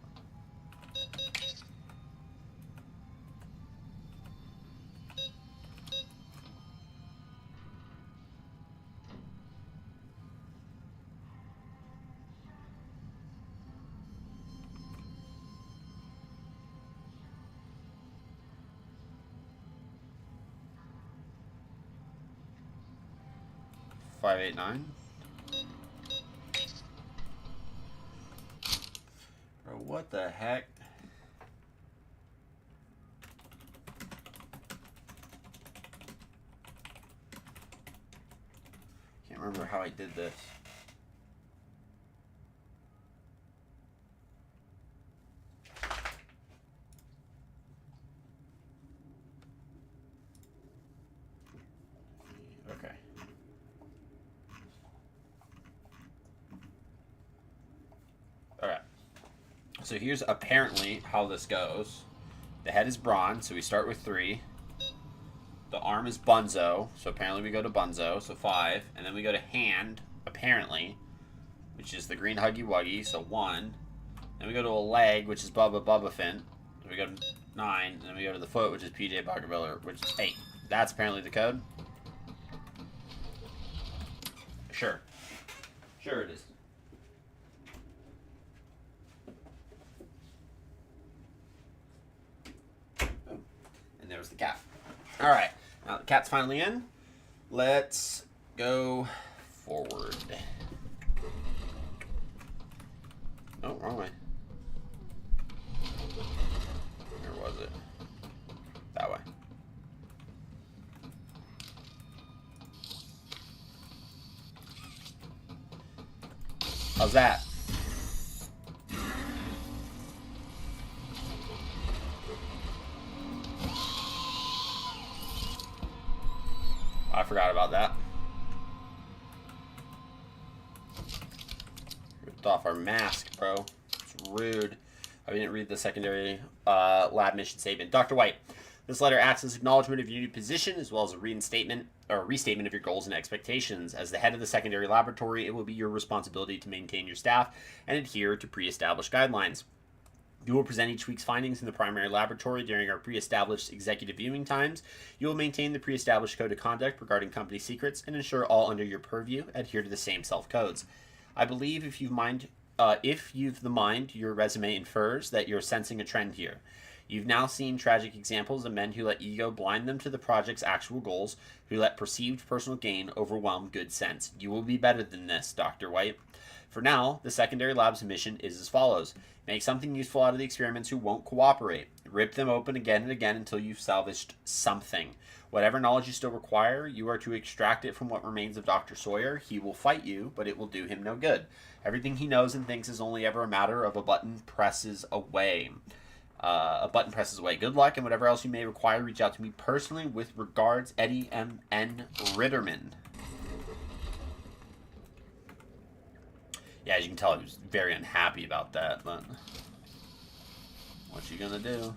Five, 8, 9. Bro, what the heck? Can't remember how I did this. Okay. Alright. So here's apparently how this goes. The head is bronze, so we start with 3. The arm is bunzo, so apparently we go to bunzo, so 5. And then we go to hand, apparently, which is the green huggy wuggy, so 1. Then we go to a leg, which is Bubba Bubba-Fin. So we go to 9. And then we go to the foot, which is PJ Buggerviller, which is 8. That's apparently the code. Sure. Sure it is. And there's the cat. Alright. Now the cat's finally in. Let's go forward. Oh, wrong way. Where was it? That way. How's that? I forgot about that. Ripped off our mask, bro. It's rude. I didn't read the secondary lab mission statement. Dr. White, this letter acts as acknowledgement of your new position, as well as a restatement of your goals and expectations. As the head of the secondary laboratory, it will be your responsibility to maintain your staff and adhere to pre-established guidelines. You will present each week's findings in the primary laboratory during our pre-established executive viewing times. You will maintain the pre-established code of conduct regarding company secrets and ensure all under your purview adhere to the same self-codes. I believe if you've the mind, your resume infers that you're sensing a trend here. You've now seen tragic examples of men who let ego blind them to the project's actual goals, who let perceived personal gain overwhelm good sense. You will be better than this, Dr. White. For now, the secondary lab's mission is as follows. Make something useful out of the experiments who won't cooperate. Rip them open again and again until you've salvaged something. Whatever knowledge you still require, you are to extract it from what remains of Dr. Sawyer. He will fight you, but it will do him no good. Everything he knows and thinks is only ever a matter of a button presses away. Good luck, and whatever else you may require, reach out to me personally. With regards, Eddie M.N. Ritterman. Yeah, as you can tell, he was very unhappy about that, but what you gonna do?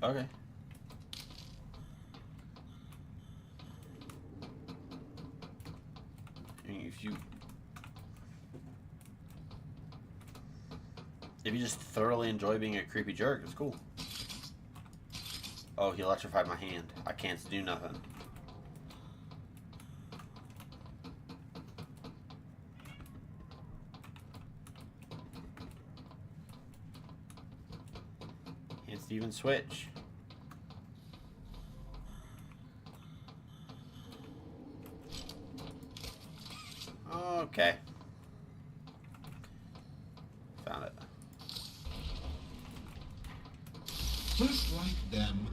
Okay. If you just thoroughly enjoy being a creepy jerk, it's cool. Oh, he electrified my hand. I can't do nothing. Can't even switch. Okay. Found it. Just like them,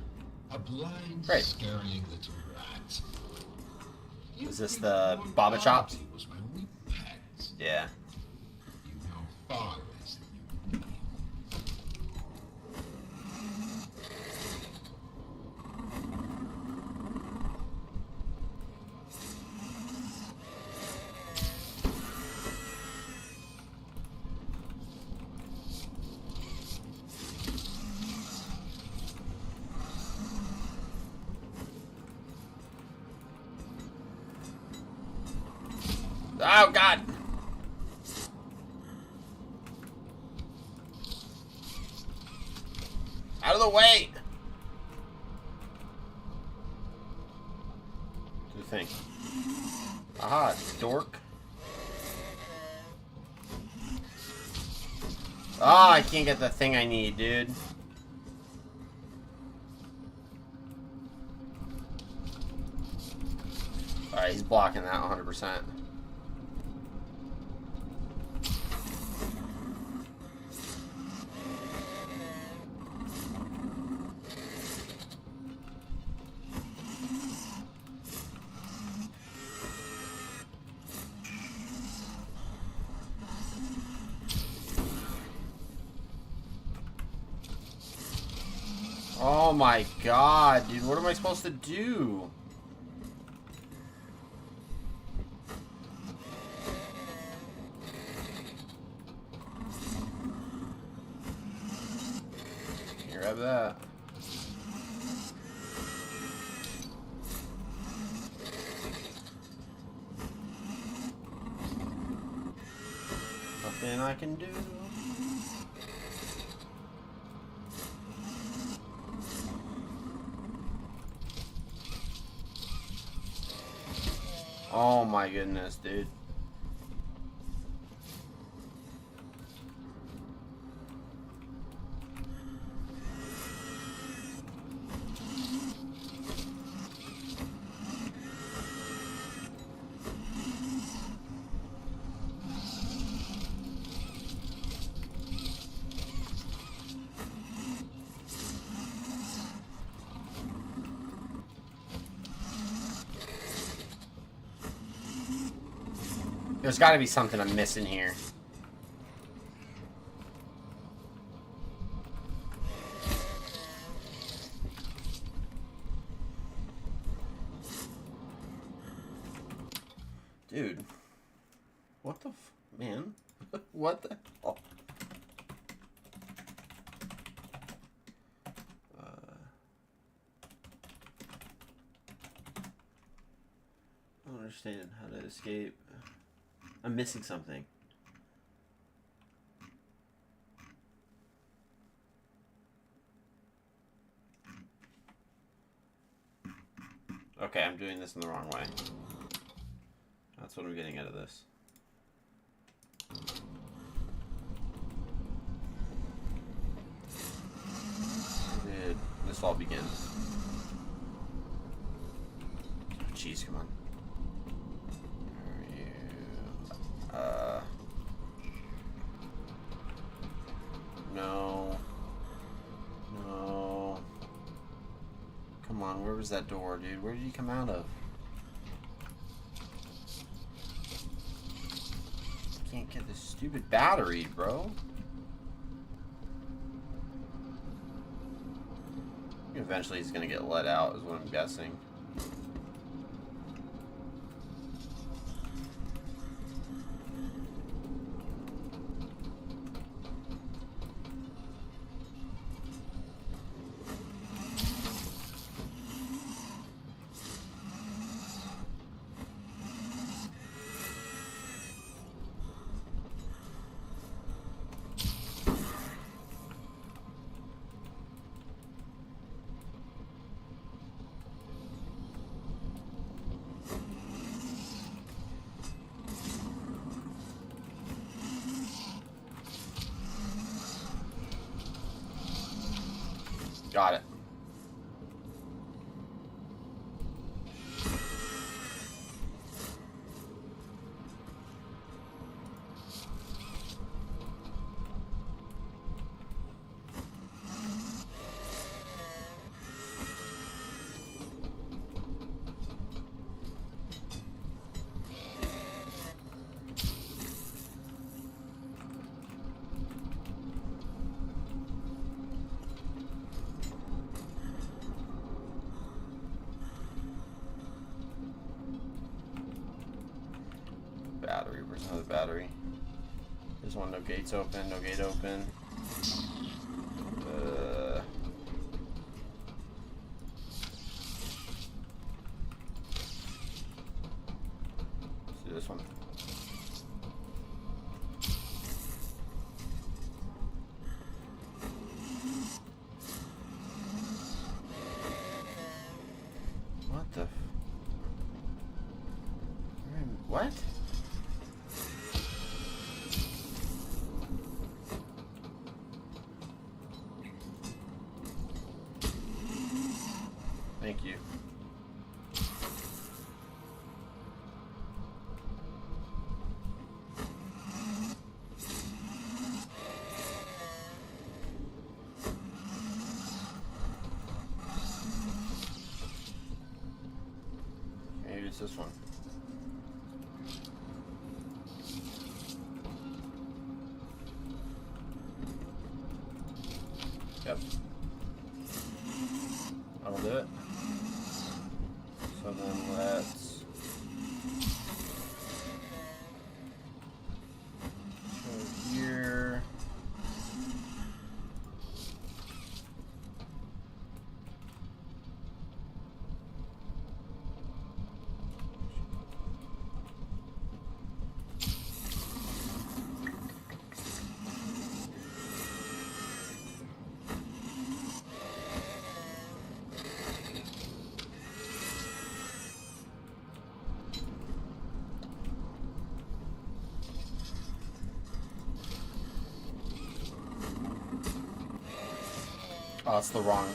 a blind, Great. scurrying little rat. Is this the Baba Chops? Was my only pet. Yeah. You know far less than you believe. Oh, God. Out of the way. What do you think? Aha, dork. Oh, I can't get the thing I need, dude. Alright, he's blocking that 100%. Oh my God, dude, what am I supposed to do? Grab that. Nothing I can do. Oh my goodness, dude. There's got to be something I'm missing here. Dude. What the man? What the hell? I don't understand how to escape. I'm missing something. Okay, I'm doing this in the wrong way. That's what I'm getting out of this. Where did this all begin? Jeez, come on. Where are you? No. No. Come on, where was that door, dude? Where did he come out of? Can't get this stupid battery, bro. Eventually he's gonna get let out, is what I'm guessing. Got it. Battery, where's another battery? There's one, no gates open, no gate open. Let's do this one. What the? What? Thank you. Maybe it's this one. Yep. That'll do it. So then let's go here. Oh, it's the wrong.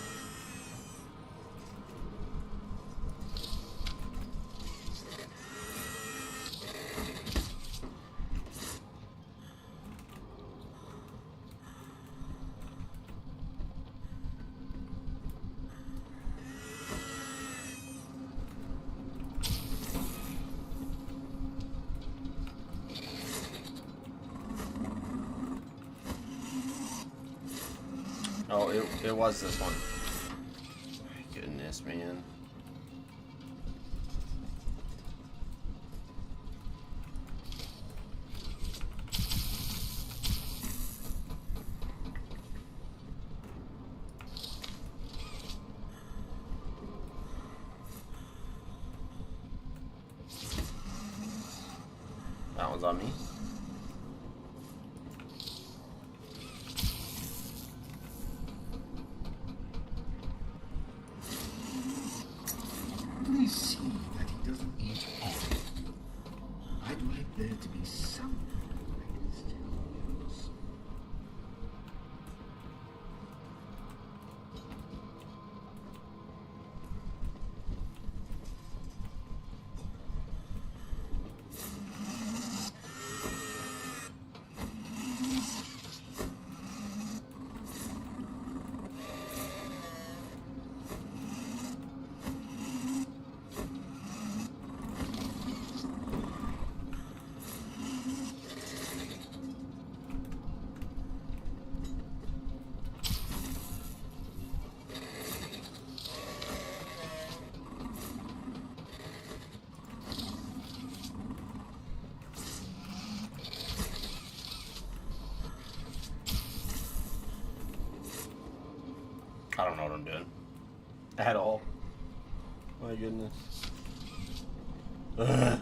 Oh, it was this one. Goodness, man. was on me. Please see that he doesn't eat all of you. I'd like there to be some I can still use. I don't know what I'm doing. At all. My goodness. Ugh.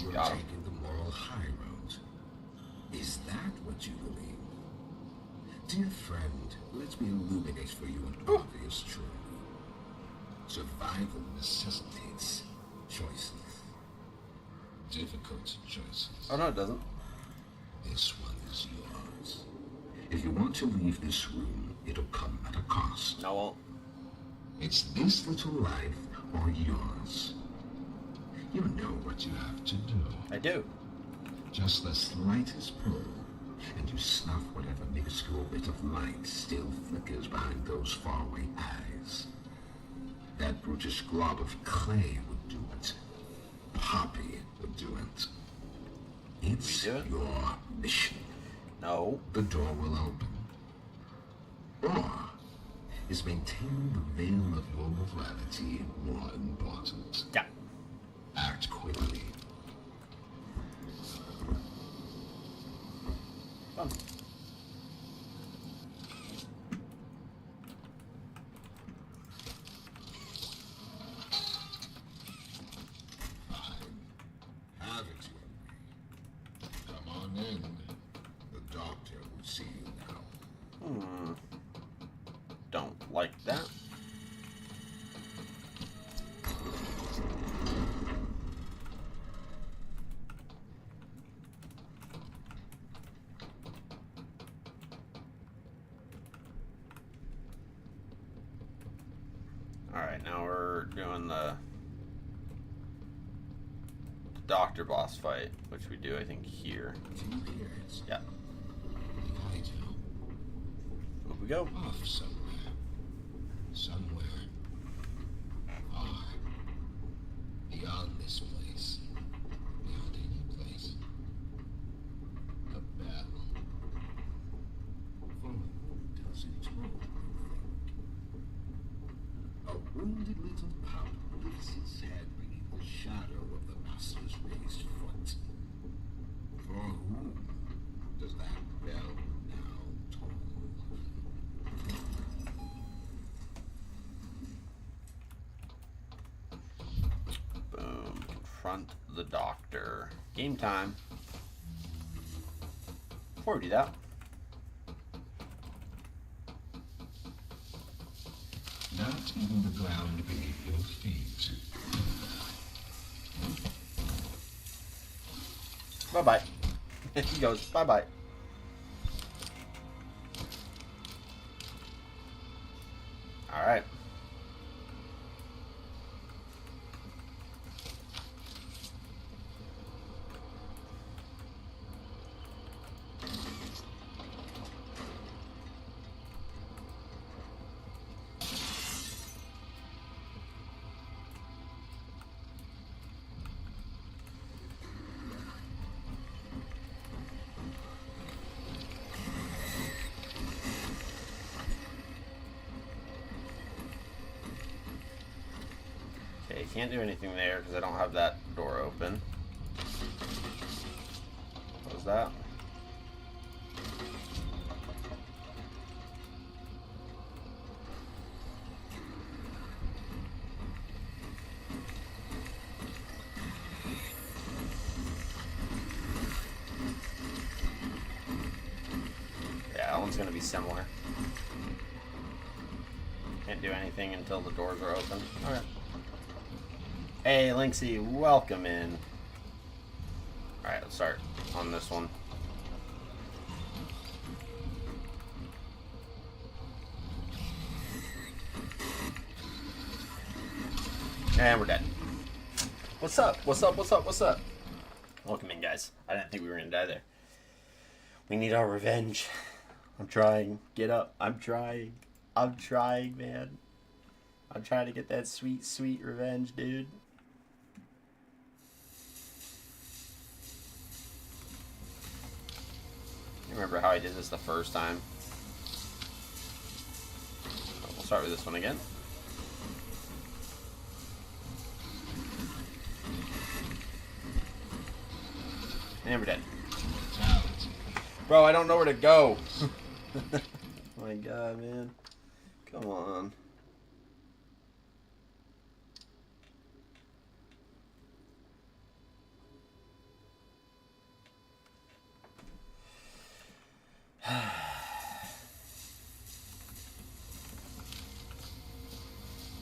You're Got him. taking the moral high road. Is that what you believe? Dear friend, let me illuminate for you an obvious truth. Survival necessitates choices. Difficult choices. Oh no, it doesn't. This one is yours. If you want to leave this room, it'll come at a cost. No, it won't. It's this little life or yours. You know what you have to do. I do. Just the slightest pull, and you snuff whatever minuscule bit of light still flickers behind those faraway eyes. That brutish glob of clay would do it. Poppy would do it. It's We do it? your mission. No. The door will open. Or is maintaining the veil of your morality more important? Yeah. Act quickly. Fun. Have it your way. Come on in. The doctor will see you now. Don't like that. Alright, now we're doing the doctor boss fight, which we do, I think, here. Can you hear it? Yeah. I do. Here we go. Off somewhere. Somewhere. Far. Beyond this place. Beyond any place. A battle. For who does it all, you think? A wounded little pup lifts its head beneath the shadow of the master's raised foot. For whom does that bell now toll? Boom. Confront the Doctor. Game time. Before we do that, Not even the ground beneath your feet. bye-bye. He goes, bye-bye. Alright. Okay, can't do anything there because I don't have that door open. What was that? gonna be similar. Can't do anything until the doors are open. Okay. Hey, Linksy, welcome in. Alright, let's start on this one. And we're dead. What's up? What's up? What's up? What's up? Welcome in, guys. I didn't think we were gonna die there. We need our revenge. I'm trying. Get up. I'm trying. I'm trying, man. I'm trying to get that sweet, sweet revenge, dude. You remember how I did this the first time? We'll start with this one again. And we're dead. Bro, I don't know where to go. Oh my god, man. Come on.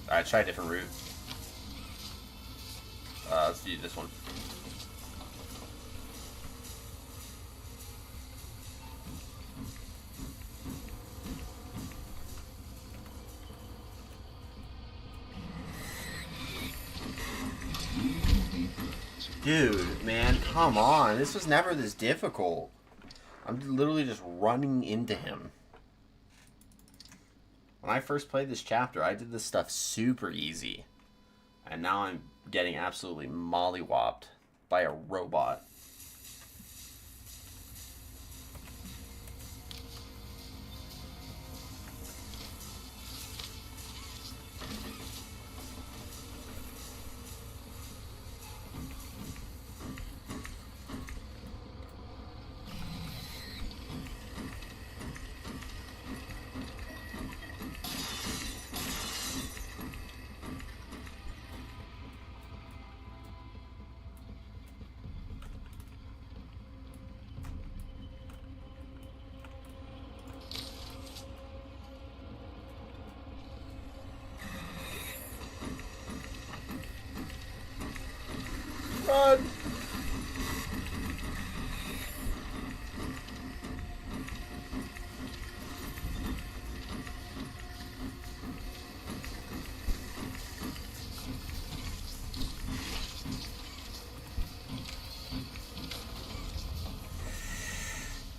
Alright, try a different route. Let's do this one. Dude, man, come on. This was never this difficult. I'm literally just running into him. When I first played this chapter, I did this stuff super easy. And now I'm getting absolutely mollywopped by a robot. Run!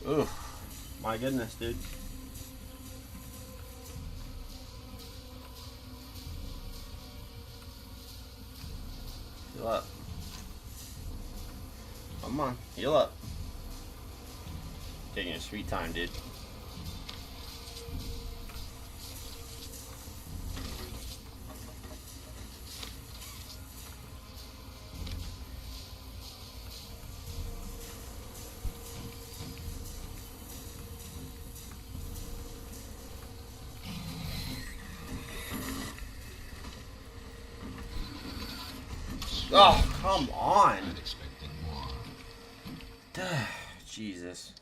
Ooh, my goodness, dude. Heal up. Come on, heal up. Taking a sweet time, dude. Oh, come on. Jesus.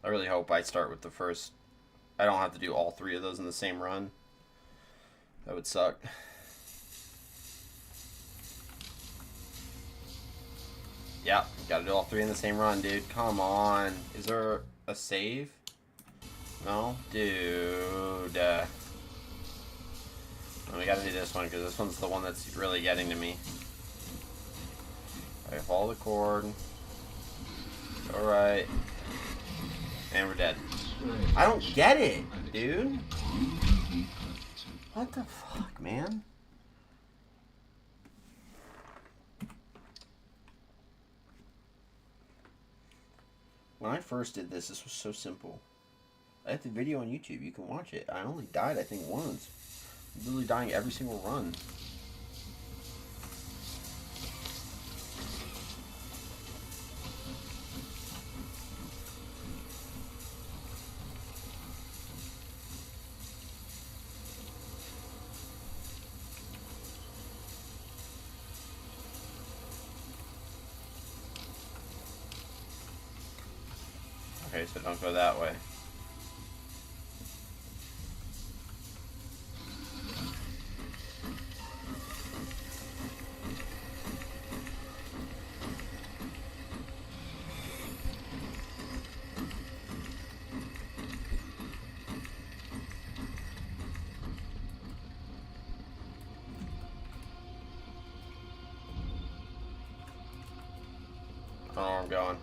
I really hope I start with the first. I don't have to do all three of those in the same run. That would suck. Yeah, gotta do all three in the same run, dude. Come on. Is there a save? No? Dude. We gotta do this one, because this one's the one that's really getting to me. Alright, follow the cord. Alright. And we're dead. I don't get it, dude. What the fuck, man? When I first did this, this was so simple. I have the video on YouTube. You can watch it. I only died, I think, once. I'm literally dying every single run. so don't go that way. I don't know where I'm going.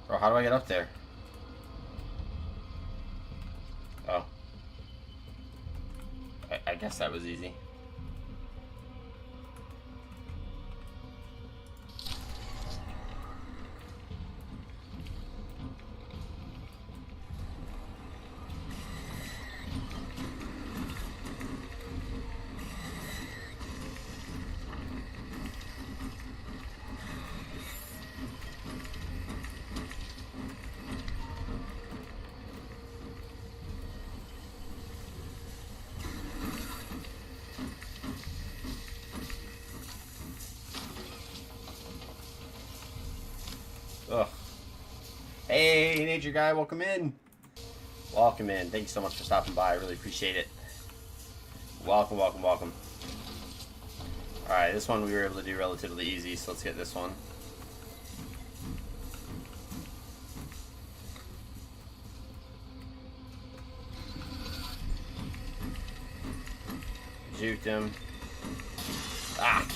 Bro, how do I get up there? Oh. I guess that was easy. Ugh. Hey, Nature Guy, welcome in. Welcome in. Thank you so much for stopping by. I really appreciate it. Welcome, welcome, welcome. Alright, this one we were able to do relatively easy, so let's get this one. Juked him. Ah!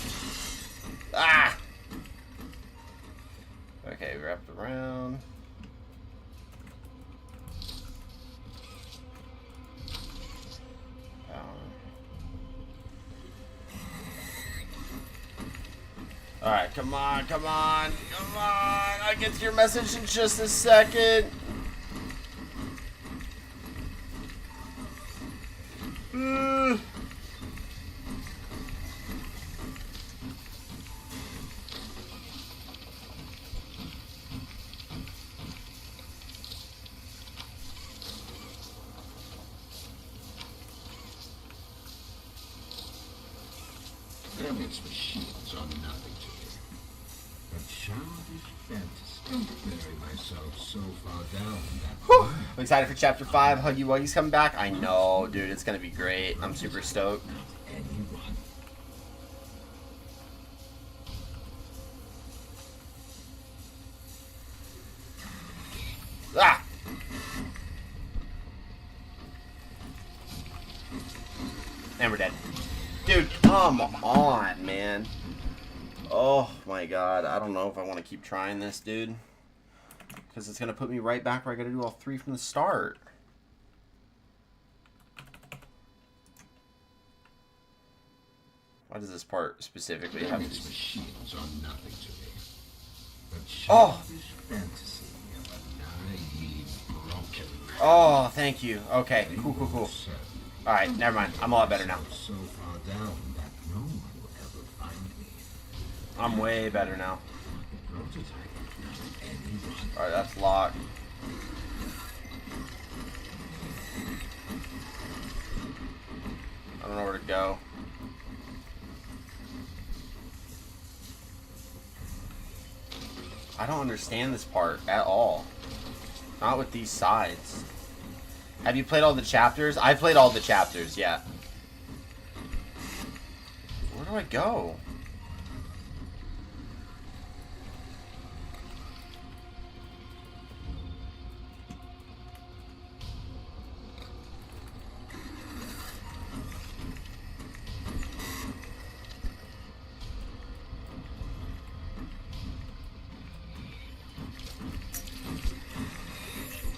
Ah! Okay, wrapped around. Alright, come on, come on, come on! I'll get to your message in just a second. Damaged machines are nothing to me. But childish fantasy. Don't bury myself so far down that I'm excited for Chapter 5. Huggy Wuggy's coming back. I know, dude. It's going to be great. I'm super stoked. anyone. Ah! And we're dead. Dude, come on, man. Oh my god. I don't know if I want to keep trying this, dude. Because it's going to put me right back where I got to do all 3 from the start. Why does this part specifically have Damaged these? machines are nothing to me. But Oh! childish fantasy of a naive, broken Oh, thank you. Okay, cool, cool, cool. Alright, never mind. I'm a lot better now. so far down that no one will ever find me. I'm way better now. Prototype of anyone. Alright, that's locked. I don't know where to go. I don't understand this part at all. Not with these sides. Have you played all the chapters? I played all the chapters, yeah. Where do I go?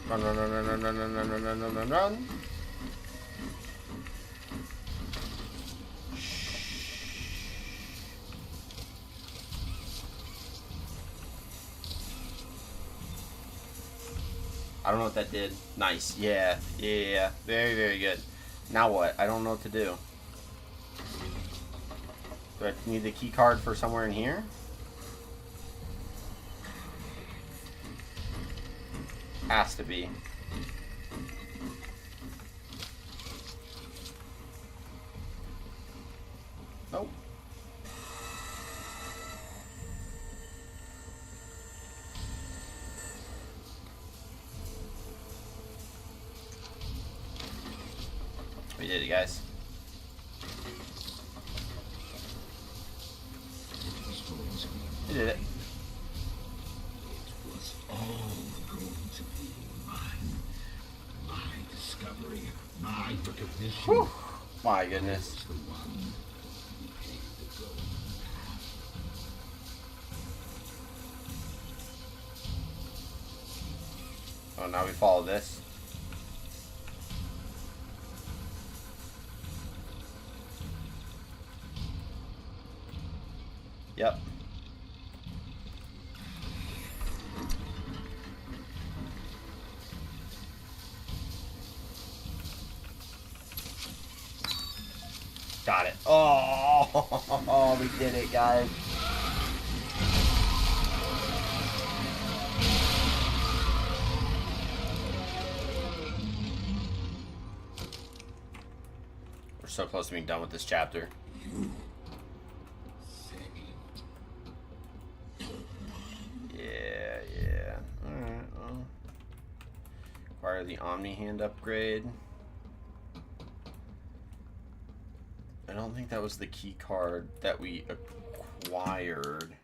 Run, run, run, run, run, run, run, run, run, run, run, run. I don't know what that did. Nice. Yeah. Yeah. Very, very good. Now what? I don't know what to do. Do I need the key card for somewhere in here? Has to be. Nope. We did it, guys. We did it. It was all going to be mine. My discovery, my recognition. Whew. My goodness. The one who paved the golden path. Oh, now we follow this. Yep. Got it. Oh, we did it, guys. We're so close to being done with this chapter. Yeah. Alright, well. Acquire the Omni Hand upgrade. I don't think that was the key card that we acquired.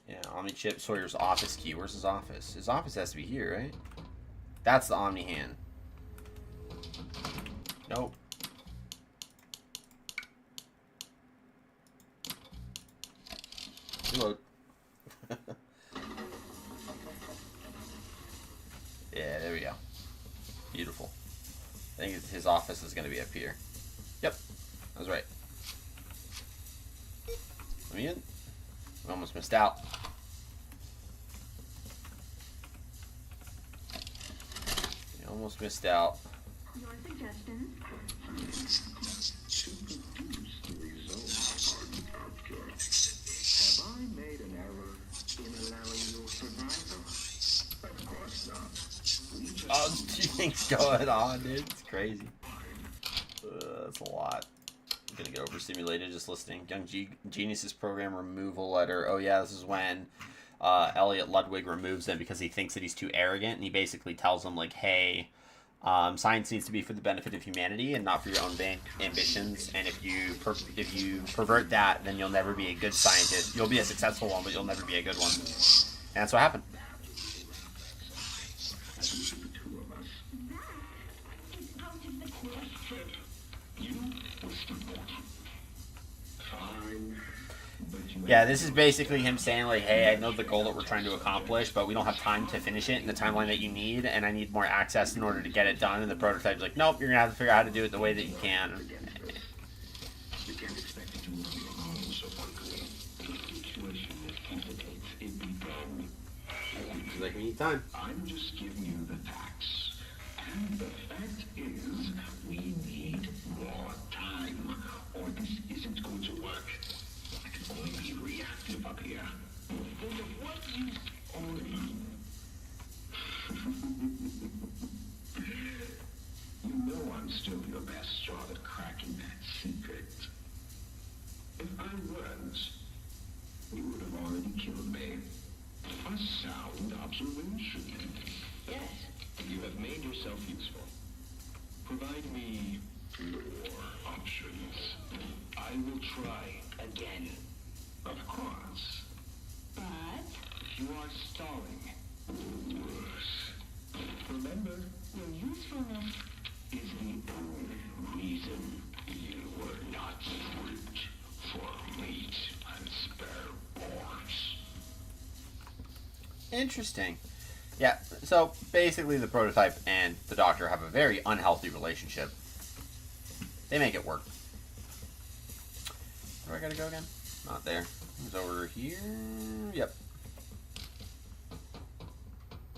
Yeah, Omni Chip, Sawyer's office key. Where's his office? His office has to be here, right? That's the Omni Hand. Nope. Reload. Yeah, there we go. Beautiful. I think his office is going to be up here. Yep, I was right. Let me in. We almost missed out. We almost missed out. Your suggestion? To produce the results of the Doctor, have I made an error in allowing your survival? Of course not. Oh, there's 2 things going on, dude. It's crazy. That's a lot. I'm gonna get overstimulated just listening. Young Geniuses program removal letter. Oh yeah, this is when Elliot Ludwig removes him because he thinks that he's too arrogant, and he basically tells him like, hey, science needs to be for the benefit of humanity and not for your own ambitions. And if you pervert that, then you'll never be a good scientist. You'll be a successful one, but you'll never be a good one. And that's what happened. Yeah, this is basically him saying, like, hey, I know the goal that we're trying to accomplish, but we don't have time to finish it in the timeline that you need, and I need more access in order to get it done. And the prototype's like, nope, you're going to have to figure out how to do it the way that you can. You can't expect it to move you along so quickly. The situation necessitates it be done. Like, we need time. I'm just giving you the facts. And the fact is, we need more time, or this isn't going to work. I can only be reactive up here. Think of what you only. You know I'm still your best shot at cracking that secret. If I weren't, you would have already killed me. A sound observation. Yes, you have made yourself useful. Provide me your options. I will try again. Of course. But you are stalling. Worse. Remember, your usefulness is the only reason you were not stripped for meat and spare parts. Interesting. Yeah, so basically the prototype and the Doctor have a very unhealthy relationship. They make it work. Where I gotta go again? Not there. It's over here. Yep.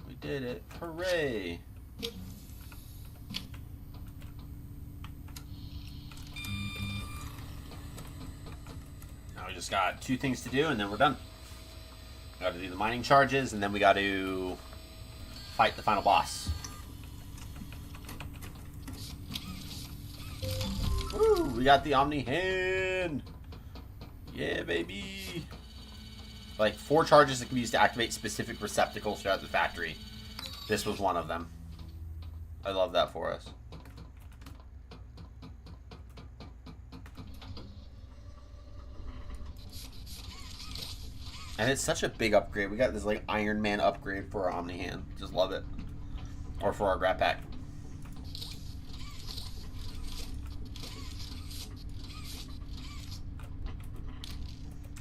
We did it. Hooray! Now we just got 2 things to do and then we're done. We got to do the mining charges and then we got to fight the final boss. Woo! We got the Omni Hand! Yeah, baby! Like 4 charges that can be used to activate specific receptacles throughout the factory. This was one of them. I love that for us. And it's such a big upgrade. We got this like Iron Man upgrade for our Omni Hand. Just love it. Or for our Grab Pack.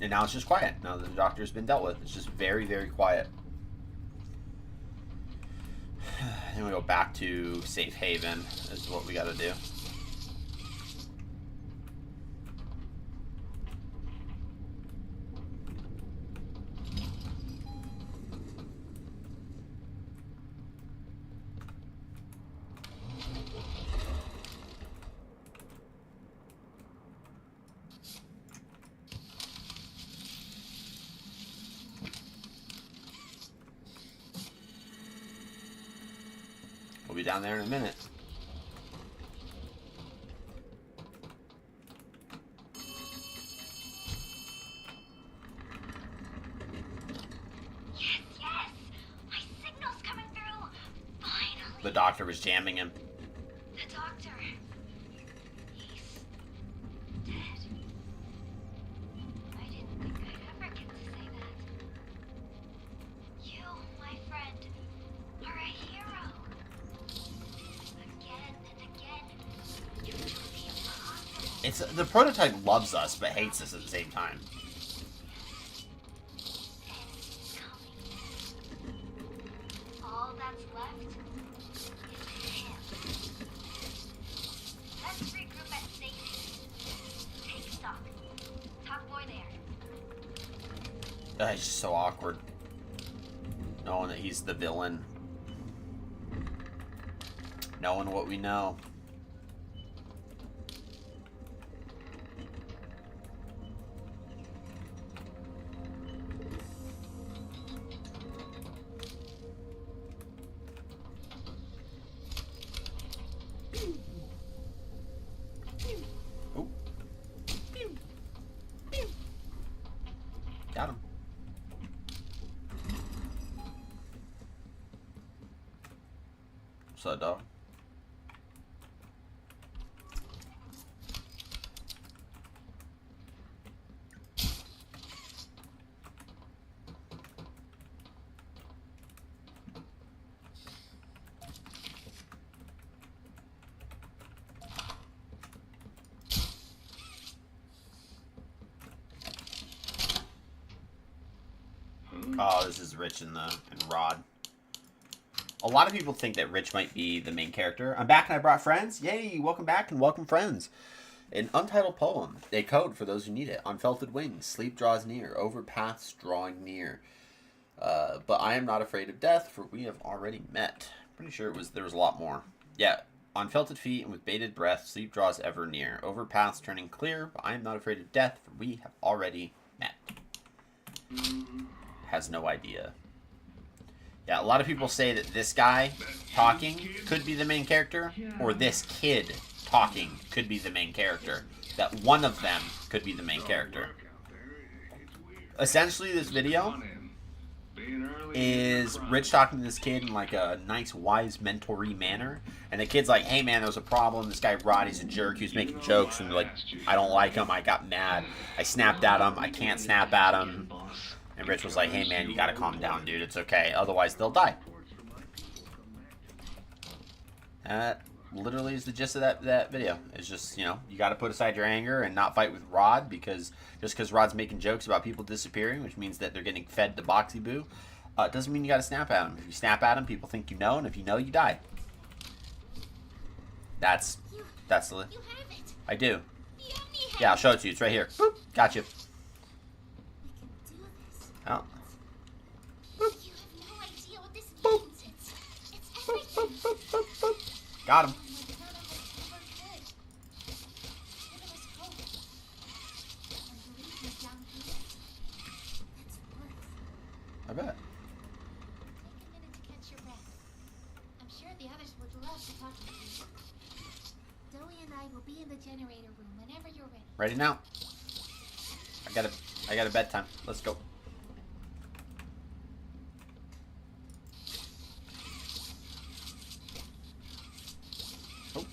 And now it's just quiet. Now that the Doctor's been dealt with. It's just very, very quiet. Then we go back to Safe Haven is what we gotta do. We'll be down there in a minute. Yes, yes! My signal's coming through! Finally! The Doctor was jamming him. The Doctor. He's dead. I didn't think I'd ever get to say that. You, my friend, are a hero. Again and again, you do the impossible. It's the prototype loves us but hates us at the same time. It's coming. All that's left is him. Let's regroup at safety. Take stock. Talk more there. It's just so awkward. Knowing that he's the villain. Knowing what we know. Oh. Got him. What's up, dog? Oh, this is Rich and Rod. A lot of people think that Rich might be the main character. I'm back and I brought friends. Yay, welcome back and welcome friends. An untitled poem. A code for those who need it. Unfelted wings. Sleep draws near. Over paths drawing near. But I am not afraid of death, for we have already met. Pretty sure there was a lot more. Yeah. On felted feet and with bated breath, sleep draws ever near. Over paths turning clear, but I am not afraid of death, for we have already met. Has no idea. Yeah, a lot of people say that this guy talking could be the main character, or this kid talking could be the main character. That one of them could be the main character. Essentially, this video is Rich talking to this kid in like a nice, wise, mentor-y manner. And the kid's like, hey man, there was a problem. This guy Roddy's a jerk. He was making jokes and like, I don't like him. I got mad. I snapped at him. I can't snap at him. And Rich was like, hey man, you gotta calm down, dude. It's okay. Otherwise, they'll die. That literally is the gist of that video. It's just, you know, you gotta put aside your anger and not fight with Rod, because just because Rod's making jokes about people disappearing, which means that they're getting fed to Boxy Boo, doesn't mean you gotta snap at him. If you snap at him, people think you know, and if you know, you die. That's the... You have it. I do. The Omni has Yeah, I'll show it to you. It's right here. Boop. Got you. We can do this. Oh. You have no idea what this means. It's everything. Got him. Like none of us ever could. Giving us hope. And belief is down here. That's worth. I bet. Take a minute to catch your breath. I'm sure the others would love to talk to you. Zoe and I will be in the generator room whenever you're ready. Ready now? I got a bedtime. Let's go. Oh. Good.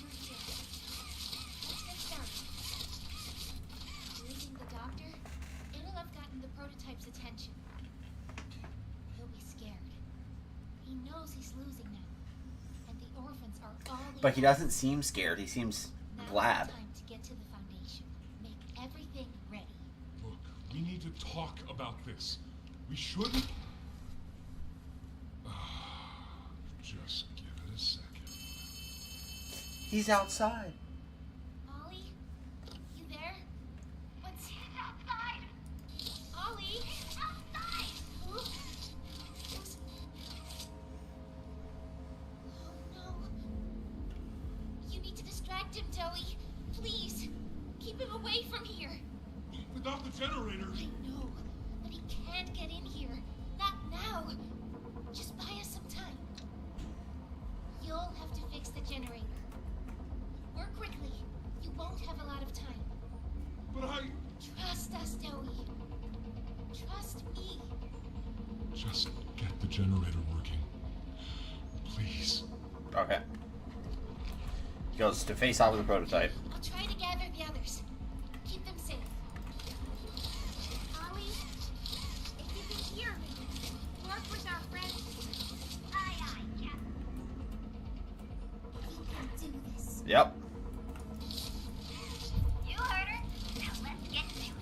We're here. Let's get started. knows he's losing now. And the orphans are all But he doesn't seem scared. He seems glad. Time to get to the foundation. Make everything ready. Look, we need to talk about this. We shouldn't... Just give it a second. He's outside. Ollie? You there? What's outside? Ollie? He's outside! Who? Oh no. You need to distract him, Joey. Please. Keep him away from here. Without the generator... I know, but he can't get in here. Not now. Just buy us some time. You'll have to fix the generator. Work quickly. You won't have a lot of time. But I... Trust us, Joey. Trust me. Just get the generator working. Please. Okay. He goes to face off with the prototype. I'll try to gather the others. Keep them safe. Ollie, if you can hear me, work with our friends. Aye, aye, Captain. We can do this. Yep. You heard her. Now let's get to it.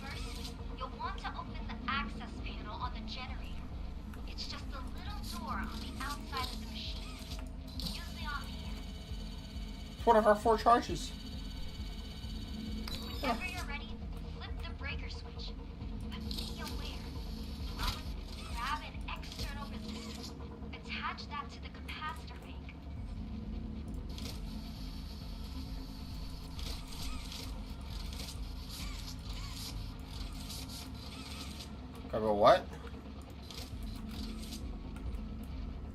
First, you'll want to open the access panel on the generator. It's just a little door on the outside of the machine. Use the on hand. It's one of our 4 charges. Whenever you're ready, flip the breaker switch. But be aware. Grab an external resistor. Attach that to the capacitor bank. Cover what?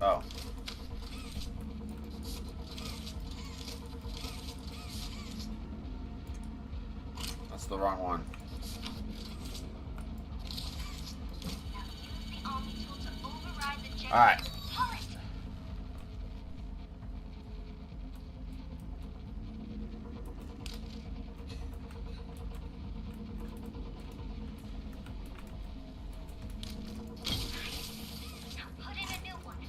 Oh. That's the wrong one. Now use the Omni tool to override the generator. Alright. Pull it! Now put in a new one.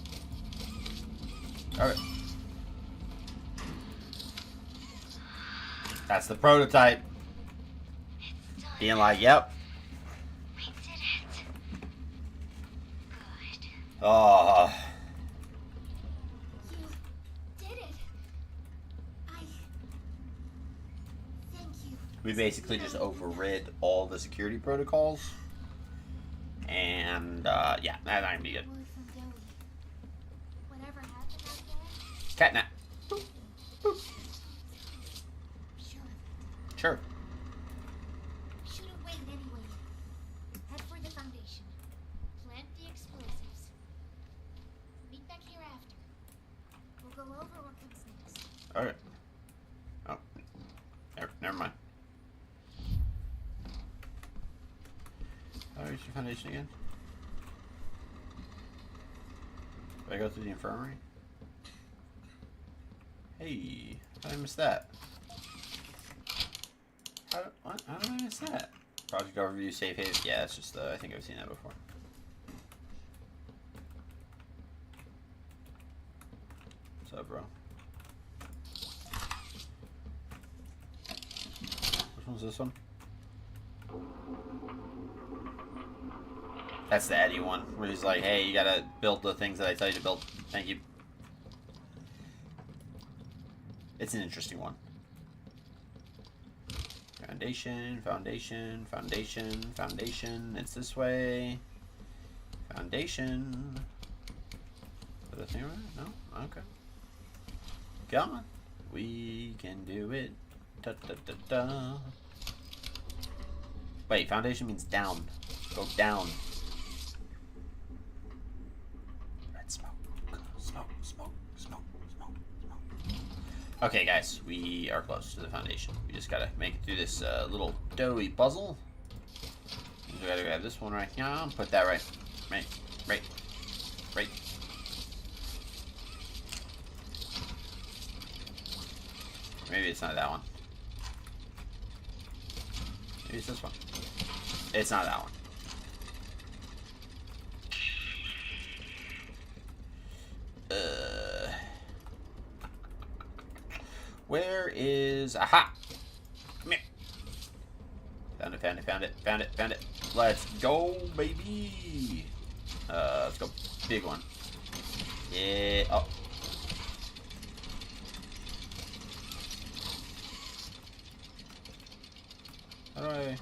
Alright. That's the prototype. It's done. Being like, yep. We did it. Good. Oh. You did it. Thank you. We basically just overrid all the security protocols. And, yeah, that's not gonna be good. Word from Joey. Whatever happened out there, Catnap. sure. Sure. Should have waited anyway. Head for the foundation. Plant the explosives. Meet back here after. We'll go over what comes next. Alright. Oh. Never mind. Oh, where's your foundation again? Did I go through the infirmary? Hey, how did I miss that? How did I miss that? Project overview, safe haven. Yeah, it's just I think I've seen that before. What's up, bro? Which one's this one? That's the Eddie one, where he's like, hey, you gotta build the things that I tell you to build. Thank you. It's an interesting one. Foundation, foundation, foundation, foundation. It's this way. Foundation. Is that thing right? No? Okay. Come on. We can do it. Da, da, da, da. Wait, foundation means down. Go down. Red smoke. Smoke, smoke, smoke, smoke, smoke. Okay, guys, we are close to the foundation. We just gotta make it through this little doughy puzzle. We gotta grab this one right here and put that right. Right. Maybe it's not that one. Maybe it's this one. It's not that one. Where is... Aha! Come here. Found it, found it, found it, found it, found it. Let's go, baby. Let's go. Big one. Yeah. Oh. How do I...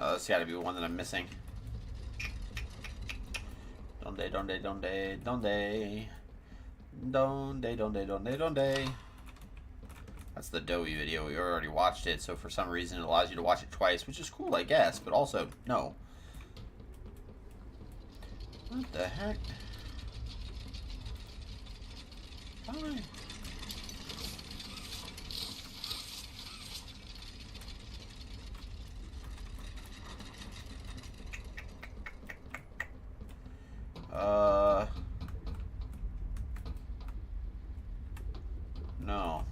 Oh, that's gotta be one that I'm missing. Donde, donde, donde, donde. Donde, donde, donde, donde. That's the Dowie video. We already watched it, so for some reason it allows you to watch it twice, which is cool, I guess, but also, no. What the heck? How do I... No.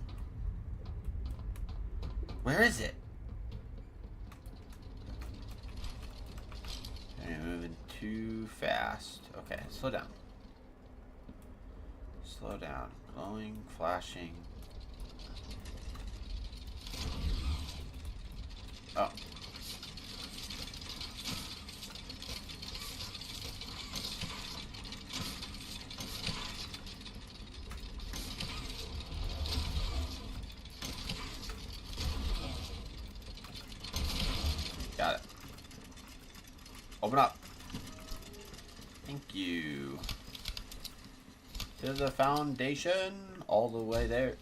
Where is it? I'm moving too fast. Okay, slow down. Slow down. Glowing, flashing. Oh. Got it. Open up. Thank you. To the foundation. All the way there.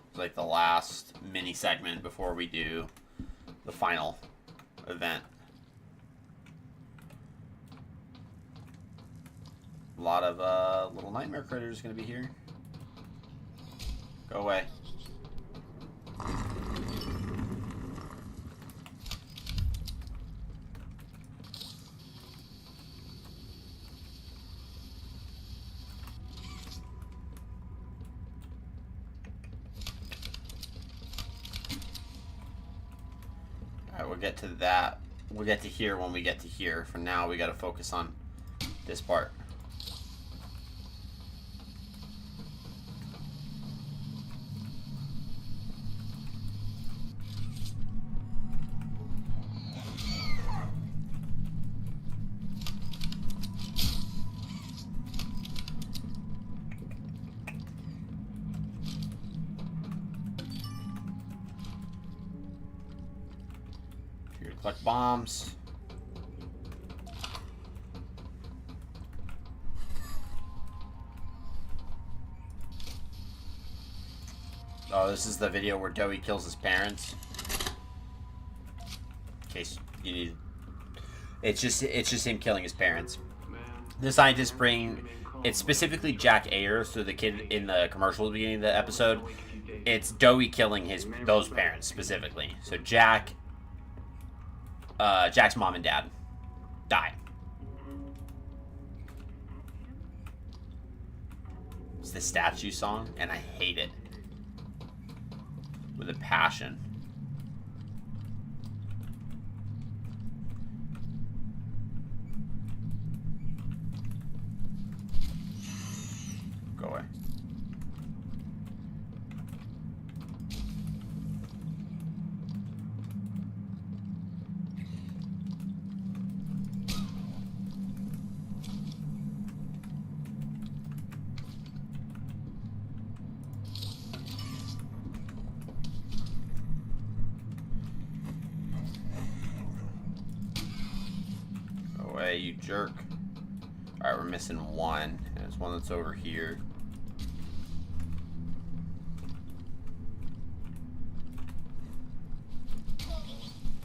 It's like the last mini segment before we do the final event. A lot of little nightmare critters gonna be here. Go away. Alright, we'll get to that. We'll get to here when we get to here. For now, we gotta focus on this part. Here to collect bombs. Oh, this is the video where Dowie kills his parents. In case you need... It's just him killing his parents. The scientists bring... It's specifically Jack Ayer, so the kid in the commercial at the beginning of the episode. It's Dowie killing those parents, specifically. So Jack's mom and dad die. It's the statue song, and I hate it. With a passion. Go away. Away, you jerk. Alright, we're missing one. There's one that's over here.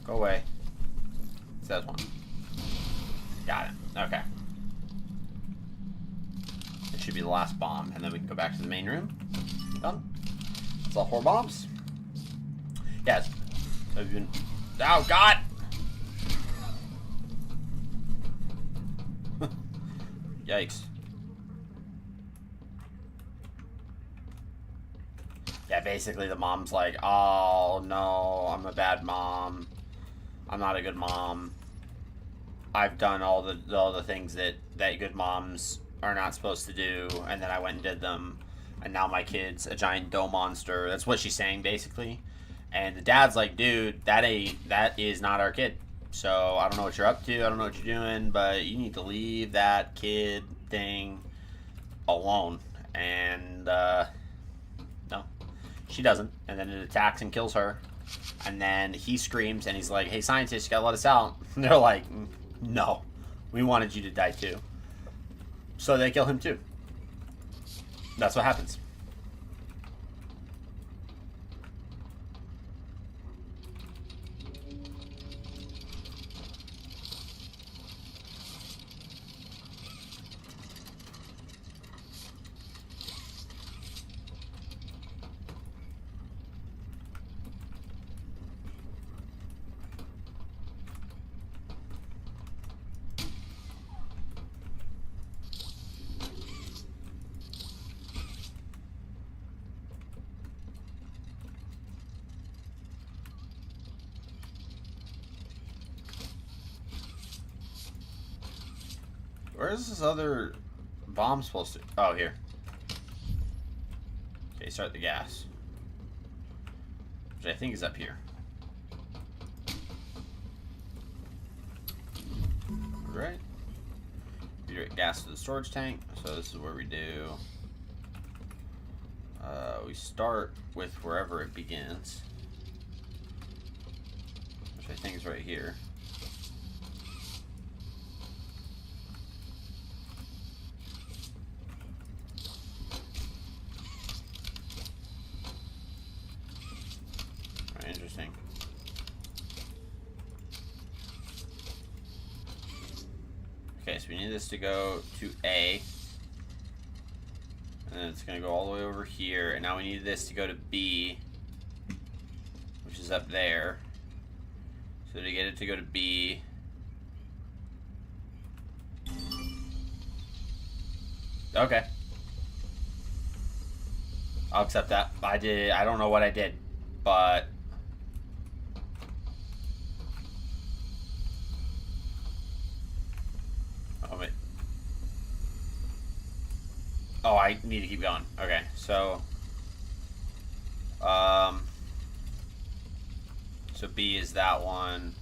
Go away. It says one. Got it. Okay. It should be the last bomb, and then we can go back to the main room. Done. That's all 4 bombs. Yes. Have you been... Oh, God! Yikes. Yeah, basically the mom's like, oh no, I'm a bad mom. I'm not a good mom. I've done all the things that good moms are not supposed to do, and then I went and did them, and now my kid's a giant dough monster. That's what she's saying basically. And the dad's like, dude, that is not our kid. So I don't know what you're up to. I don't know what you're doing, but you need to leave that kid thing alone. And no, she doesn't. And then it attacks and kills her. And then he screams and he's like, hey, scientists, you gotta let us out. And they're like, no, we wanted you to die too. So they kill him too. That's what happens. Where is this other bomb supposed to... Oh, here. Okay, start the gas. Which I think is up here. Right. Redirect gas to the storage tank. So this is where we do... we start with wherever it begins. Which I think is right here. Interesting. Okay, so we need this to go to A. And then it's going to go all the way over here. And now we need this to go to B, which is up there. So to get it to go to B... Okay. I'll accept that. I don't know what I did, but... Oh, I need to keep going. Okay, so so B is that one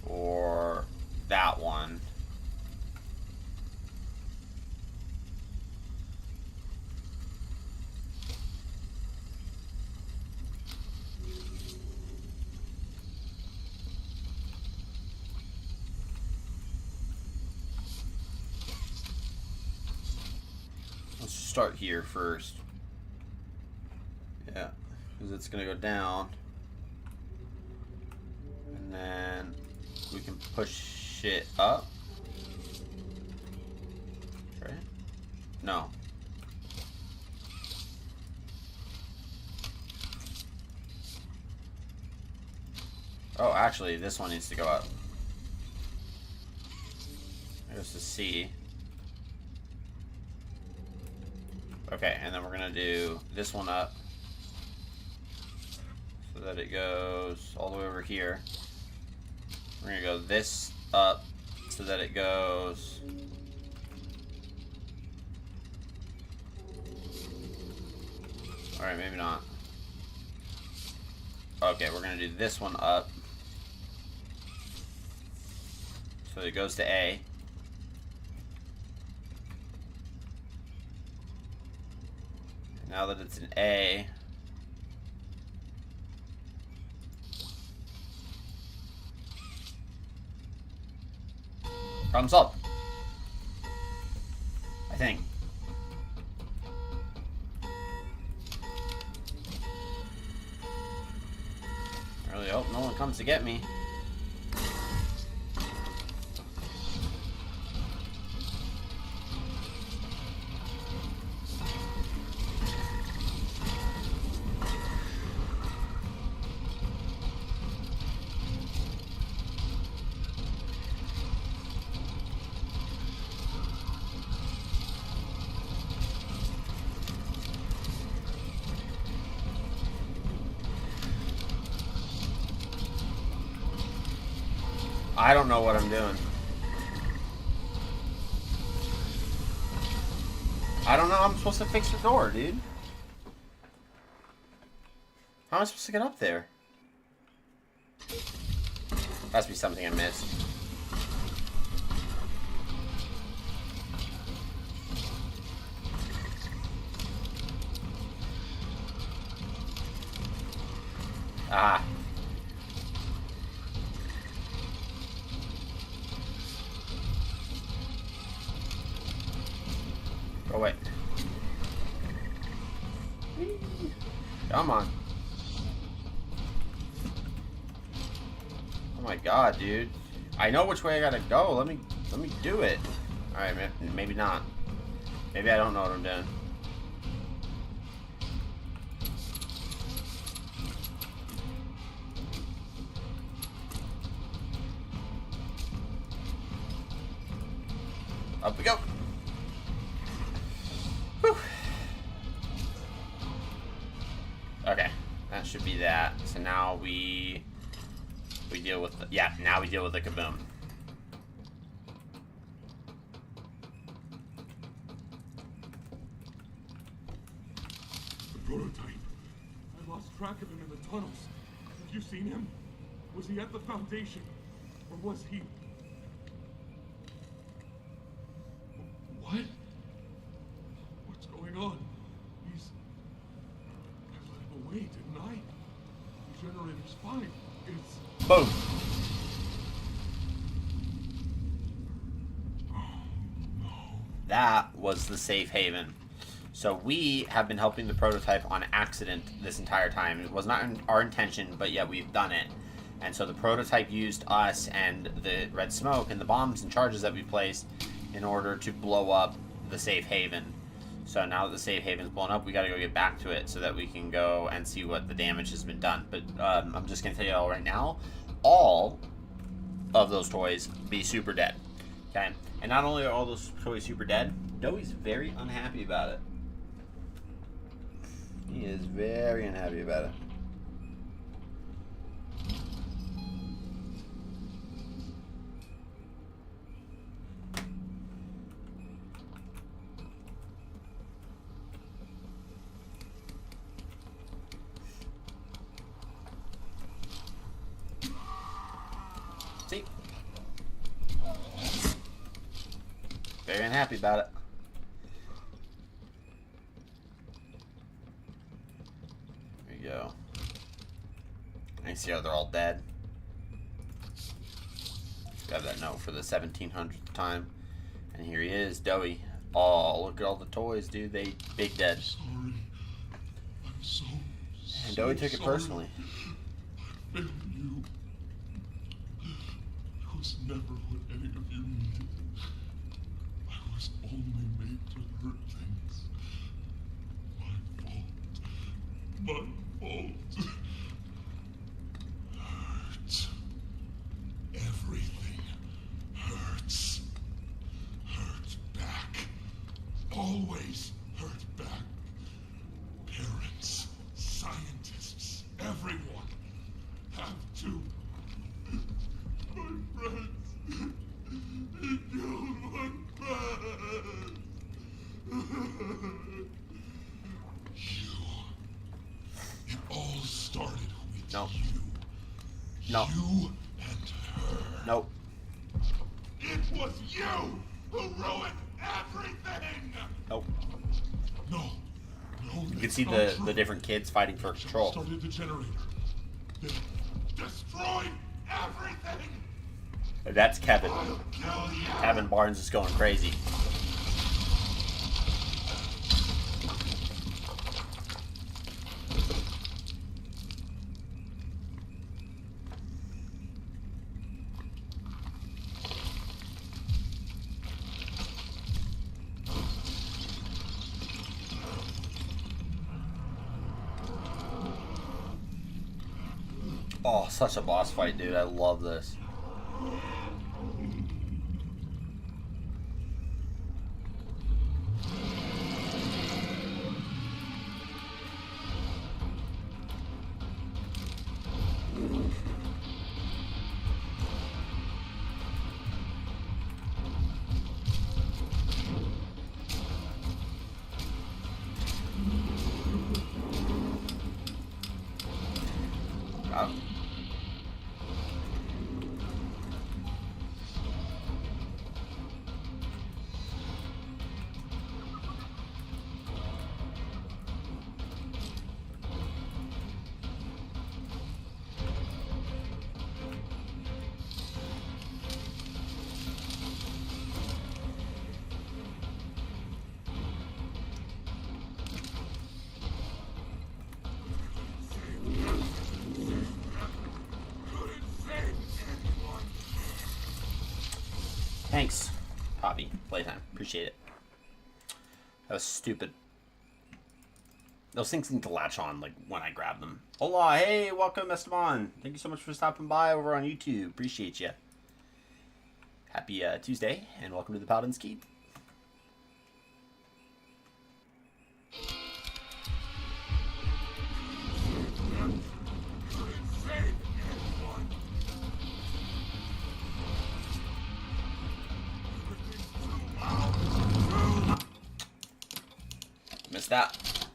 or that one. Let's start here first. Yeah, because it's going to go down. And then we can push it up. Right? No. Oh, actually, this one needs to go up. There's the C. Okay, and then we're gonna do this one up so that it goes all the way over here. We're gonna go this up so that it goes alright, maybe not. Okay, we're gonna do this one up so it goes to A. Now that it's an A, problem solved. I think. I really hope no one comes to get me. I don't know what I'm doing. I don't know how I'm supposed to fix the door, dude. How am I supposed to get up there? Must be something I missed. Ah. Oh, wait. Come on. Oh my god, dude. I know which way I gotta go. Let me do it. Alright, maybe not. Maybe I don't know what I'm doing. Up we go. Whew. Okay, that should be that. So now we deal with the, yeah, now we deal with the kaboom. The prototype. I lost track of him in the tunnels. Have you seen him? Was he at the Foundation? Or was he... What? What's going on? I let him away, didn't I? The generator's fine. It's... Boom. That was the safe haven. So we have been helping the prototype on accident this entire time. It was not our intention, but yeah, we've done it. And so the prototype used us and the red smoke and the bombs and charges that we placed in order to blow up the safe haven. So now that the safe haven's blown up, we gotta go get back to it so that we can go and see what the damage has been done. But I'm just gonna tell you all right now, all of those toys be super dead. Okay? And not only are all those toys super dead, Doey's very unhappy about it. He is very unhappy about it. See? Very unhappy about it. There you go. I see how they're all dead. Grab that note for the 1700th time. And here he is, Doey. Oh, look at all the toys, dude. They big dead. Sorry. I'm so And Doey took it sorry. personally. I failed you. I was never what any of you needed. I was only made to hurt things. My fault. My fault. Hurt. Everything hurts. Hurt back. Always hurt back. Parents, scientists, everyone have to. My friends, he killed one friend. You. It all started with No. you. No. You and her. Nope. It was you who ruined everything. Nope. No. No. You can see the different kids fighting for control. Started the generator. Then destroyed everything. That's Kevin. I'll kill you. Kevin Barnes is going crazy. Oh, such a boss fight, dude. I love this. Thanks, Poppy. Playtime. Appreciate it. That was stupid. Those things need to latch on like when I grab them. Hola, hey, welcome Esteban. Thank you so much for stopping by over on YouTube. Appreciate you. Happy Tuesday, and welcome to the Paladins Keep. Missed that.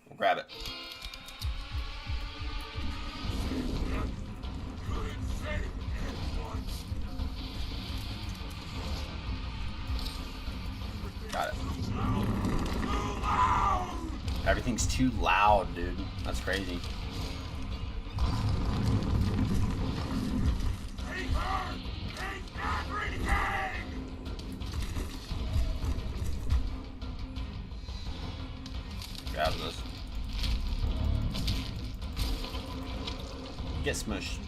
We'll grab it. Got it. Everything's too loud, dude. That's crazy. Grab this. Get smushed.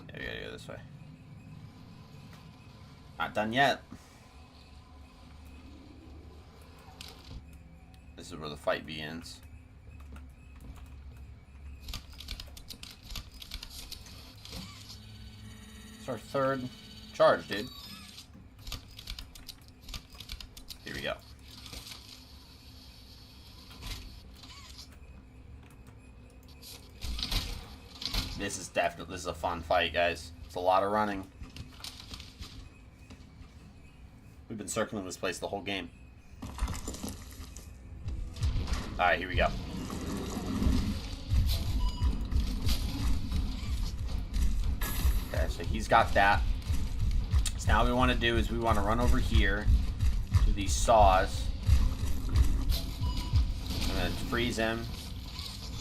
Yeah, we gotta go this way. Not done yet. This is where the fight begins. It's our third charge, dude. Here we go. This is a fun fight, guys. It's a lot of running. We've been circling this place the whole game. Alright, here we go. Okay, so he's got that. So now what we want to do is we want to run over here to these saws. And then freeze him.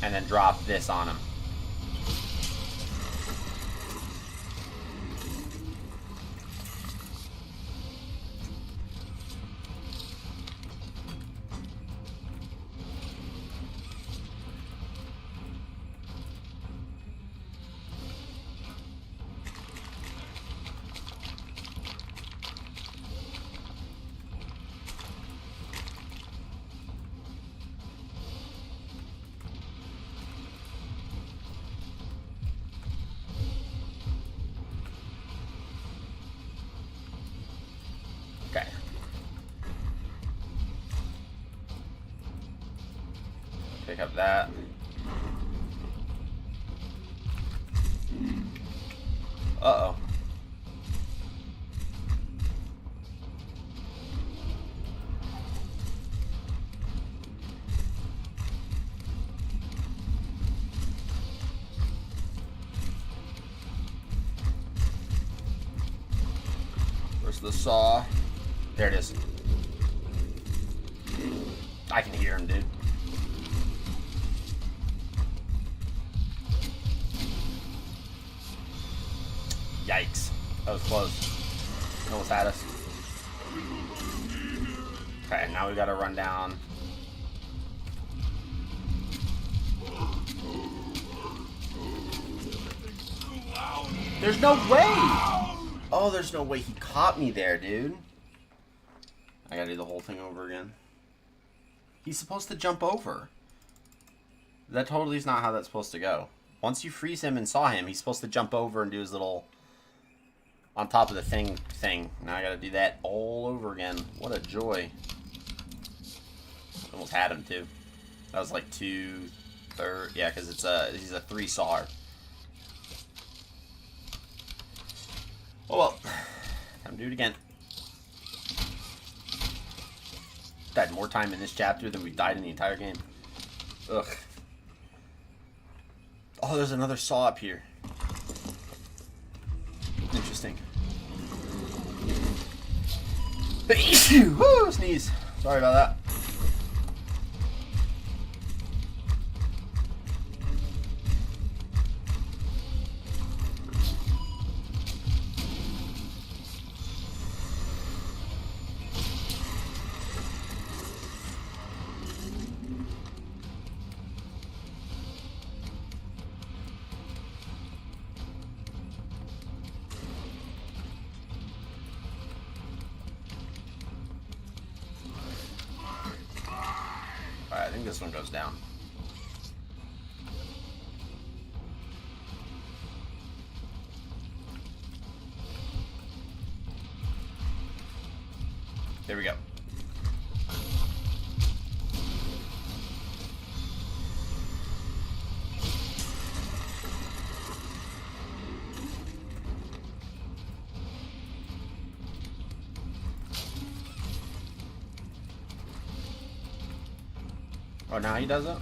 And then drop this on him. Okay. Pick up that. Uh-oh. Where's the saw? There it is. I can hear him, dude. Yikes. That was close. Almost had us. Okay, now we gotta run down. There's no way! Oh, there's no way he caught me there, dude. I gotta do the whole thing over again. He's supposed to jump over. That totally is not how that's supposed to go. Once you freeze him and saw him, he's supposed to jump over and do his little on top of the thing. Now I gotta do that all over again. What a joy. Almost had him too. That was like 2/3. Yeah, because he's a 3-star. Oh well. Time to do it again. Died more time in this chapter than we died in the entire game. Ugh. Oh, there's another saw up here. Interesting. Woo! Sneeze. Sorry about that. this one goes down. There we go. Oh, now he does it?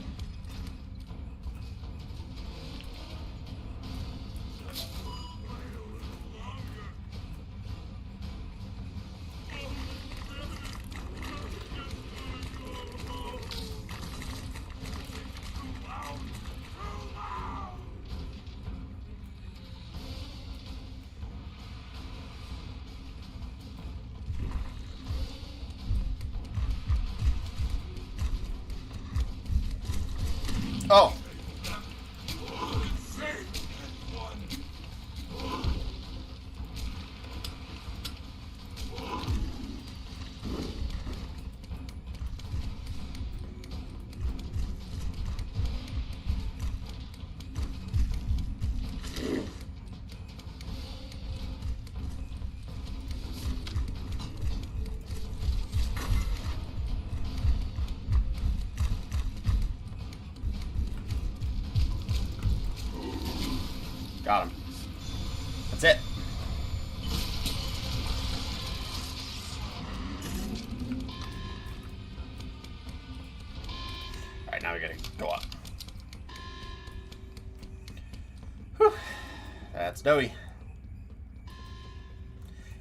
Oh. Got him. That's it. Alright, now we gotta go up. Whew. That's doughy.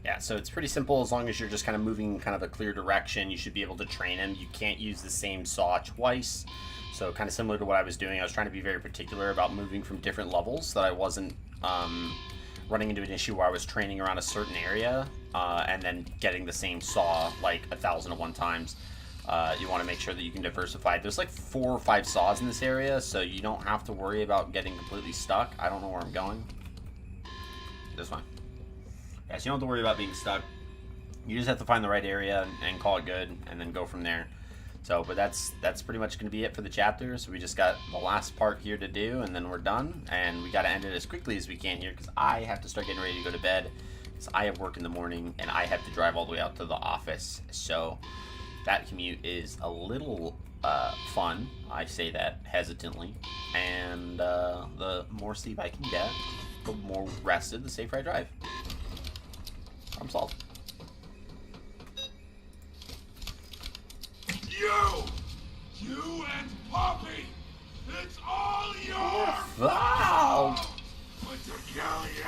Yeah, so it's pretty simple. As long as you're just kind of moving kind of a clear direction, you should be able to train him. You can't use the same saw twice. So kind of similar to what I was doing, I was trying to be very particular about moving from different levels, so that I wasn't running into an issue where I was training around a certain area and then getting the same saw like 1,001 times. You want to make sure that you can diversify. There's like 4 or 5 saws in this area, so you don't have to worry about getting completely stuck. I don't know where I'm going. This one. Yeah, so you don't have to worry about being stuck. You just have to find the right area and call it good, and then go from there. So, but that's pretty much going to be it for the chapter. So we just got the last part here to do, and then we're done. And we got to end it as quickly as we can here, because I have to start getting ready to go to bed, because I have work in the morning, and I have to drive all the way out to the office. So that commute is a little fun. I say that hesitantly. And the more sleep I can get, the more rested, the safer I drive. Problem solved. You and Poppy, it's all your Wow! fault. To kill you.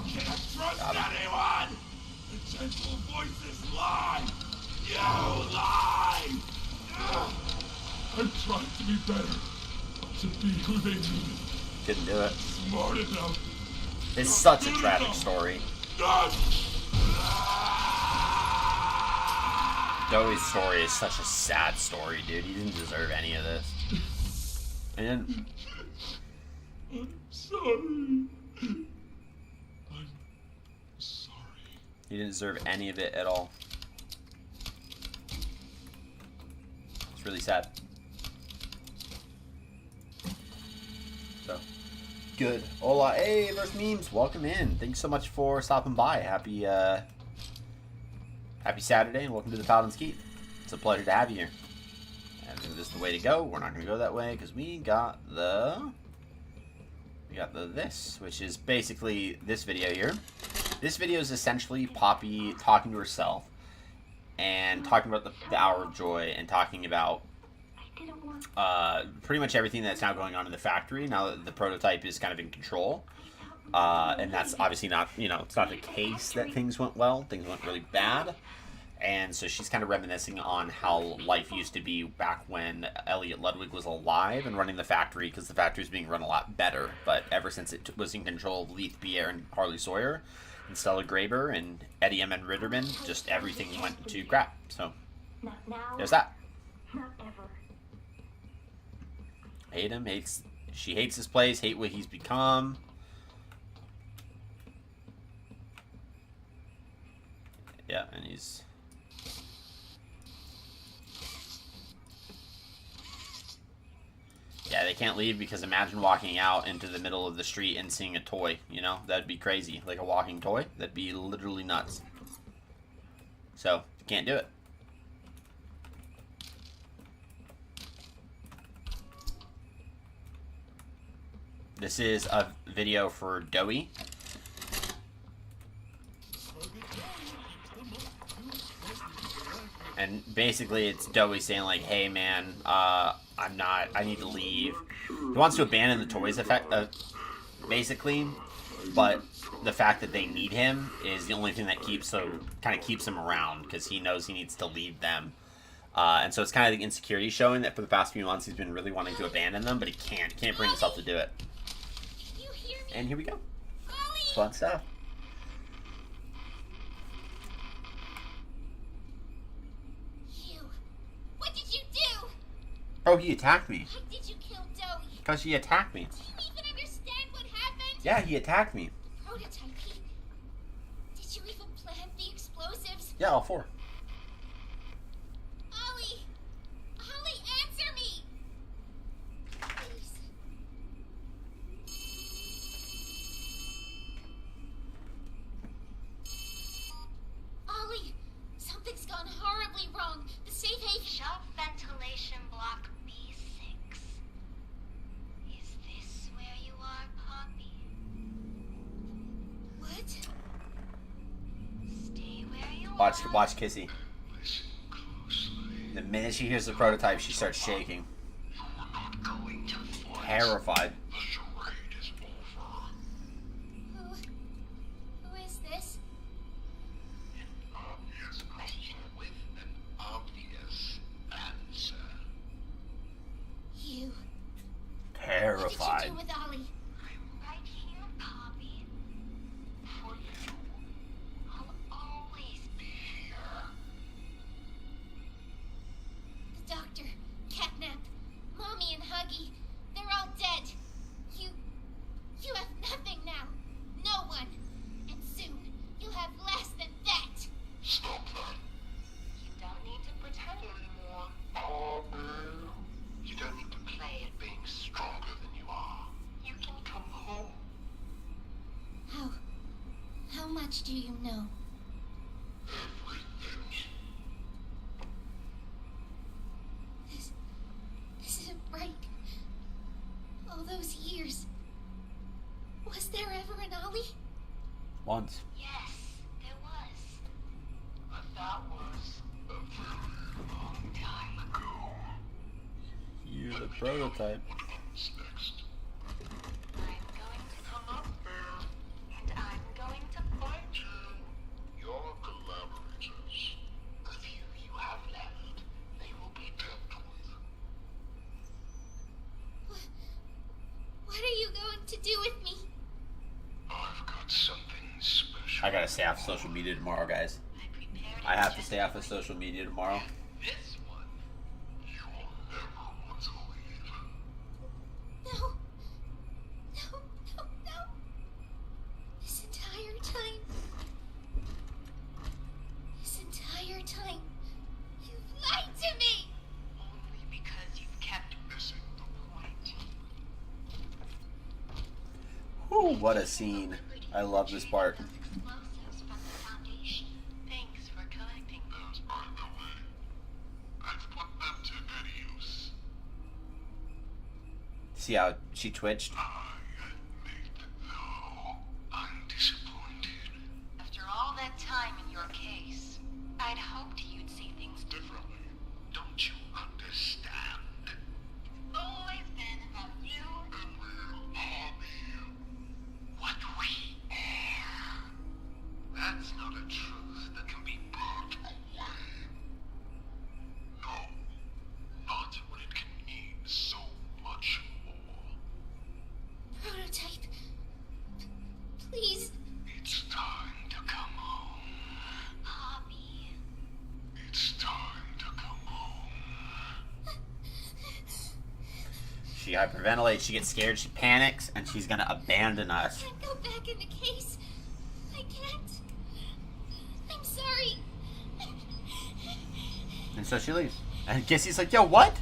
Can't trust anyone. The gentle voices lie. You lie. I'm trying to be better. To be who they needed. Couldn't do it. Smart enough. It's such a tragic story. Doey's story is such a sad story, dude. He didn't deserve any of this. And I'm sorry. I'm sorry. he didn't deserve any of it at all. It's really sad. So, good. Hola, hey, verse memes, welcome in. Thanks so much for stopping by. Happy Saturday, and welcome to the Paladins Keep. It's a pleasure to have you here. And this is the way to go. We're not going to go that way because we got the this, which is basically this video here. This video is essentially Poppy talking to herself and talking about the Hour of Joy and talking about pretty much everything that's now going on in the factory now that the prototype is kind of in control. And that's obviously not, it's not the case that things went well. Things went really bad. And so she's kind of reminiscing on how life used to be back when Elliot Ludwig was alive and running the factory, because the factory is being run a lot better. But ever since it was in control of Leith Pierre and Harley Sawyer and Stella Graber and Eddie M. and Ritterman, just everything went to crap. So Not now. there's that. Not ever. Hate him, hates She hates this place, hate what he's become. Yeah, and he's... Yeah, they can't leave because imagine walking out into the middle of the street and seeing a toy, you know? That'd be crazy. Like a walking toy. That'd be literally nuts. So, can't do it. This is a video for Doey. And basically it's Doey saying like, hey man, I need to leave. He wants to abandon the toys basically, but the fact that they need him is the only thing that kind of keeps him around, because he knows he needs to leave them. And so it's kind of the insecurity showing that for the past few months he's been really wanting to abandon them, but he can't bring himself to do it. And here we go. Fun stuff. What did you do? Oh, he attacked me. Why did you kill Doey? Because he attacked me. Do you even understand what happened? Yeah, he attacked me. Prototype. Did you even plant the explosives? Yeah, all 4. Ollie! Ollie, answer me! Please. Ollie, something's gone horribly wrong. The safe haven... Shelf ventilation block B6. Is this where you are, Poppy? What? Stay where you are. Watch Kissy. The minute she hears the prototype, she starts shaking. Terrified. Who is this? Obvious question with an obvious answer. You. Terrified. What did you do with Ollie? I'm right here, Poppy. For you. I'll always be here. The doctor, Catnap, Mommy and Huggy, they're all dead. You have nothing now. No one. And soon, you'll have less than that. Stop that. You don't need to pretend anymore. You don't need to play at being stronger than you are. You can come home. How much do you know? Everything. This isn't right. All those years. Was there ever an Ollie? Once. Yes, there was. But that was A very long time ago. You're the prototype. What comes next? I'm going to come up there, and I'm going to find you. Your collaborators, the few you have left, they will be dealt with. What are you going to do with me? I've got something special. I gotta stay off social media tomorrow, guys. I have to stay off of social media tomorrow. This one, you will never want to leave. No. No. This entire time, you've lied to me. Only because you've kept Missing the point. Ooh, what a scene. I love this part. explosives from the Foundation. Thanks for collecting them. Those, by the way, I've put them to good use. See how she twitched? I admit, though, I'm disappointed. After all that time in your case, I'd hoped you'd see things differently. Don't you understand? It's always been about you And we'll all be what we are. That's not a truth that can be brought away. No, not when it can mean so much more. Prototype. Please. It's time to come home. Poppy. It's time to come home. She hyperventilates, she gets scared, she panics, and she's gonna abandon us. I can't go back in the case. I can't. I'm sorry. And so she leaves. And Kissy's like, yo, what?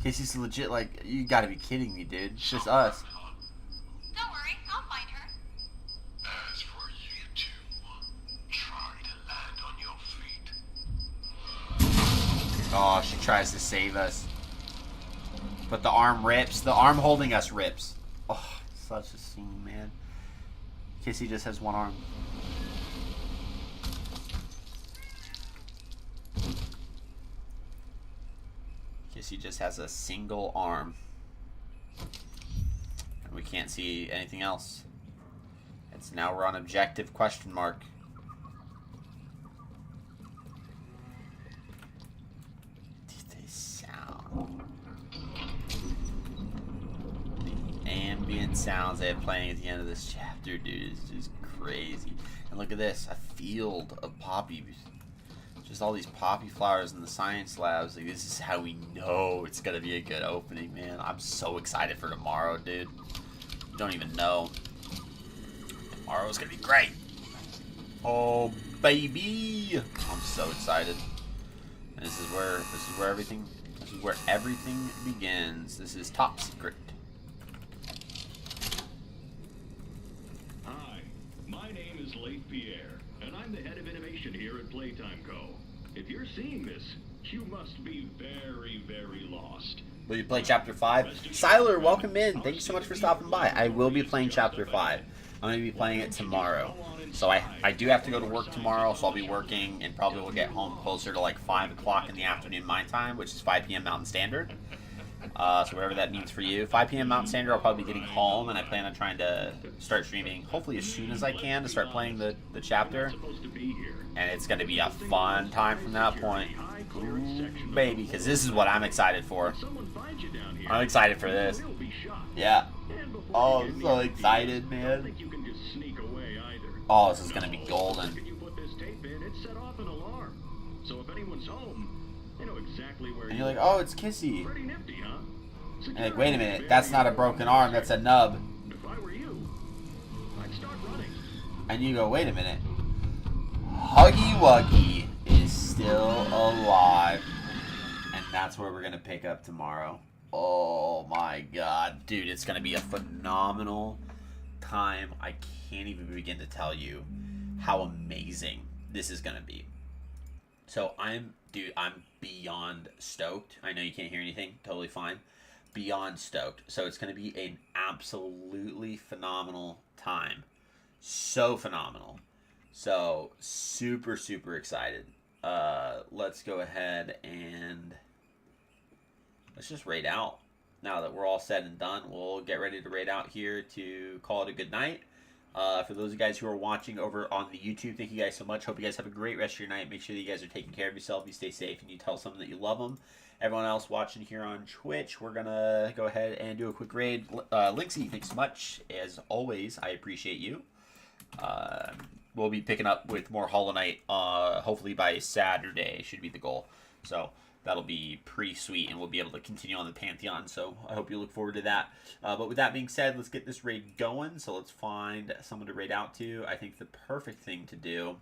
Kissy's legit like, you gotta be kidding me, dude. It's just us. Don't worry, I'll find her. As for you two, try to land on your feet. Oh, she tries to save us. But the arm rips. The arm holding us rips. Oh, such a scene, man. Kissy just has one arm. Kissy just has a single arm. And we can't see anything else. It's now we're on objective question mark. They sound. The ambient sounds they have playing at the end of this chapter, dude, is just crazy. And look at this, a field of poppies. Just all these poppy flowers in the science labs. Like, this is how we know it's gonna be a good opening, man. I'm so excited for tomorrow, dude. You don't even know. Tomorrow's gonna be great. Oh baby, I'm so excited. And this is where everything begins. This is top secret. Hi, my name is Leif Pierre, and I'm the head of innovation here at Playtime Co. If you're seeing this, you must be very, very lost. Will you play Chapter 5? Siler, welcome in. Thank you so much for stopping by. I will be playing Chapter 5. I'm going to be playing it tomorrow. So I do have to go to work tomorrow, so I'll be working and probably will get home closer to like 5 o'clock in the afternoon my time, which is 5 p.m. Mountain Standard. So whatever that means for you. 5 p.m. Mountain Standard, I'll probably be getting home, and I plan on trying to start streaming hopefully as soon as I can to start playing the chapter. And it's going to be a fun time from that point. Ooh, baby, because this is what I'm excited for. I'm excited for this. Yeah. Oh, I'm so excited, man. Oh, this is going to be golden. And you're like, oh, it's Kissy. And like, wait a minute, that's not a broken arm, that's a nub. And you go, wait a minute. Huggy Wuggy is still alive. And that's where we're going to pick up tomorrow. Oh my god. Dude, it's going to be a phenomenal time. I can't even begin to tell you how amazing this is going to be. So I'm beyond stoked. I know you can't hear anything. Totally fine. Beyond stoked. So it's going to be an absolutely phenomenal time. So phenomenal. So super, super excited. Let's go ahead and let's just raid out. Now that we're all said and done, we'll get ready to raid out here to call it a good night. For those of you guys who are watching over on the YouTube, thank you guys so much. Hope you guys have a great rest of your night. Make sure that you guys are taking care of yourself. You stay safe and you tell someone that you love them. Everyone else watching here on Twitch, we're going to go ahead and do a quick raid. Linksy, thanks so much. As always, I appreciate you. We'll be picking up with more Hollow Knight, hopefully by Saturday should be the goal. So that'll be pretty sweet, and we'll be able to continue on the Pantheon. So I hope you look forward to that. But with that being said, let's get this raid going. So let's find someone to raid out to. I think the perfect thing to do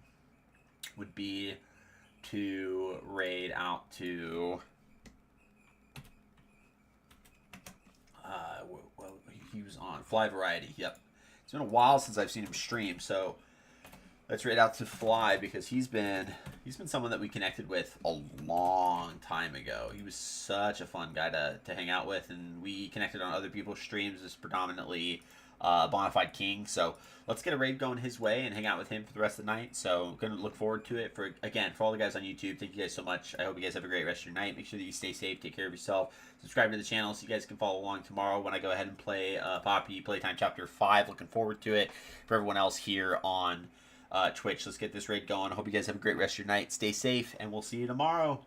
would be to raid out to... what he was on Fly Variety. Yep, it's been a while since I've seen him stream, so let's raid out to Fly because he's been someone that we connected with a long time ago. He was such a fun guy to hang out with, and we connected on other people's streams as predominantly Bonafide King. So let's get a raid going his way and hang out with him for the rest of the night. So going to look forward to it. For all the guys on YouTube, thank you guys so much. I hope you guys have a great rest of your night. Make sure that you stay safe, take care of yourself. Subscribe to the channel so you guys can follow along tomorrow when I go ahead and play Poppy Playtime Chapter 5. Looking forward to it. For everyone else here on Twitch, let's get this raid going. I hope you guys have a great rest of your night. Stay safe, and we'll see you tomorrow.